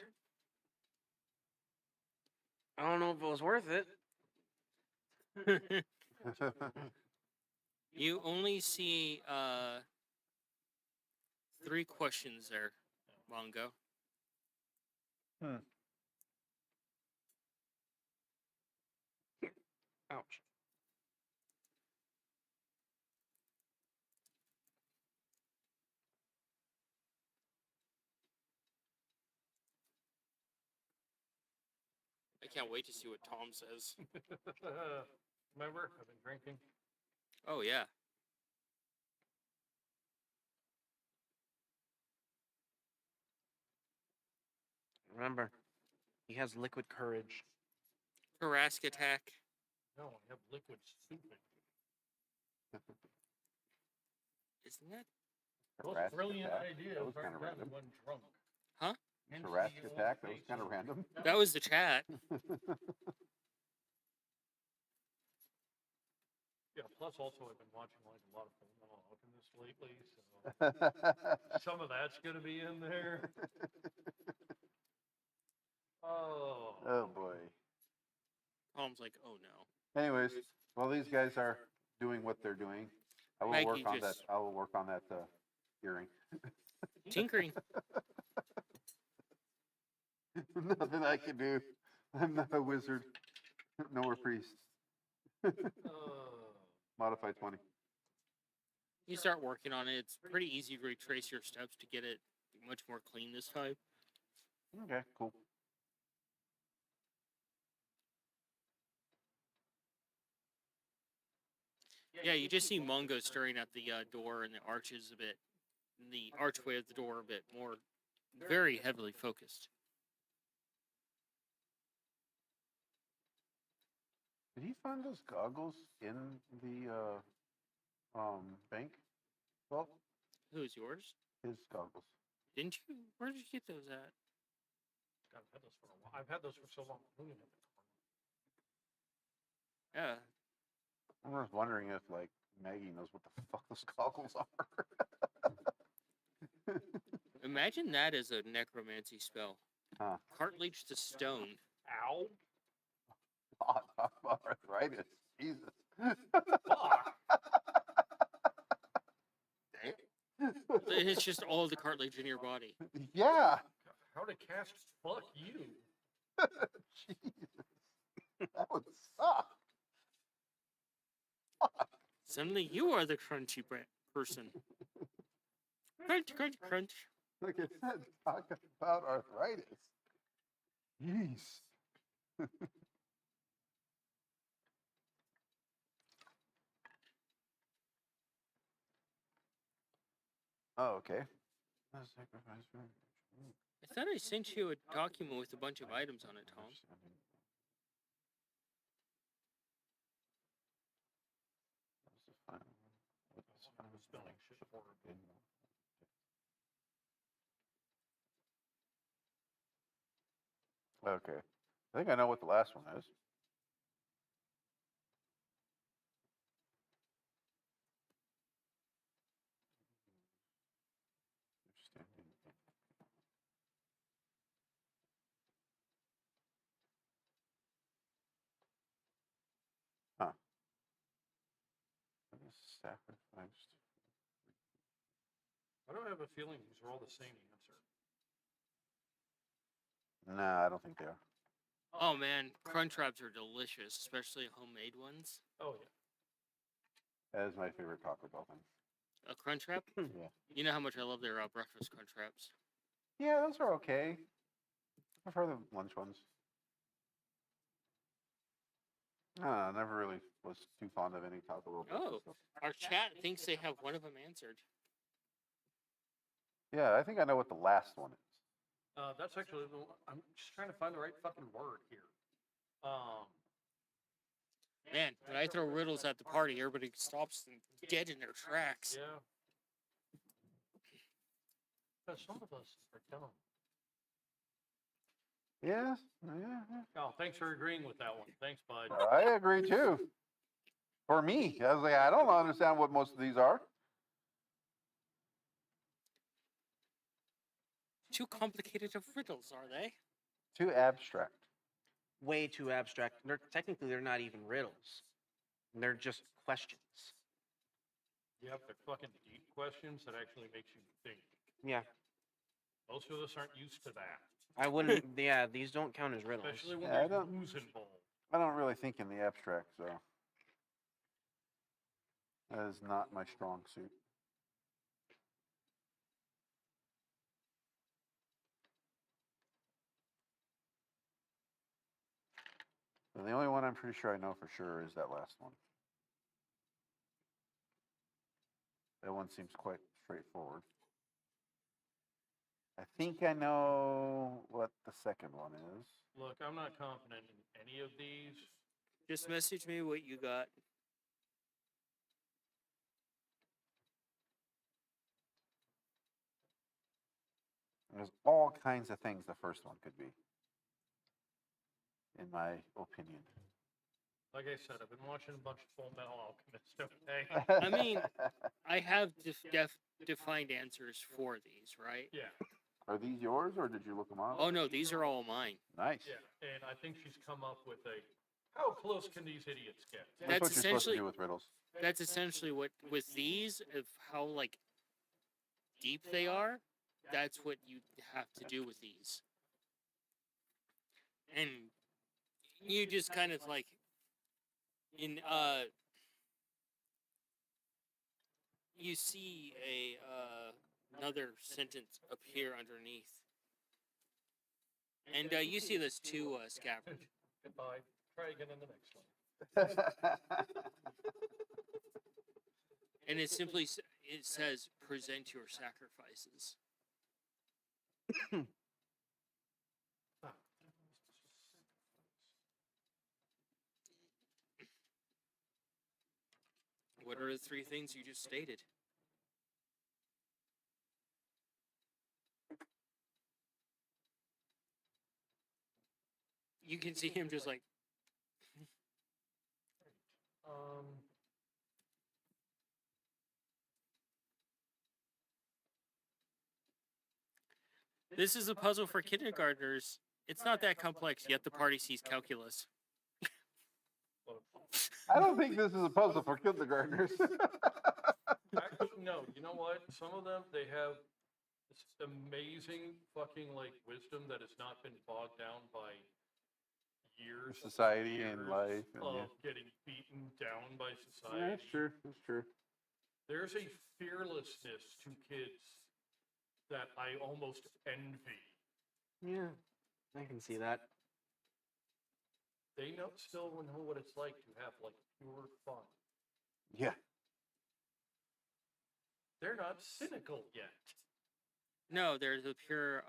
I don't know if it was worth it. You only see 3 questions there, Mongo. Ouch. I can't wait to see what Tom says. Remember, I've been drinking. Oh yeah. Remember, he has liquid courage. Harask attack. No, I have liquid stupid. Isn't that? Most Harassed brilliant attack? idea That was ever kind of done random. when drunk. Huh? Into Harassed the old attack? That was face kind of of- random. That was the chat. Yeah, plus also I've been watching like a lot of Full Alchemist lately, so some of that's gonna be in there. Oh. Oh boy. Tom's like, oh no. Anyways, while these guys are doing what they're doing, I will Maggie work on that. just- I will work on that hearing. Tinkering. Nothing I can do. I'm not a wizard, nor a priest. Uh, Modify 20. You start working on it. It's pretty easy to retrace your steps to get it much more clean this time. Okay, cool. Yeah, you just see Mungo staring at the door and the arches a bit, the archway of the door a bit more, very heavily focused. Did he find those goggles in the bank? Well, Who's yours? his goggles. Didn't you? Where did you get those at? God, I've had those for a while. I've had those for so long. I don't even have the Yeah. I was wondering if like Maggie knows what the fuck those goggles are. Imagine that as a necromancy spell. Huh. Cartilage to stone. Ow! Oh, talk about arthritis. Jesus. Fuck! It's just all the cartilage in your body. Yeah. How to cast fuck you? Jesus. That would suck. Suddenly you are the crunchy person. Crunch, crunch, crunch. Like I said, talk about arthritis. Jeez. Oh, okay. Sacrifice for I thought I sent you a document with a bunch of items on it, Tom. Spelling shit horribly. Okay. I think I know what the last one is. Huh. What is sacrificed? Why do I have a feeling these are all the same answer? Nah, I don't think they are. Oh man, crunch wraps are delicious, especially homemade ones. Oh yeah. That is my favorite Taco Bell thing. A crunch wrap? Yeah. You know how much I love their breakfast crunch wraps. Yeah, those are okay. I prefer the lunch ones. I never really was too fond of any Taco Bell breakfast Oh. stuff. Our chat thinks they have one of them answered. Yeah, I think I know what the last one is. That's actually the one. I'm just trying to find the right fucking word here. Man, when I throw riddles at the party, everybody stops them dead in their tracks. Yeah. But some of us are dumb. Yes. Yeah. Oh, thanks for agreeing with that one. Thanks, bud. I agree too. For me, I was like, I don't understand what most of these are. Too complicated of riddles, are they? Too abstract. Way too abstract. They're not even riddles. They're just questions. Yep, they're fucking deep questions that actually makes you think. Yeah, Most of us aren't used to that, I wouldn't. Yeah, these don't count as riddles. especially when Yeah, I there's don't- booze involved. I don't really think in the abstract, so that is not my strong suit. And the only one I'm pretty sure I know for sure is that last one. That one seems quite straightforward. I think I know what the second one is. Look, I'm not confident in any of these. Just message me what you got. There's all kinds of things the first one could be, in my opinion. Like I said, I've been watching a bunch of Full Metal Alchemist. Okay. I mean, I have defined answers for these, right? Yeah. Are these yours or did you look them up? Oh no, these are all mine. Nice. Yeah. And I think she's come up with a. How close can these idiots get? That's That's what you're supposed to essentially- do with riddles. That's essentially what with these of how like deep they are. That's what you have to do with these, and you just kind of like you see another sentence appear underneath, and you see this too, Scabbard. Goodbye. Try again in the next one. And it simply it says, "Present your sacrifices." Ah. What are the three things you just stated? You can see him just like, Um, this is a puzzle for kindergartners. It's not that complex, yet the party sees calculus. well, I don't think this is a puzzle for kindergartners. actually, no. You know what? Some of them, they have this amazing fucking like wisdom that has not been bogged down by years, Society and years life and, of yeah. getting beaten down by society. Yeah, that's true. That's true. There's a fearlessness to kids that I almost envy. Yeah, I can see that. They still know what it's like to have like pure fun. Yeah. They're not cynical yet. No, there's a pure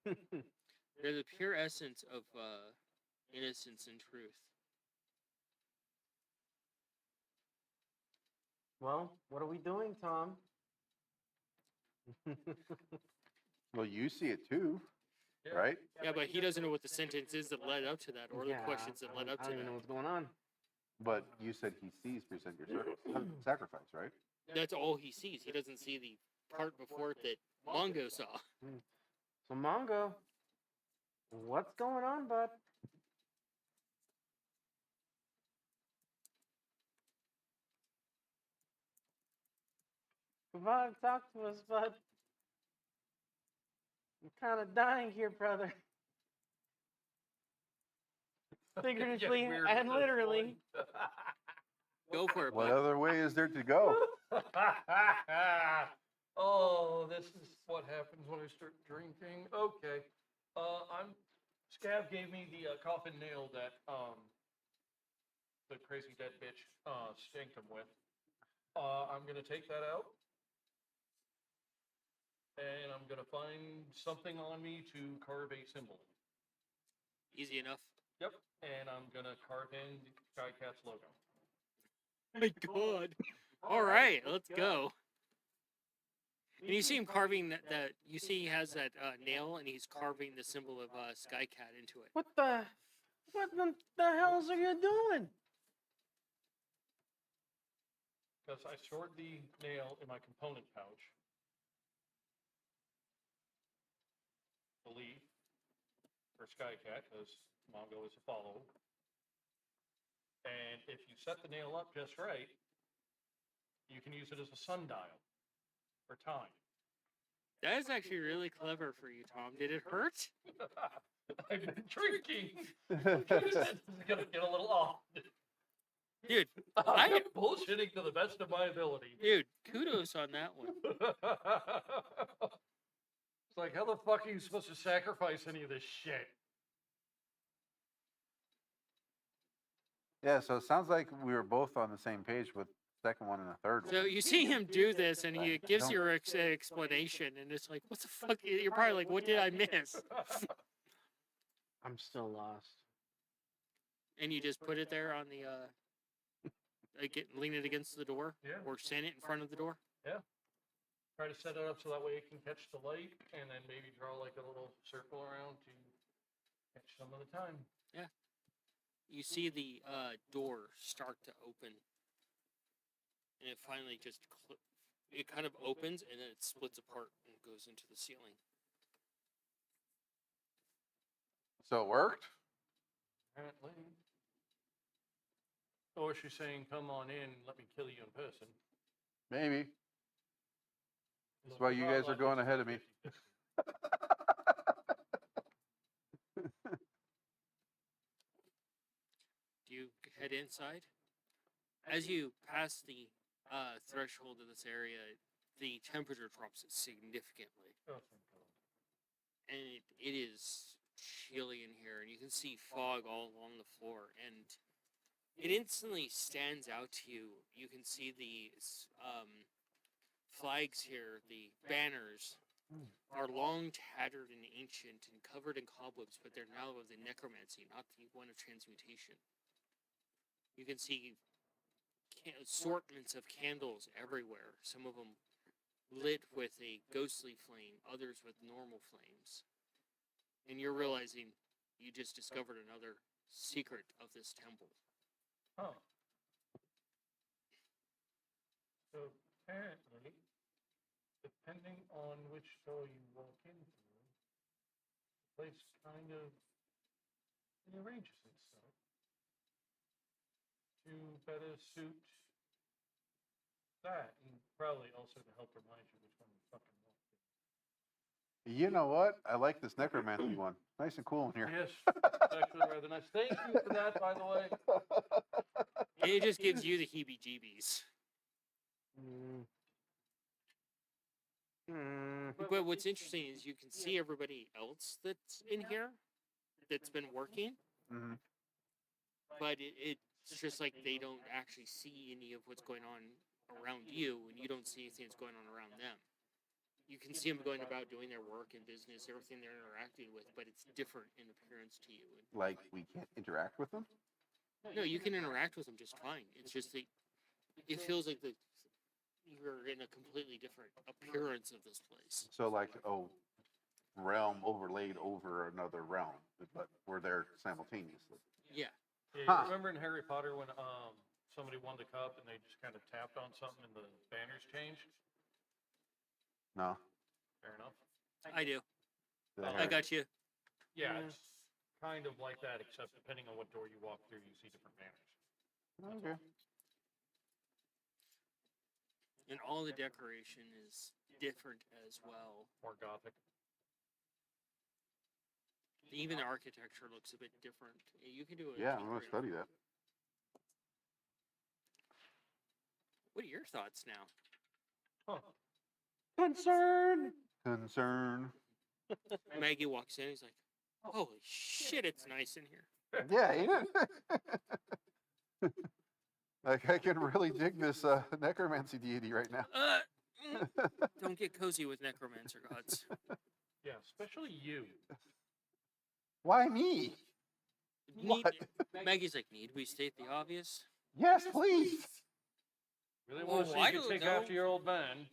there's a pure essence of innocence and truth. Well, what are we doing, Tom? Well, you see it too, Yeah. right? Yeah, but he doesn't know what the sentence is that led up to that, or the questions that led up I to don't even know that. what's going on. But you said he sees present your sacrifice, right? That's all he sees. He doesn't see the part before it that Mongo saw. So, Mongo, what's going on, bud? Come on, talk to us, bud. I'm kind of dying here, brother. Figuratively Get weird and with this literally. one. Go for it, What bud. other way is there to go? Oh, this is what happens when I start drinking. Okay. Scav gave me the coffin nail that the crazy dead bitch stanked him with. I'm gonna take that out. And I'm gonna find something on me to carve a symbol. Easy enough. Yep. And I'm gonna carve in the Skycat's logo. My God. All right, let's go. And you see him carving that you see he has that nail, and he's carving the symbol of Skycat into it. What the hells are you doing? Because I stored the nail in my component pouch. The leaf for Skycat, because Mongo is a follow. And if you set the nail up just right, you can use it as a sundial for time. That is actually really clever for you, Tom. Did it hurt? I've been drinking. This is gonna get a little off. Dude, I'm bullshitting to the best of my ability. dude, kudos on that one. It's like, how the fuck are you supposed to sacrifice any of this shit? Yeah, so it sounds like we were both on the same page with the second one and the third So one. you see him do this, and he gives you your explanation, and it's like, what the fuck? You're probably like, what did I miss? I'm still lost. And you just put it there on the, lean it against the door, Yeah. or stand it in front of the door. Try to set it up so that way it can catch the light, and then maybe draw like a little circle around to catch some of the time. You see the door start to open, and it finally just it kind of opens, and then it splits apart and goes into the ceiling. So it worked? Apparently. Or she's saying, come on in, let me kill you in person. Maybe. That's Look, why you not guys are like going it's ahead of me. 50-50. Do you head inside? As you pass the threshold of this area, the temperature drops significantly, Oh, thank God. and it is chilly in here, and you can see fog all along the floor, and it instantly stands out to you. You can see the flags here, the banners, are long, tattered, and ancient, and covered in cobwebs, but they're now of the necromancy, not the one of transmutation. You can see assortments of candles everywhere, some of them lit with a ghostly flame, others with normal flames. And you're realizing you just discovered another secret of this temple. Huh. So apparently, depending on which door you walk into, the place kind of rearranges itself to better suit that, and probably also to help remind you which one you fucking want. You know what? I like this necromancy one. Nice and cool in here. Yes, it's actually rather nice. Thank you for that, by the way. It just gives you the heebie-jeebies. Mm. Mm. But what's interesting is you can see everybody else that's in here that's been working, Mhm. but it's just like they don't actually see any of what's going on around you, and you don't see anything that's going on around them. You can see them going about doing their work and business, everything they're interacting with, but it's different in appearance to you. Like, we can't interact with them? No, you can interact with them just fine. It's just that it feels like you're in a completely different appearance of this place. So, like, realm overlaid over another realm, but we're there simultaneously. Yeah. Yeah, Huh. you remember in Harry Potter when somebody won the cup and they just kind of tapped on something and the banners changed? No? Fair enough. I do. Did I hear it? got you. Yeah, Yeah. it's kind of like that, except depending on what door you walk through, you see different banners. Okay. And all the decoration is different as well. More gothic. Even the architecture looks a bit different. You can do it. Yeah, I'm going to study that. What are your thoughts now? Huh. Concern. Concern. Maggie walks in. He's like, "Holy shit, it's nice in here." Yeah, ain't it? Like, I can really dig this necromancy deity right now. Don't get cozy with necromancer gods. Yeah, especially you. Why me? Need, What? Maggie's like, "Need we state the obvious?" Yes, please. Really Well, want to see I if you don't take know. after your old man.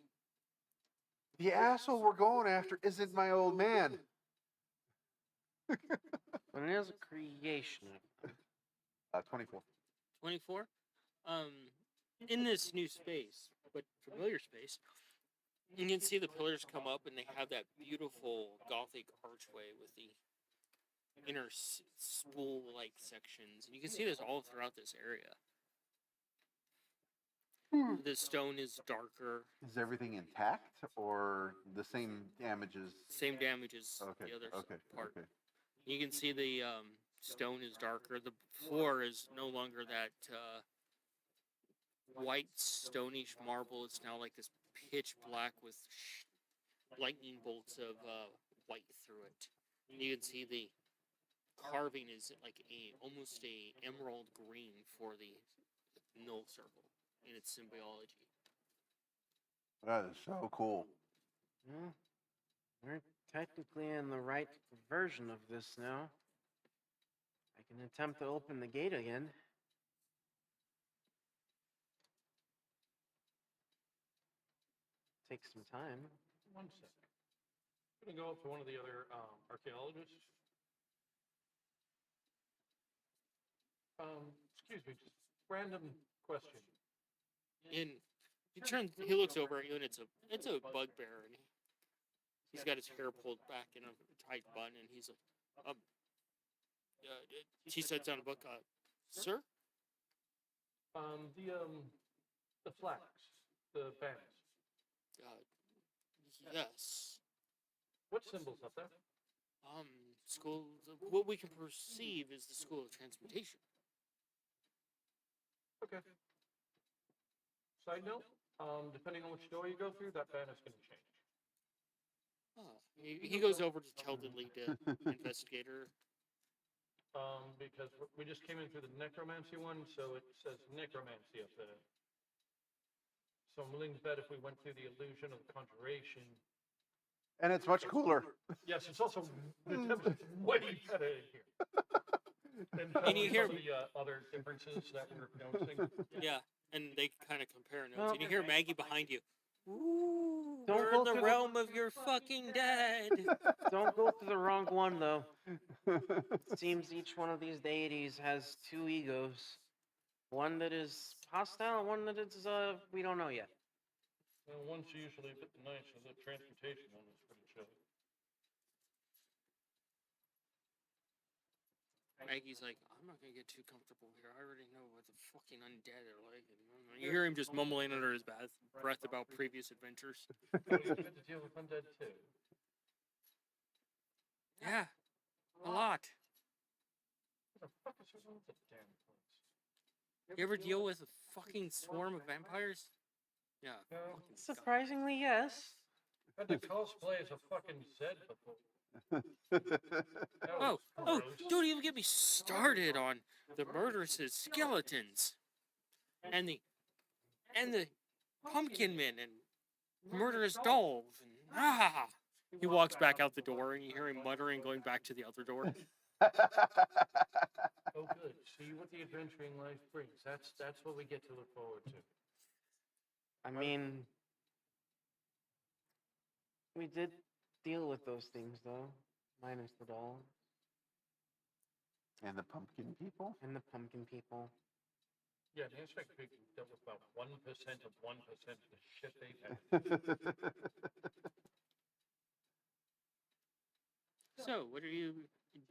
The asshole we're going after isn't my old man. But it is a creation of them. 24. 24. In this new space, but familiar space, you can see the pillars come up, and they have that beautiful Gothic archway with the inner spool-like sections, and you can see this all throughout this area. The stone is darker, Is everything intact or the same damages? same damage as Okay, the other okay, part. okay. You can see the stone is darker. The floor is no longer that white stonish marble. It's now like this pitch black with lightning bolts of white through it. And you can see the carving is like almost a emerald green for the null circle in its symbology. That is so cool. Well, we're technically in the right version of this now. I can attempt to open the gate again. Take some time. 1 second. I'm going to go up to one of the other archaeologists. Excuse me, just random question. And he looks over at you, and it's a bugbear, and he's got his hair pulled back in a tight bun, and he's like, he sets down a book, "Sir, The flags, the banners. uh, yes, What symbols up there? school. What we can perceive is the school of transmutation." Okay. Side note, depending on which door you go through, that banner's going to change. Oh, he goes over to tell the lead investigator. Because we just came in through the necromancy one, so it says necromancy up there. So I'm willing to bet if we went through the illusion of conjuration. And it's much cooler. Yes, it's also the temperature's way better in here. And you some hear- of the other differences that we're noticing. Yeah, and they kind of compare notes. Well- And you hear Maggie behind you. Ooh, Don't we're go in the through the- realm of your fucking dead. Don't go to the wrong one, though. Seems each one of these deities has two egos. One that is hostile, and one that is, we don't know yet. Well, one's usually a bit nicer. The transportation one is pretty chill. Maggie's like, I'm not gonna get too comfortable here. I already know what the fucking undead are like. And you hear him just mumbling under his breath about previous adventures. So you had to deal with undead too. Yeah, a lot. What the fuck is wrong with the damn place? You ever deal with a fucking swarm of vampires? Yeah. No. fucking God. Surprisingly, yes. I had to cosplay as a fucking Zed before. That Oh, was oh, gross. don't even get me started on the murderous skeletons and the pumpkin men and murderous dolls and He walks back out the door and you hear him muttering going back to the other door. Oh, good. See what the adventuring life brings. That's what we get to look forward to. I mean, we did deal with those things, though, minus the doll And the pumpkin people? and the pumpkin people. Yeah, the aspect people dealt with about 1% of 1% of the shit they've had. So, what are you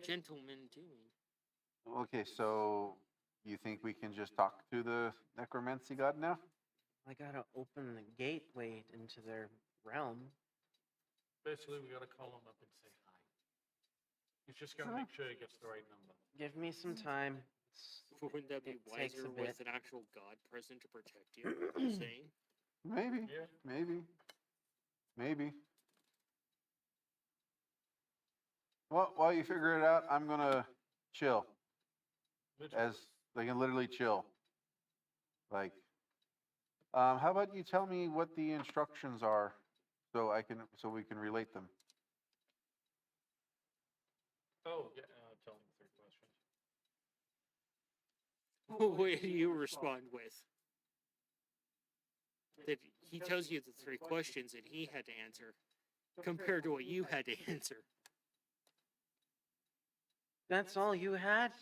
gentlemen doing? Okay, so you think we can just talk to the necromancy god now? I gotta open the gateway into their realm. Basically, we gotta call him up and say hi. He's just gonna make sure he gets the right number. Give me some time. Wouldn't that be It takes a wiser bit. with an actual god present to protect you? You're saying? Maybe, Yeah. maybe. Well, while you figure it out, I'm gonna chill. Literally. As they can literally chill. Like, how about you tell me what the instructions are, so we can relate them. Oh, yeah, tell him 3 questions. What do you respond with? That he tells you the 3 questions that he had to answer compared to what you had to answer. That's all you had?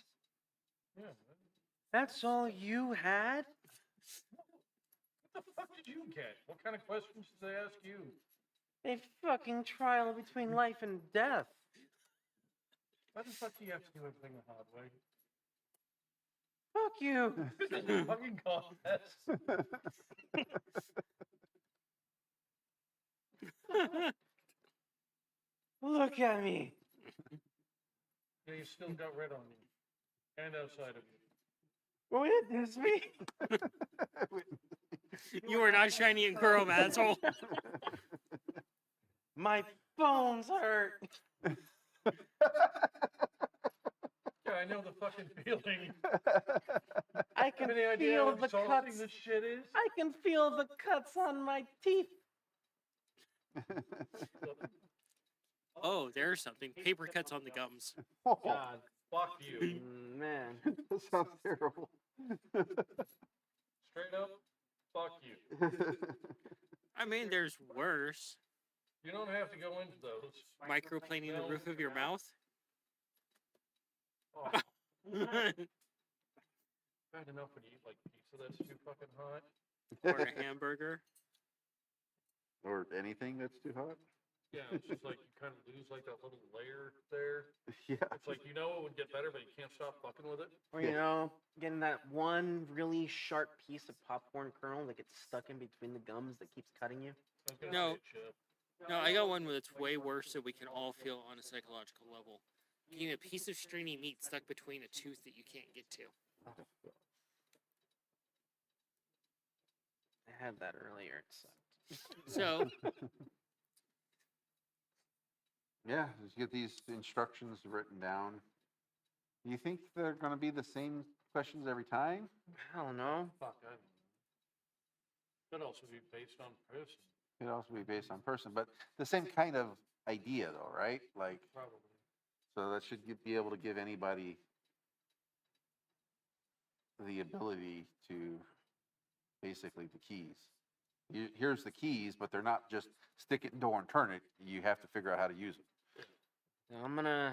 Yeah. That's all you had? What the fuck did you get? What kind of questions did they ask you? A fucking trial between life and death. Why the fuck do you have to do everything the hard way? Fuck you. This is a fucking contest. Look at me. Yeah, you still got red on you. And outside of you. Witness me. You are not shiny and chrome, asshole. My bones hurt. Yeah, I know the fucking feeling. I can Any idea feel how the exhausting cuts. this shit is? I can feel the cuts on my teeth. Oh, there's something. Paper cuts on the gums. Oh, God, fuck you. Man. that sounds terrible. Straight up, fuck you. I mean, there's worse. You don't have to go into those. Microplaning the roof of your mouth. Oh, bad enough when you eat like pizza that's too fucking hot. Or a hamburger. Or anything that's too hot. Yeah, it's just like you kind of lose like that little layer there. Yeah. It's like you know it would get better, but you can't stop fucking with it. Or, you know, getting that one really sharp piece of popcorn kernel that gets stuck in between the gums that keeps cutting you. I was gonna No. say it, Chip. No, I got one that's way worse that we can all feel on a psychological level. Getting a piece of stringy meat stuck between a tooth that you can't get to. had that earlier. It sucked. So, Yeah, just get these instructions written down. Do you think they're going to be the same questions every time? I don't know. Fuck, I don't know. Could also be based on person, Could also be based on person, but the same kind of idea, though, right? Like, probably. so that should be able to give anybody the ability to basically the keys. Here's the keys, but they're not just stick it in door and turn it. You have to figure out how to use them. So I'm gonna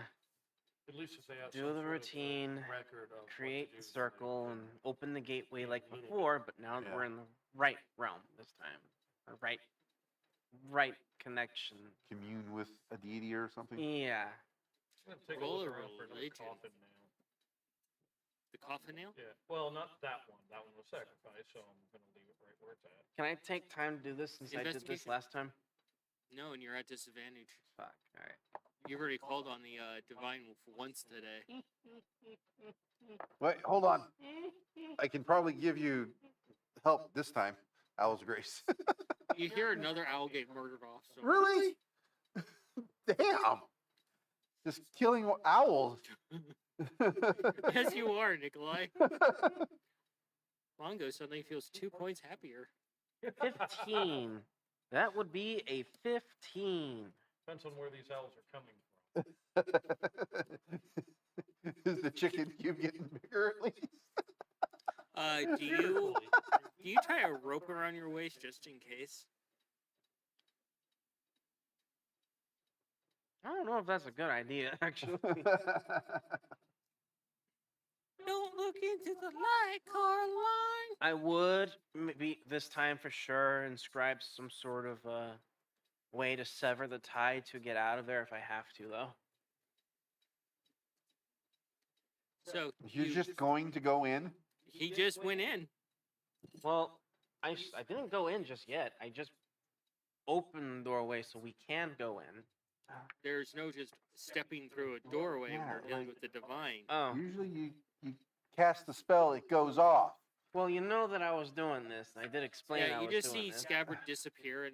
At least if they have do some the sort of a routine, record of what to create do, the so they circle, can and open the gateway be a like little bit before. But now that Yeah. we're in the right realm this time, or right connection. Commune with a deity or something. Yeah. I'm gonna take Roll a a look around for another religion. coffin now. the coffin nail? Yeah, well, not that one. That one was sacrificed, so I'm gonna leave it right where it's at. Can I take time to do this since I did this Investigation. last time? No, and you're at disadvantage. Fuck. All right. You've already called on the divine once today. Wait, hold on. I can probably give you help this time, Owl's Grace. You hear another owl get murdered off. So Really? Damn. Just killing owls. Yes, you are, Nikolai. Mongo suddenly feels 2 points happier. 15. That would be a 15. Depends on where these owls are coming from. Is the chicken cube getting bigger at least? Do you tie a rope around your waist just in case? I don't know if that's a good idea, actually. Don't look into the light, Caroline. I would maybe this time for sure inscribe some sort of way to sever the tie to get out of there if I have to, though. So You're just going to go in? he just went in. Well, I didn't go in just yet. I just opened the doorway so we can go in. There's no just stepping through a doorway when Yeah, you're dealing like- with the divine. Oh, Usually you cast the spell, it goes off. well, you know that I was doing this. I did explain Yeah, I you was just doing see this. Scabbard disappear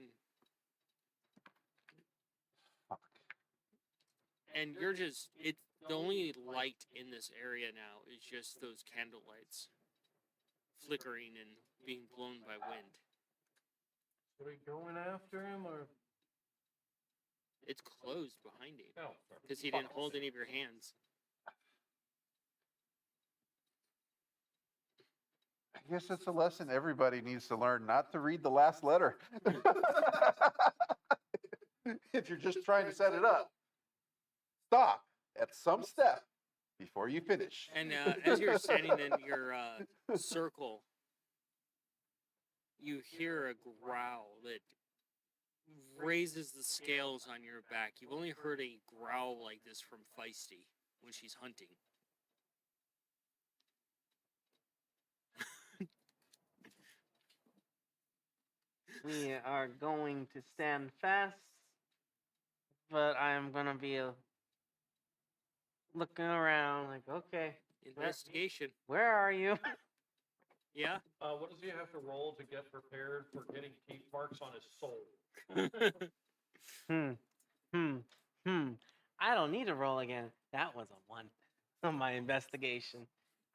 Fuck. and you're just the only light in this area now is just those candle lights flickering and being blown by wind. Are we going after him or? It's closed behind him Oh, because he didn't hold any of your hands. I guess it's a lesson everybody needs to learn, not to read the last letter. If you're just trying to set it up, stop at some step before you finish. And as you're standing in your circle, you hear a growl that raises the scales on your back. You've only heard a growl like this from Feisty when she's hunting. We are going to stand fast, but I'm gonna be looking around like, okay, Investigation. where are you? Yeah? What does he have to roll to get prepared for getting teeth marks on his soul? I don't need to roll again. That was a 1 on my investigation.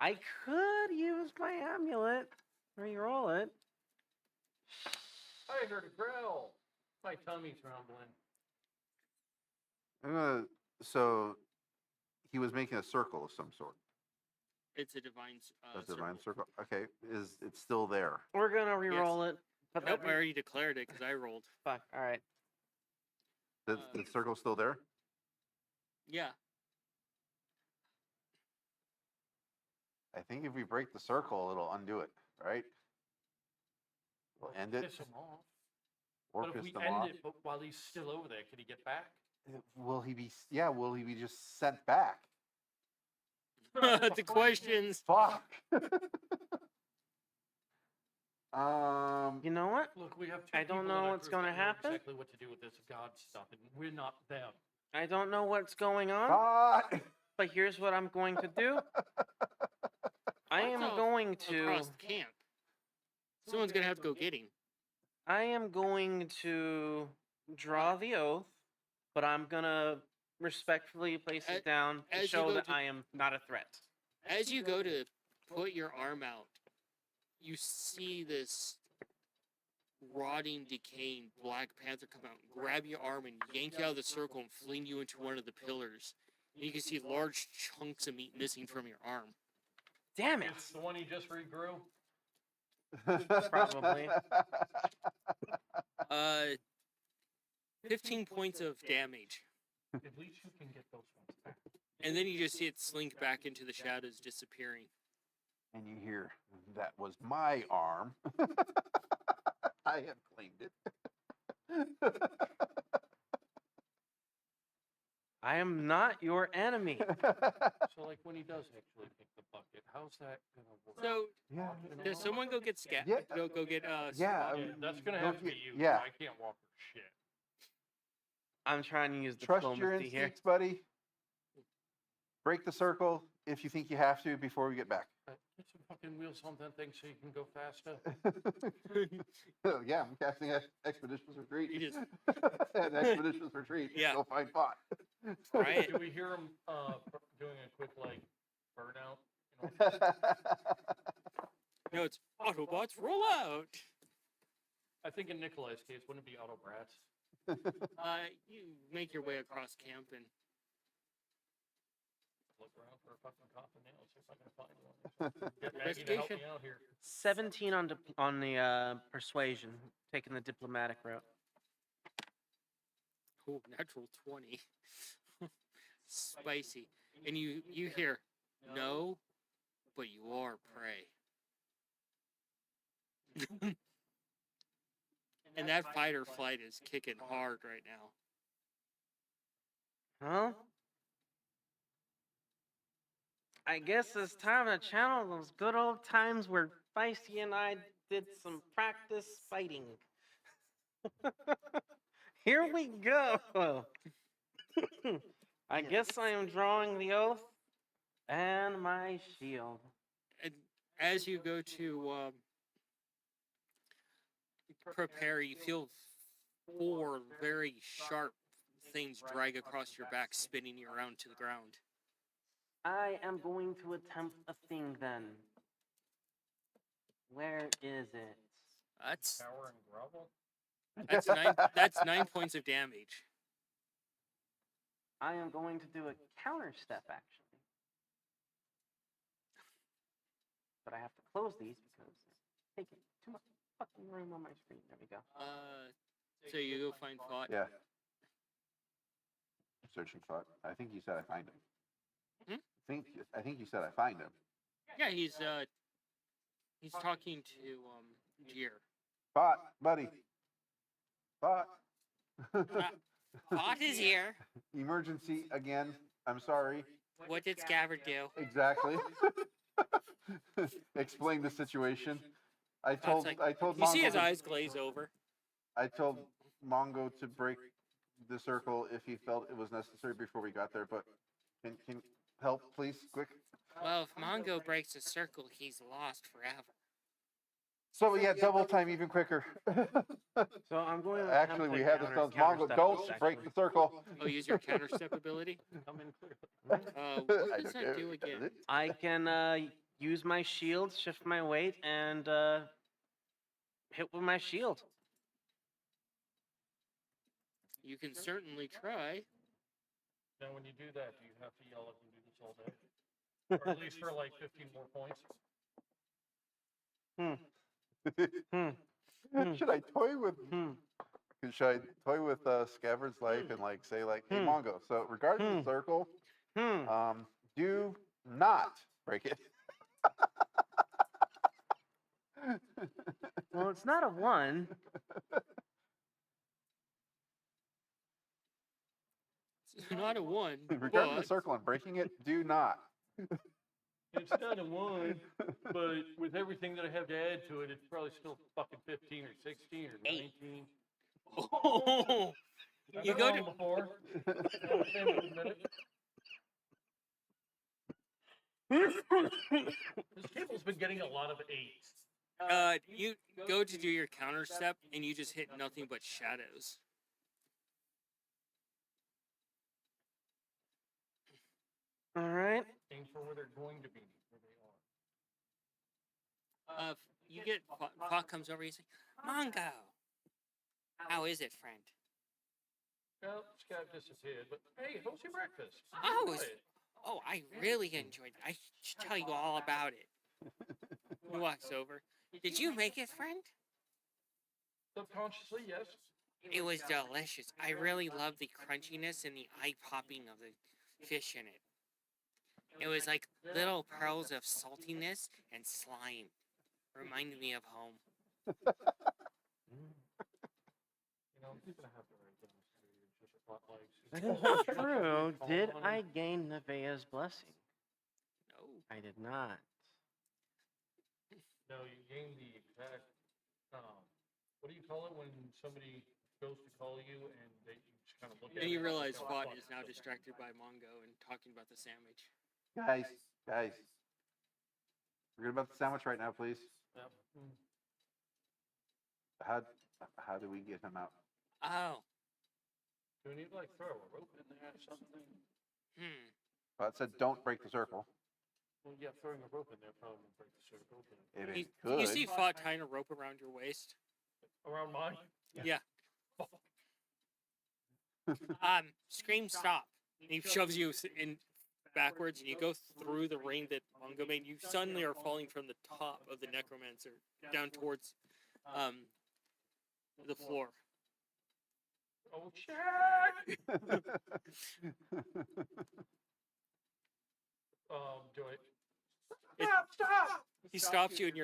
I could use my amulet. Re-roll it. I heard a growl. My tummy's rumbling. So he was making a circle of some sort. It's a divine A divine circle. circle. Okay, is it still there? We're gonna re-roll it. But Nope, that- I already declared it because I rolled. fuck. All right. The circle still there? Yeah. I think if we break the circle, it'll undo it, right? We'll end it Piss him off. or But if piss we them end off. it, but while he's still over there, can he get back? Will he be? Yeah, will he be just sent back? The questions. Fuck. You know what? Look, we have two I don't people in know our what's group gonna that know happen. Exactly what to do with this God stuff, and we're not them. I don't know what's going on, God. but here's what I'm going to do. I am What's going across to. the camp. Someone's gonna have to go get him. I am going to draw the oath, but I'm gonna respectfully place A- it down to as you show go that to- I am not a threat. As you go to put your arm out, you see this rotting, decaying Black Panther come out, grab your arm, and yank you out of the circle and fling you into one of the pillars. And you can see large chunks of meat missing from your arm. Damn it! It's the one he just regrew. Probably. 15 points of damage. At least you can get those ones back. And then you just see it slink back into the shadows, disappearing. And you hear, that was my arm. I have claimed it. I am not your enemy. So, like, when he does actually pick the bucket, how's that gonna work? So, Yeah. does someone go get scat? Yeah. Go get Yeah, Spot? Yeah, that's gonna Don't have to be get- you. yeah. I can't walk for shit. I'm trying to use Trust your diplomacy here. instincts, buddy. Break the circle if you think you have to before we get back. Get some fucking wheels on that thing so you can go faster. Yeah, I'm casting Expeditions Retreat. You just An Expeditions Retreat. Yeah. Go find Pot. try it. Do we hear him doing a quick like burnout? You know, No, it's Autobots roll out. I think in Nikolai's case, wouldn't it be Auto Brats? You make your way across camp and Look around for a fucking coffin nail, see if I can find one. Get Maggie to help Investigation. me out here. 17 on the persuasion, taking the diplomatic route. oh, natural 20. Spicy. And you hear, no, but you are prey. And that fight or flight is kicking hard right now. Well, I guess it's time to channel those good old times where Feisty and I did some practice fighting. Here we go. I guess I am drawing the oath and my shield. And as you go to prepare, you feel 4 very sharp things drag across your back, spinning you around to the ground. I am going to attempt a thing then. Where is it? That's Power and grovel? that's 9 that's 9 points of damage. I am going to do a counter step actually. But I have to close these because it's taking too much fucking room on my screen. There we go. So you go find Thought. Yeah. Searching Thought. I think you said I find him. Hmm? I think you said I find him. Yeah, he's talking to Jeer. Thought, buddy. Thought. Thought is here. Emergency again. I'm sorry. What did Scabbard do? Exactly. Explain the situation. I Thought's told like- Mongo You see his to- eyes glaze over. I told Mongo to break the circle if he felt it was necessary before we got there, but can help please quick. Well, if Mongo breaks the circle, he's lost forever. So yeah, double time even quicker. So I'm going to Actually, we have this done. Mongo, don't break the circle. Oh, use your counter step ability. Come in clear. What I does don't that care. do again? I can use my shield, shift my weight, and hit with my shield. You can certainly try. Now, when you do that, do you have to yell if you do this all day? Or at least for like 15 more points? Should I toy with? Hmm. Should I toy with Scabbard's life and like say like, hey Mongo, so regarding the circle, do not break it. Well, it's not a 1. It's not a 1. Regarding the but circle and breaking it, do not. It's not a 1, but with everything that I have to add to it, it's probably still fucking 15 or 16 or 19. Oh, I've you been go wrong to before. I'm ashamed to admit it. This table's been getting a lot of 8s. You go to do your counter step, and you just hit nothing but shadows. All right. Aim for where they're going to be, where they are. You get Fawk comes over. He's like, "Mongo, how is it, friend?" Well, Scout disappeared, but hey, how's your breakfast? Oh, Enjoy it. Oh, I really enjoyed it. I should tell you all about it. He walks over. Did you make it, friend? Subconsciously, yes. It was delicious. I really loved the crunchiness and the eye popping of the fish in it. It was like little pearls of saltiness and slime. Reminded me of home. You know, you're gonna have to write down just hot legs. That is true. Did I gain Nevaeh's blessing? No. I did not. No, you gain the exact. What do you call it when somebody goes to call you and they you just kind of look at And it? you realize Oh, Fawk fuck, is now so- distracted by Mongo and talking about the sandwich. Guys, forget about the sandwich right now, please. Yep. How do we get him out? Oh. Do we need to like throw a rope in there or something? Well, it said don't break the circle. Well, yeah, throwing a rope in there probably won't break the circle. But It You, could. you see Fawk tying a rope around your waist? around mine. Yeah. Scream stop. And he shoves you in backwards, and you go through the ring that Mongo made. You suddenly are falling from the top of the necromancer down towards the floor. Oh shit! Do it. Stop! He stops you, and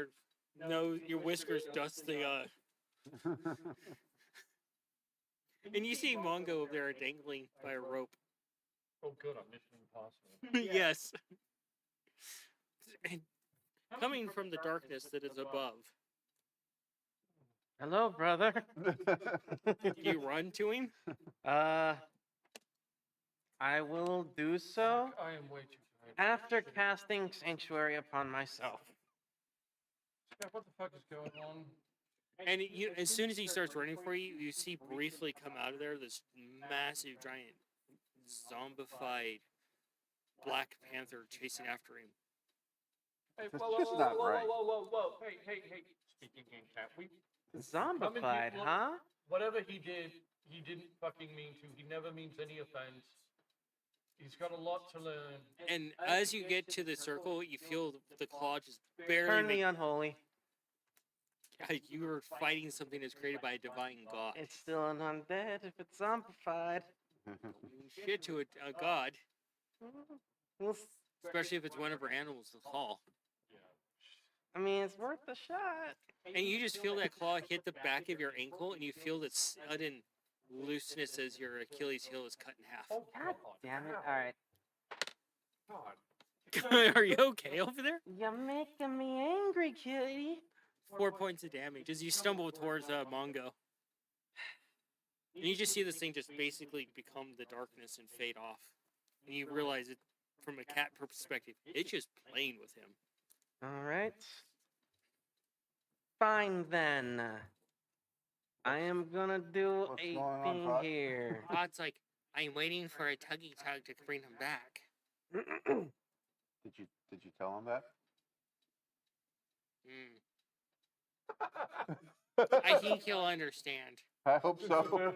your whiskers dust the. And you see Mongo over there dangling by a rope. Oh, good. I'm Mission Impossible. Yes. And coming from the darkness that is above, Hello, brother. you run to him. I will do so I am way too tired. after casting Sanctuary upon myself. Scott, what the fuck is going on? And as soon as he starts running for you, you see briefly come out of there this massive, giant, zombified Black Panther chasing after him. Hey, That's whoa, just whoa, not whoa, right. whoa, whoa, whoa, whoa. Hey. Speaking game chat. Zombified, look- huh? Whatever he did, he didn't fucking mean to. He never means any offense. He's got a lot to learn. And as you get to the circle, you feel the claw just barely. Turn me unholy. You are fighting something that's created by a divine god. It's still an undead if it's zombified. Shit to a god, We'll especially if it's one of her animals to call. I mean, it's worth a shot. And you just feel that claw hit the back of your ankle, and you feel this sudden looseness as your Achilles heel is cut in half. Oh, God damn it. All right. God. Are you okay over there? You're making me angry, kitty. 4 points of damage as you stumble towards Mongo. And you just see this thing just basically become the darkness and fade off. And you realize it from a cat perspective, it's just playing with him. All right. Fine then. I am gonna do What's a going on, thing Fox? here. God's like, I'm waiting for a tuggy tug to bring him back. Did you tell him that? I think he'll understand. I hope so.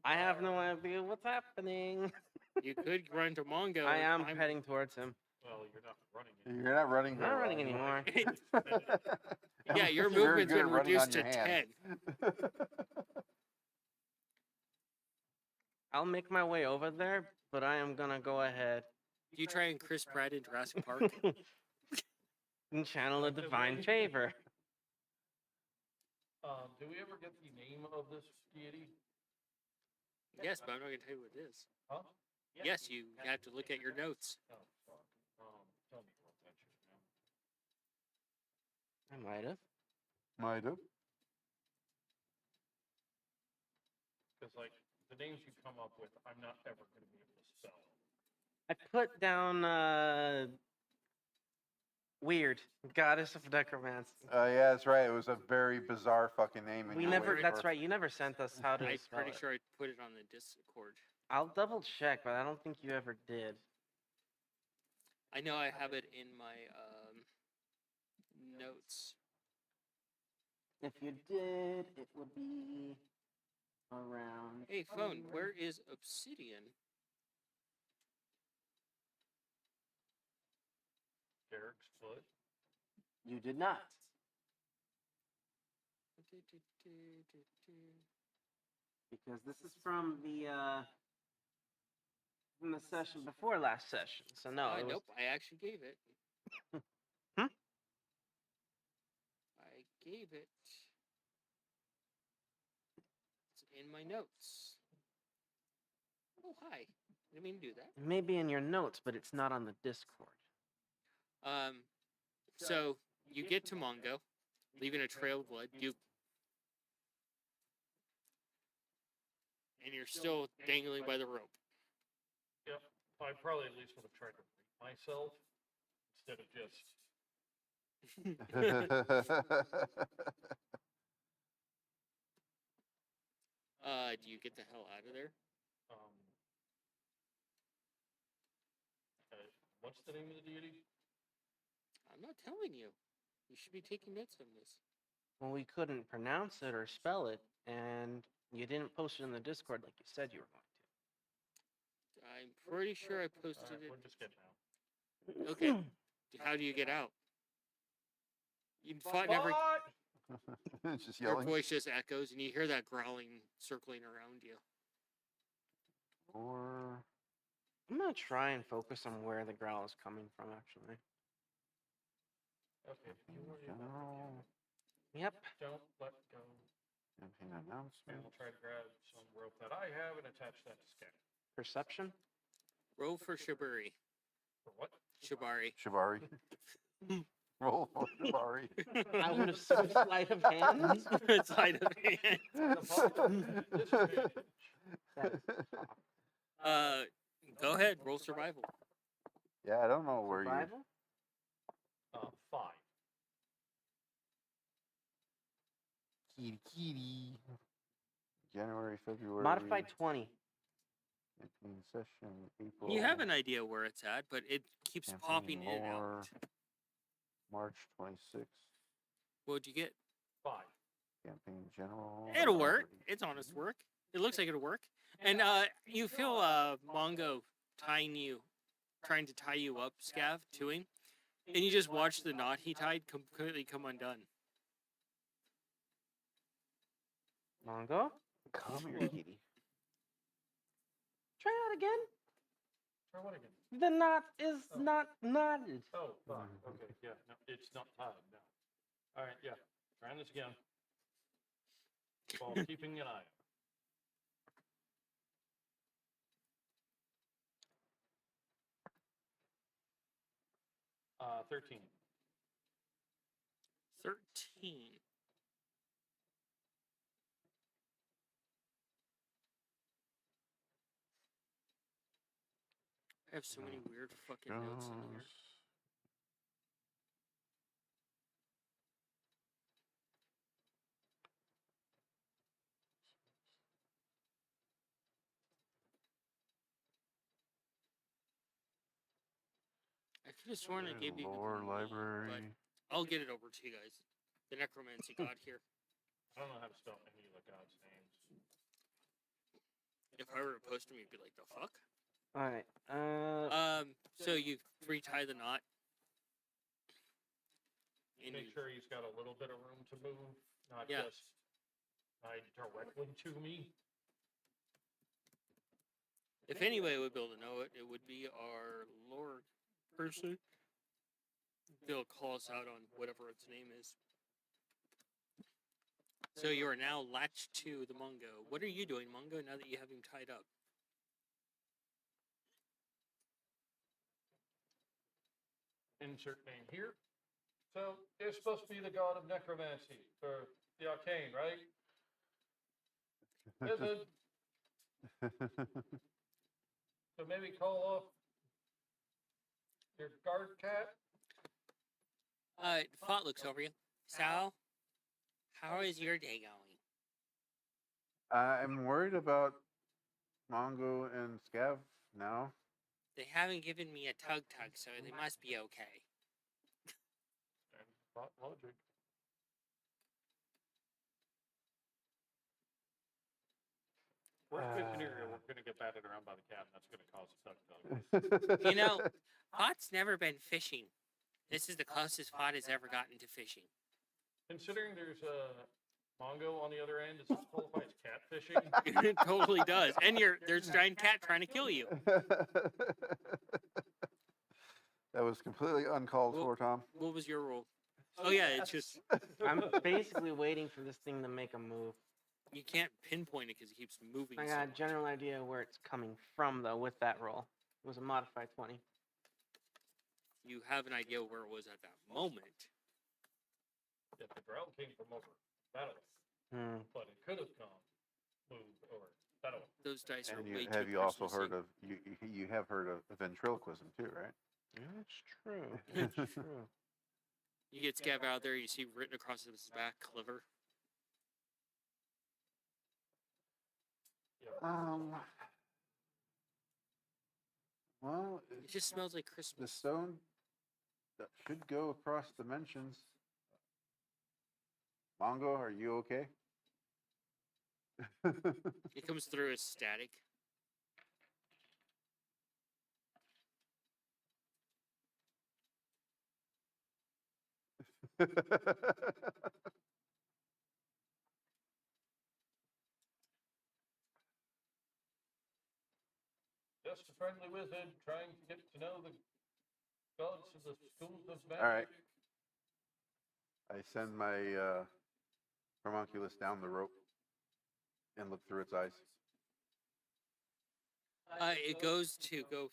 I have no idea what's happening. You could run to Mongo. I am and climb- heading towards him. Well, you're not running. You're not running. I'm very not running well. anymore. Yeah, your Very movement's good been at running reduced on to your 10. hands. I'll make my way over there, but I am gonna go ahead Do you try and Chris Pratt in Jurassic Park? and channel a divine favor. Do we ever get the name of this deity? Yes, but I'm not going to tell you what it is. Huh? Yes, you have to look at your notes. Oh, fuck. Tell me about that shit, man. I might have. Might have. Because, like, the names you come up with, I'm not ever going to be able to spell. I put down Weird. Goddess of necromancy. Yeah, that's right. It was a very bizarre fucking name. and We you're never. waiting That's for- right. You never sent us how to I'm spell pretty it. sure I put it on the Discord. I'll double check, but I don't think you ever did. I know I have it in my notes. If you did, it would be around. Hey, phone, where is Obsidian? Derek's foot. You did not. Because this is from the session before last session. So no, it was, Nope, I actually gave it. Hmm? I gave it. It's in my notes. Oh, hi. Didn't mean to do that. maybe in your notes, but it's not on the Discord. So you get to Mongo, leaving a trail of blood. And you're still dangling by the rope. Yep. I probably at least would have tried to rate myself instead of just. Do you get the hell out of there? Um, what's the name of the deity? I'm not telling you. You should be taking notes on this. Well, we couldn't pronounce it or spell it, and you didn't post it in the Discord like you said you were going to. I'm pretty sure I posted Alright, it. we're just getting out. Okay. How do you get out? You fought never. It's just Your yelling. voice just echoes, and you hear that growling circling around you. Or I'm gonna try and focus on where the growl is coming from, actually. Okay, you worry about general Yep. the Don't let go. campaign And announcement. we'll try to grab some rope that I have and attach that to Scat. Perception. Roll for Shibari. For what? Shibari. Shibari. Roll for Shibari. I would have switched sleight of hand. Sleight of hand. Disadvantage. Go ahead. Roll survival. Yeah, I don't know where you. Survival. 5. Kitty. January, February. Modified 20. Campaign session, April. You have an idea where it's at, but it keeps Campaign popping in and lore. out. March 26th. What'd you get? 5. Campaign general. It'll work. property. It's honest work. It looks like it'll work. And you feel Mongo trying to tie you up, Scav, to him, and you just watch the knot he tied completely come undone. Mongo. Come here, kitty. Try that again. Try what again? The knot is Oh. not knotted. Oh, fuck. Okay, yeah. No, it's not tied. No. All right, yeah. Trying this again. While keeping an eye out. 13. 13. I have so many weird fucking notes in here. I could have sworn I gave you Lore the library. but I'll get it over to you guys. The necromancy god here. I don't know how to spell any of the gods' names. If I were to post them, you'd be like, the fuck? All right. So you retie the knot. And Make you- sure he's got a little bit of room to move, not Yeah. just tied directly to me. If anybody would be able to know it, it would be our lord person. They'll call us out on whatever its name is. So you are now latched to the Mungo. What are you doing, Mungo, now that you have him tied up? Insert name here. So it's supposed to be the god of necromancy for the arcane, right? Is it? So maybe call off your guard cat. Font looks over you. So, how is your day going? I'm worried about Mongo and Scav now. They haven't given me a tug, so they must be okay. And thought logic. Worst case scenario, we're gonna get batted around by the cat, and that's gonna cause a suck tug. You know, Fot's never been fishing. This is the closest Fot has ever gotten to fishing. Considering there's a Mongo on the other end, does this qualify as catfishing? It totally does. And there's a giant cat trying to kill you. That was completely uncalled Well- for, Tom. What was your rule? Oh yeah, it's just I'm basically waiting for this thing to make a move. you can't pinpoint it because it keeps moving. I so got a much. general idea where it's coming from, though, with that roll. It was a modified 20. You have an idea where it was at that moment. If the ground came from over that way, but it could have come, moved, or that way. Those dice are And way you, too have you also personal heard to of you have heard of ventriloquism too, right? That's true. That's true. see. You get Scav out there, you see written across his back, clever. Well, It just smells like the Christmas. stone that should go across dimensions. Mongo, are you okay? It comes through as static. Just a friendly wizard trying to get to know the gods of the schools of magic. All right. I send my homunculus down the rope and look through its eyes. It goes to go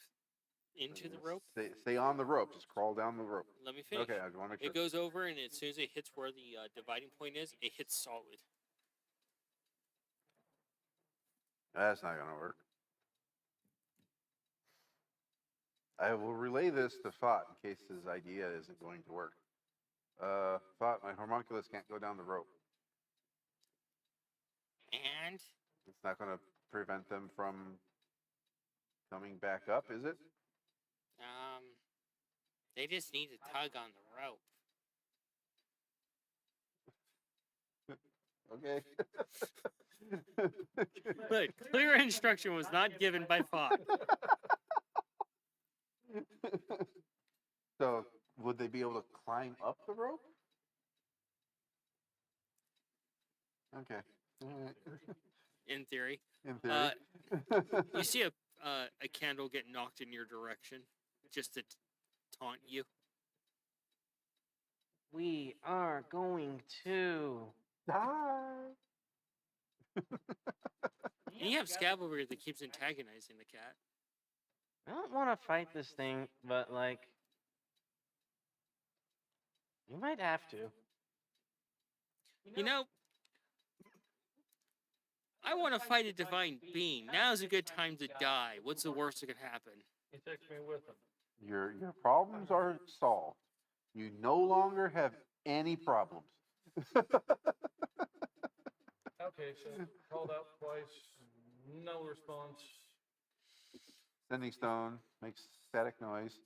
into the rope. Stay on the rope. Just crawl down the rope. Let me finish. Okay, I want to make sure. It goes over, and as soon as it hits where the dividing point is, it hits solid. That's not gonna work. I will relay this to Fot in case his idea isn't going to work. Fot, my homunculus can't go down the rope. And It's not going to prevent them from coming back up, is it? they just need to tug on the rope. Okay. But clear instruction was not given by Fot. So, would they be able to climb up the rope? Okay. All right. In theory, In theory. you see a candle get knocked in your direction, just to taunt you. We are going to. Die. And you have Scav over here that keeps antagonizing the cat. I don't want to fight this thing, but, like. You might have to. You know, I want to fight a divine being. Now's a good time to die. What's the worst that could happen? He takes me with him. Your problems are solved. You no longer have any problems. Okay, so called out twice, no response. Sending stone makes static noise.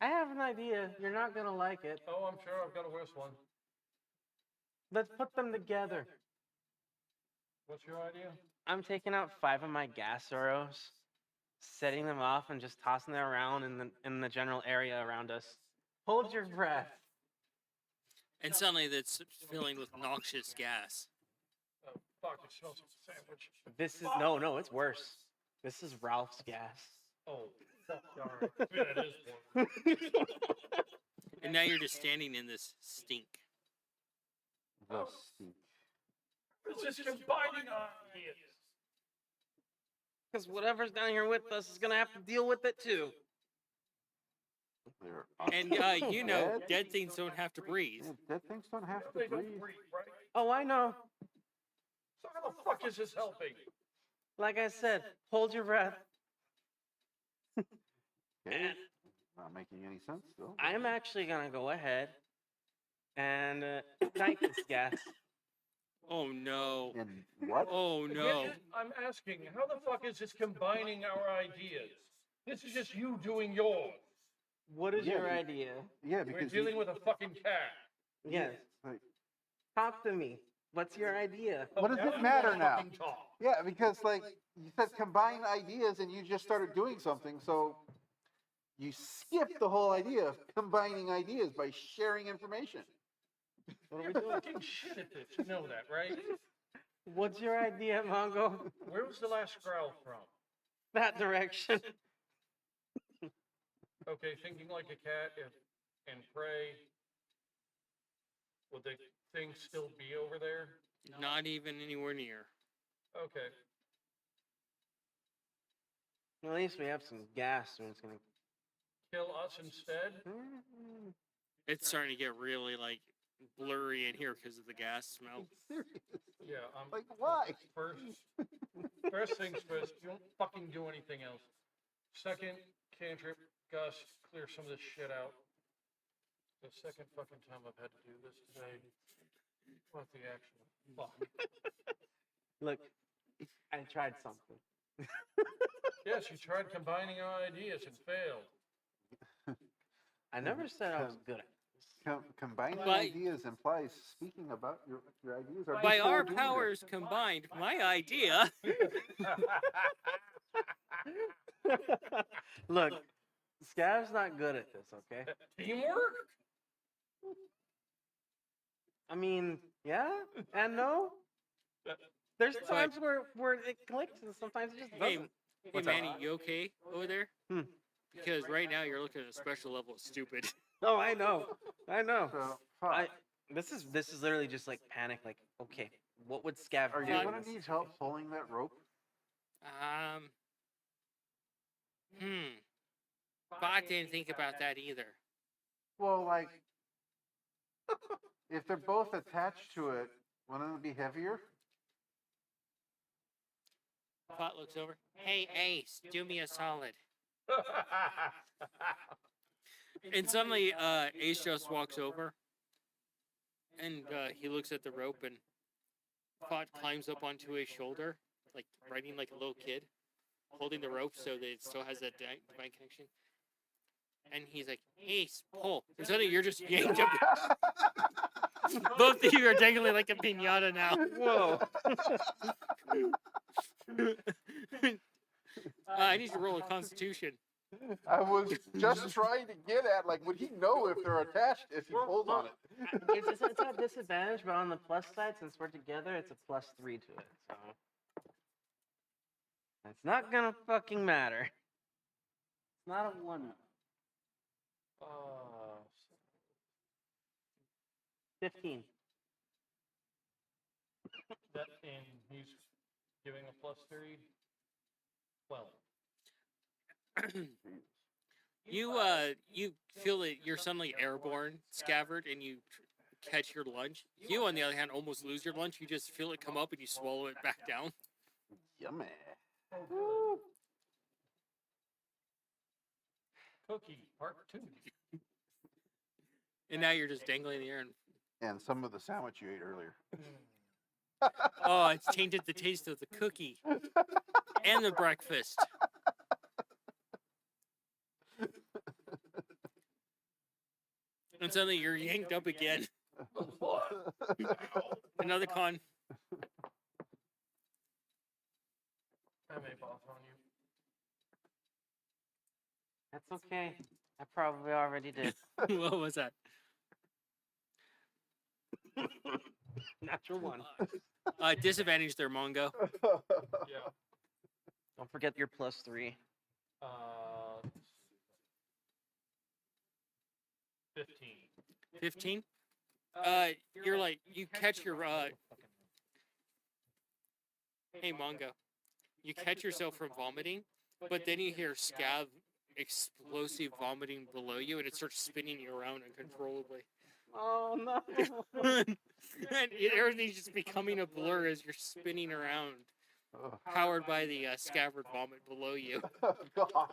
I have an idea. You're not going to like it. Oh, I'm sure I've got a worse one. Let's put them together. What's your idea? I'm taking out 5 of my gas arrows, setting them off, and just tossing them around in the general area around us. Hold your breath. And suddenly that's filling with noxious gas. Oh, fuck, it smells like a sandwich. This is no, it's worse. This is Ralph's gas. Oh, fuck, alright. Yeah, it is one. And now you're just standing in this stink. The stink. This is combining ideas. Because whatever's down here with us is gonna have to deal with it too. They're And you know, dead things don't have to breathe. Yeah, dead things don't have to They don't breathe. breathe, right? Oh, I know. So how the fuck is this helping? Like I said, hold your breath. Okay. Not making any sense though. I'm actually gonna go ahead and ignite this gas. Oh no. And what? Oh no. I'm asking, how the fuck is this combining our ideas? This is just you doing yours. What is Yeah, your but- idea? Yeah, We're because dealing with a fucking cat. Yes. like, Talk to me. What's your idea? what does Now it you matter wanna now? fucking talk. Yeah, because like you said, combine ideas, and you just started doing something, so you skipped the whole idea of combining ideas by sharing information. What are we You're doing? fucking shit at this. You know that, right? What's your idea, Mongo? Where was the last growl from? That direction. Okay, thinking like a cat and prey. Would the thing still be over there? Not even anywhere near. Okay. At least we have some gas, so it's gonna. Kill us instead? It's starting to get really like blurry in here because of the gas smell. Yeah, Like, why? First things first, you don't fucking do anything else. Second, cantrip, Gus, clear some of this shit out. The second fucking time I've had to do this today. What the actual fuck? Look, I tried something. Yes, you tried combining our ideas and failed. I never said I was good at this. Combining By- ideas implies speaking about your ideas are By before our doing it. powers combined, my idea. Look, Scav's not good at this, okay? Teamwork? I mean, yeah and no. There's times where it clicks and sometimes it just Hey, doesn't. hey What's up? Manny, you okay over there? Hmm. Because right now you're looking at a special level of stupid. Oh, I know. So, fuck. This is literally just like panic. Like, okay, what would Scav Are do? you in gonna this need help pulling that rope? Bot didn't think about that either. Well, like, if they're both attached to it, wouldn't it be heavier? Bot looks over. Hey, Ace, do me a solid. And suddenly, Ace just walks over, and he looks at the rope, and Bot climbs up onto his shoulder, like riding like a little kid, holding the rope so that it still has that divine connection. And he's like, Ace, pull. And suddenly you're just yanked up. Both of you are dangling like a pinata now. Whoa. I need to roll a constitution. I was just trying to get at, like, would he know if they're attached if he pulls on it? It's at disadvantage, but on the plus side, since we're together, it's a +3 to it. So it's not gonna fucking matter. It's not a 1. 15. That and he's giving a +3. 12. You feel that you're suddenly airborne, Scavert, and you catch your lunch. You, on the other hand, almost lose your lunch. You just feel it come up and you swallow it back down. Yummy. Oh, Cookie, part 2. And now you're just dangling in the air. And And some of the sandwich you ate earlier. oh, it's tainted the taste of the cookie and the breakfast. And suddenly you're yanked up again. Another con. I may boss on you. That's okay. I probably already did. What was that? Natural 1. Disadvantage there, Mongo. Yeah. Don't forget your +3. 15. 15? You're like, you catch your, hey, Mongo. You catch yourself from vomiting, but then you hear Scav explosive vomiting below you, and it starts spinning you around uncontrollably. Oh no. And everything's just becoming a blur as you're spinning around, powered by the scabbard vomit below you. God.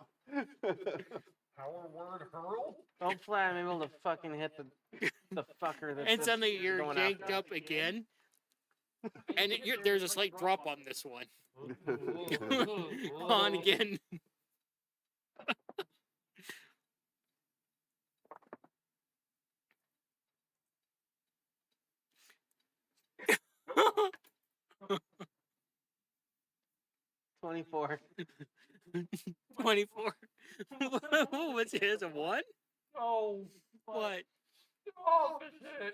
power word hurl. Hopefully I'm able to fucking hit the fucker that's And suddenly you're going yanked after. up again. And there's a slight drop on this one. On again. $24. 24. What was his? A 1? Oh, What? oh shit!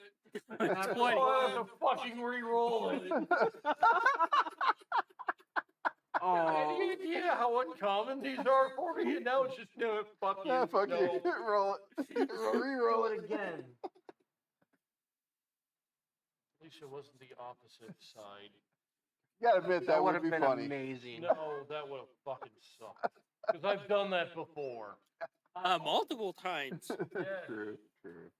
A 20. Oh, I have to fucking re-roll it. Oh. Any idea how uncommon these are for me? And now it's just no, fuck you. Ah, fuck no. you. Roll it. Re-roll Roll it. it again. At least it wasn't the opposite side. You gotta admit, that would have be been funny. amazing. No, that would have fucking sucked. Because I've done that before. Multiple times. Yeah. True, true.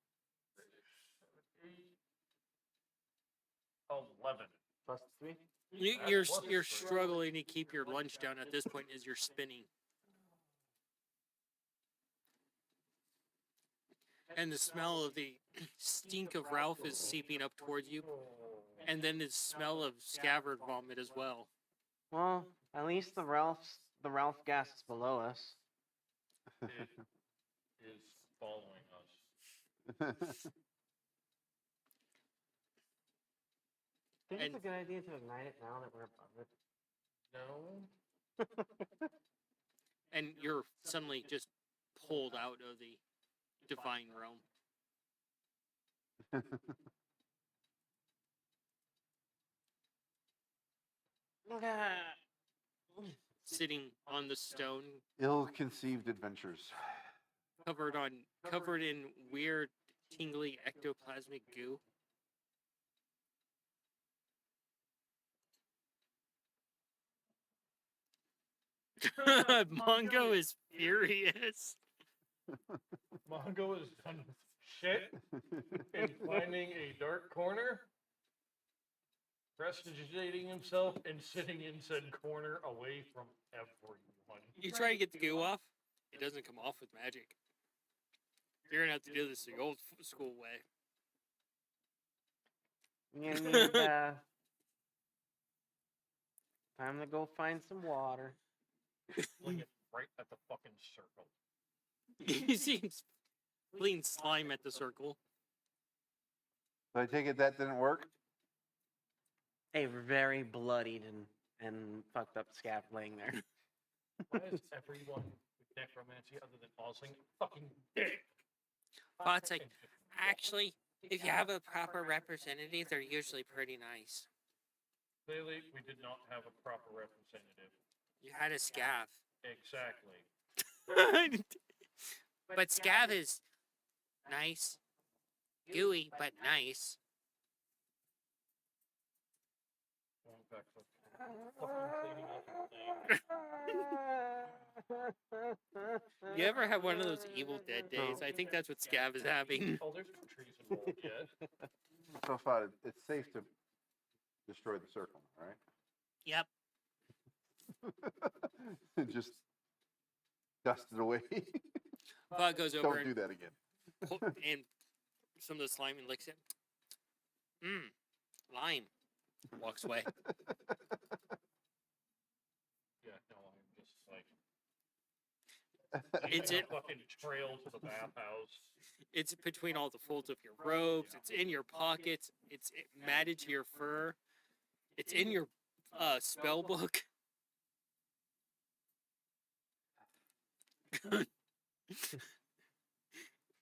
11. Plus 3? You're struggling to keep your lunch down at this point as you're spinning. And the smell of the stink of Ralph is seeping up towards you. And then the smell of scabbard vomit as well. Well, at least the Ralph gas is below us. It is following us. Think And- it's a good idea to ignite it now that we're above it. No. And you're suddenly just pulled out of the divine realm. Sitting on the stone, Ill-conceived adventures. covered in weird, tingly ectoplasmic goo. Mongo is furious. Mongo has done shit in finding a dark corner, prestidigitating himself, and sitting in said corner away from everyone. You try to get the goo off, it doesn't come off with magic. You're gonna have to do this the old school way. You need a bath. Time to go find some water. Fling it right at the fucking circle. You see him fleeing slime at the circle. So I take it that didn't work? A very bloodied and fucked up scab laying there. Why is everyone with necromancy other than Osling fucking dick? But it's like, actually, if you have a proper representative, they're usually pretty nice. Clearly, we did not have a proper representative. You had a scav. Exactly. But scav is nice. Gooey, but nice. Going back to fucking cleaning up the You ever have one of those Evil Dead days? I think that's what scav is having. Oh, there's no trees involved yet. So far, it's safe to destroy the circle, right? Yep. Just dust it away. Bug goes over Don't do that again. and some of the slime and licks it. Lime. Walks away. Yeah, no, I'm just like. It's a it. fucking trail to the bathhouse. It's between all the folds of your robes. It's in your pockets. It's matted to your fur. It's in your spell book.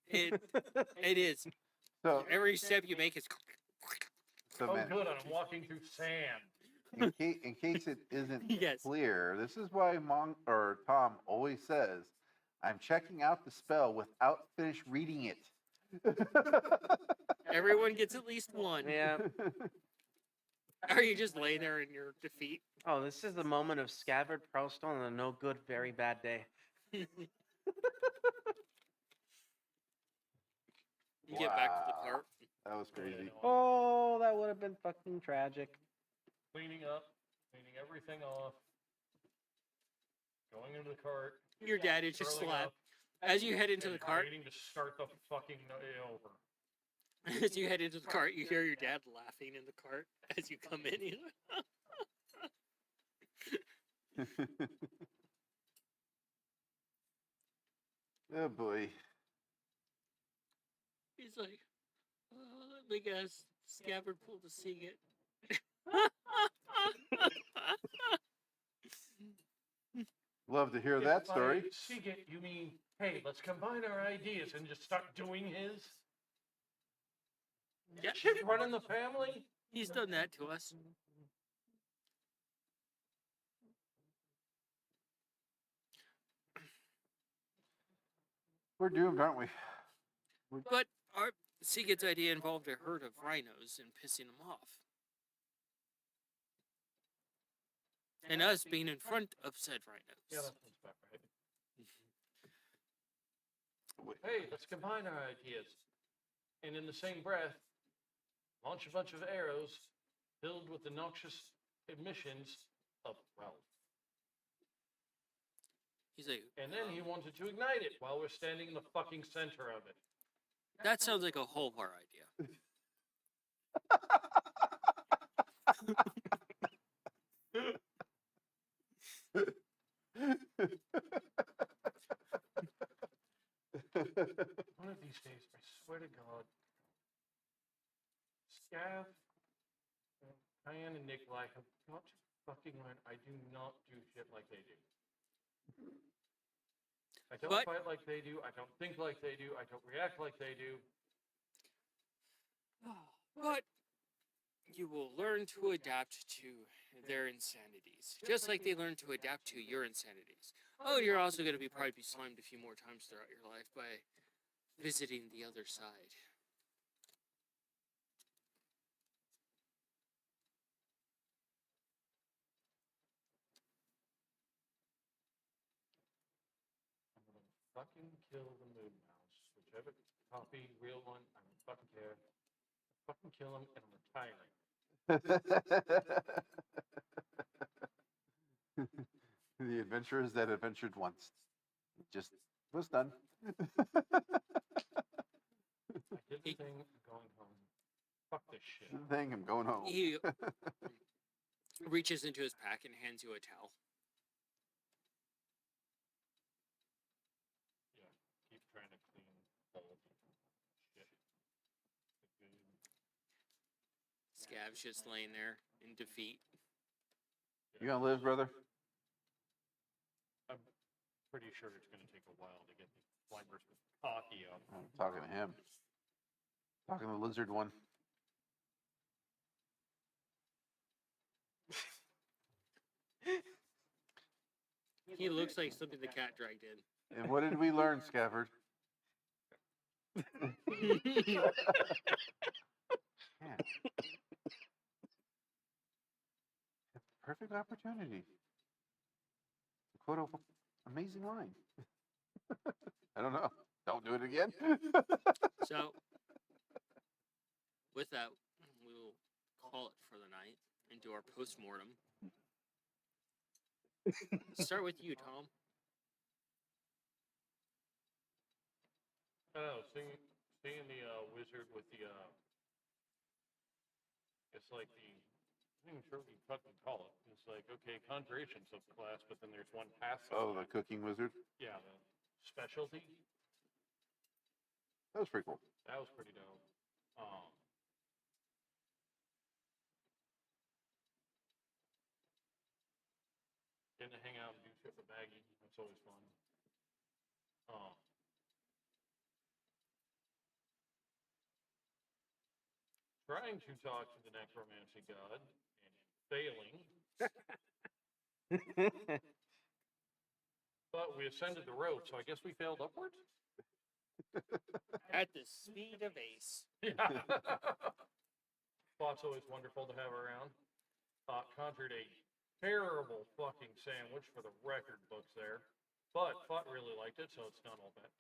It is. So, Every step you make is. so Oh, man, good, I'm walking through sand. in case it isn't Yes. clear, this is why Tom always says, "I'm checking out the spell without finish reading it." Everyone gets at least one. Yeah. Or you just lay there in your defeat. Oh, this is the moment of scabbard Pearlstone on a no good, very bad day. You get back to the Wow. cart. That was crazy. Yeah, no, Oh, that would have been fucking tragic. cleaning up, cleaning everything off, going into the cart. Your dad is just curling slap. up. As you head into the and cart, waiting to start the fucking over. as you head into the cart, you hear your dad laughing in the cart as you come in. He's like, Oh boy. he's like, oh, let me guess, Scabbard pulled a Seagate. Love to hear If that story. by Seagate, you mean, hey, let's combine our ideas and just start doing his? Yeah. Shit running the family? He's done that to us. We're doomed, aren't we? But our Seagate's idea involved a herd of rhinos and pissing them off. And us being in front of said rhinos. Yeah, that sounds about right. Hey, let's combine our ideas. And in the same breath, launch a bunch of arrows filled with the noxious emissions of wealth. He's like, And then he wanted to ignite it while we're standing in the fucking center of it. that sounds like a whole bar idea. One of these days, I swear to God, Scav, Diane, and Nikolai have got to fucking learn I do not do shit like they do. I don't But- fight like they do. I don't think like they do. I don't react like they do. But you will learn to adapt to their insanities, just like they learn to adapt to your insanities. Oh, you're also going to probably be slimed a few more times throughout your life by visiting the other side. I'm gonna fucking kill the moon mouse. Whichever copy, real one, I don't fucking care. Fucking kill him and I'm retiring. The adventurers that adventured once. Just was done. I did the thing, I'm going home. Fuck this shit. Thing, I'm going home. He reaches into his pack and hands you a towel. Yeah, keep trying to clean all of shit. Scav's just laying there in defeat. You gonna live, brother? I'm pretty sure it's going to take a while to get the fibers with cocky up. I'm talking to him. Talking to the lizard one. He looks like something the cat dragged in. And what did we learn, Scabbard? Man. Perfect opportunity. To quote an amazing line. I don't know. Don't do it again. So, with that, we will call it for the night and do our post-mortem. Start with you, Tom. Oh, seeing the wizard with the it's like the I'm not even sure what you fucking call it. It's like okay, conjuration subclass, but then there's one passive. Oh, the cooking wizard. Yeah, the specialty. That was pretty cool. That was pretty dope. Getting to hang out and do shit with Maggie. That's always fun. Trying to talk to the necromancy god and failing, but we ascended the rope, so I guess we failed upwards? At the speed of Ace. Yeah. Spot's always wonderful to have around. Conjured a terrible fucking sandwich for the record books there. But Fought really liked it, so it's not all bad.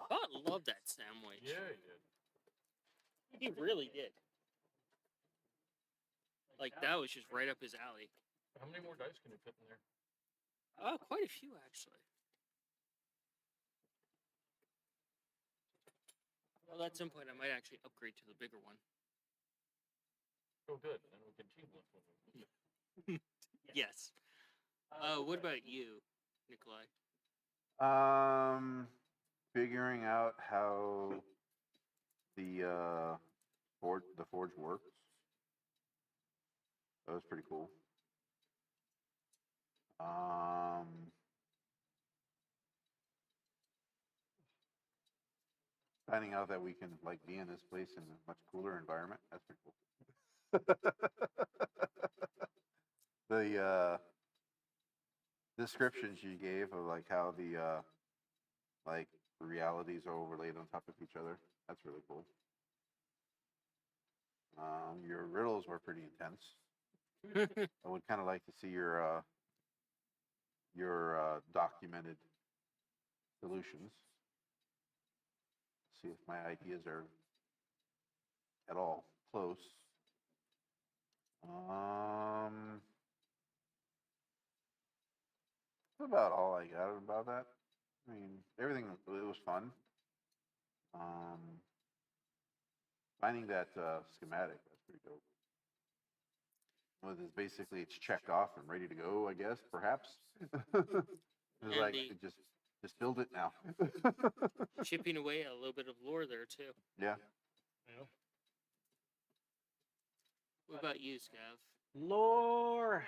Bot loved that sandwich. Yeah, he did. He really did. Like, that was just right up his alley. How many more dice can you fit in there? Oh, quite a few, actually. Well, at some point, I might actually upgrade to the bigger one. Oh, good. And we can team lift with it. Yes. What about you, Nikolai? Figuring out how the forge works. That was pretty cool. Finding out that we can like be in this place in a much cooler environment. That's pretty cool. The descriptions you gave of like how the like realities are overlaid on top of each other. That's really cool. Your riddles were pretty intense. I would kind of like to see your documented solutions. See if my ideas are at all close. That's about all I got about that. I mean, everything it was fun. Um, Finding that schematic, that's pretty dope. Well, it's basically it's checked off and ready to go, I guess, perhaps. It's And like the just build it now. chipping away at a little bit of lore there too. Yeah. Yeah. What about you, Scav? Lore,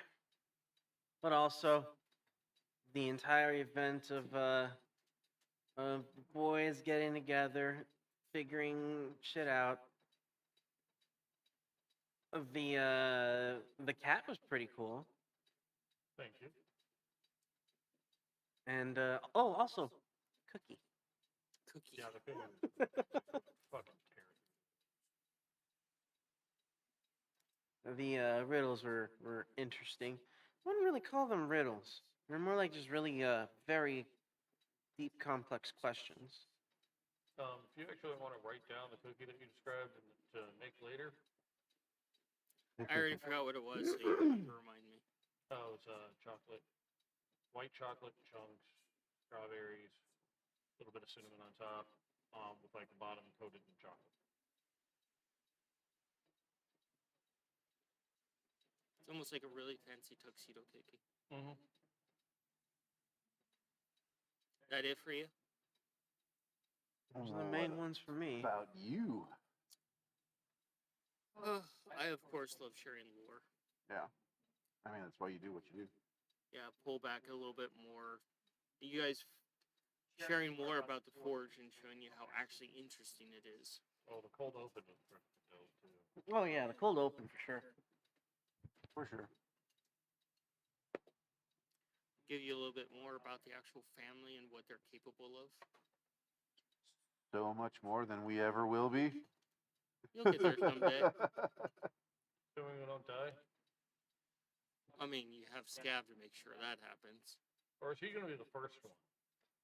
but also the entire event of boys getting together, figuring shit out. The cat was pretty cool, Thank you. and also Cookie. Cookie. Yeah, the cookie was fucking terrible. The riddles were interesting. I wouldn't really call them riddles. They're more like just really very deep, complex questions. If you actually want to write down the cookie that you described and to make later, I already forgot what it was, so you have to remind me. oh, it's chocolate, white chocolate chunks, strawberries, a little bit of cinnamon on top, with like the bottom coated in chocolate. It's almost like a really fancy tuxedo cookie. Mm-hmm. That it for you? Those are the main ones for me. About you. I of course love sharing lore. Yeah. I mean, that's why you do what you do. Yeah, pull back a little bit more. You guys sharing more about the forge and showing you how actually interesting it is. Oh, the cold open was pretty dope too. Oh yeah, the cold open for sure. For sure. Give you a little bit more about the actual family and what they're capable of. So much more than we ever will be. You'll get there someday. So we don't die? I mean, you have Scav to make sure that happens. Or is he going to be the first one?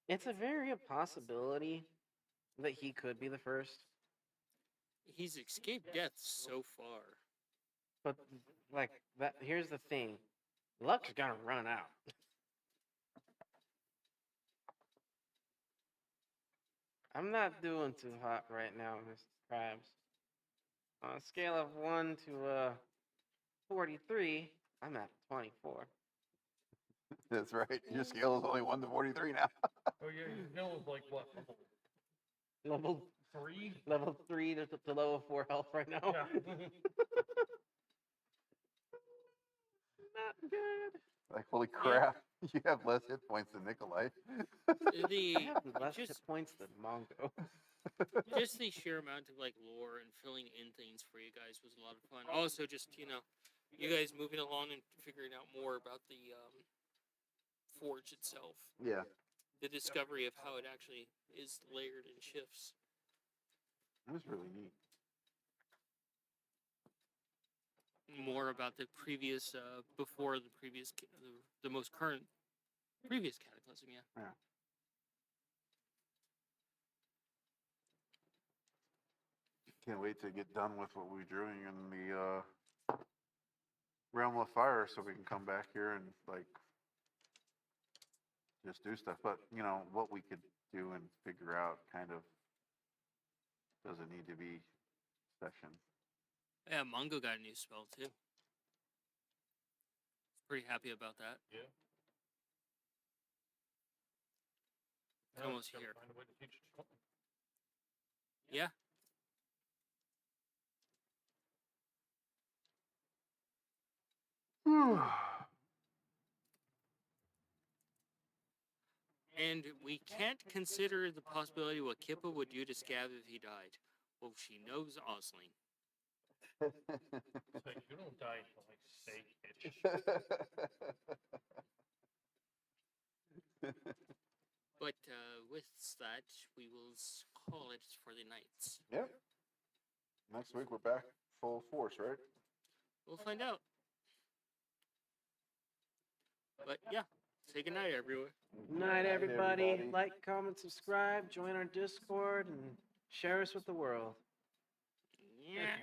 It's a very a possibility that he could be the first, He's escaped death so far. but like that. Here's the thing: luck's gonna run out. I'm not doing too hot right now, Mr. Krabs. On a scale of 1 to 43, I'm at 24. That's right. Your scale is only 1 to 43 now. Oh yeah, your hill is like what? Level 3? level 3 to level 4 health right now. Yeah. Not good. Like, holy crap. You have less hit points than Nikolai. The I have less just hit points than Mongo. just the sheer amount of like lore and filling in things for you guys was a lot of fun. Also, just you guys moving along and figuring out more about the forge itself, Yeah. the discovery of how it actually is layered and shifts. It was really neat. More about the previous, before the previous, the most current previous cataclysm. Yeah. Can't wait to get done with what we're doing in the realm of fire so we can come back here and like just do stuff. But what we could do and figure out kind of Doesn't need to be session. Yeah, Mongo got a new spell too. Pretty happy about that. Yeah. It's Now almost just gotta here. Find a way to teach it something. Yeah. And we can't consider the possibility what Kippa would do to Scav if he died. Well, she knows Osling. It's like, you don't die for like steak, bitch. But with that, we will call it for the night. Yep. Next week we're back full force, right? We'll find out. But yeah, say goodnight, everyone. Night, everybody. Like, comment, subscribe, join our Discord, and share us with the world. Yeah.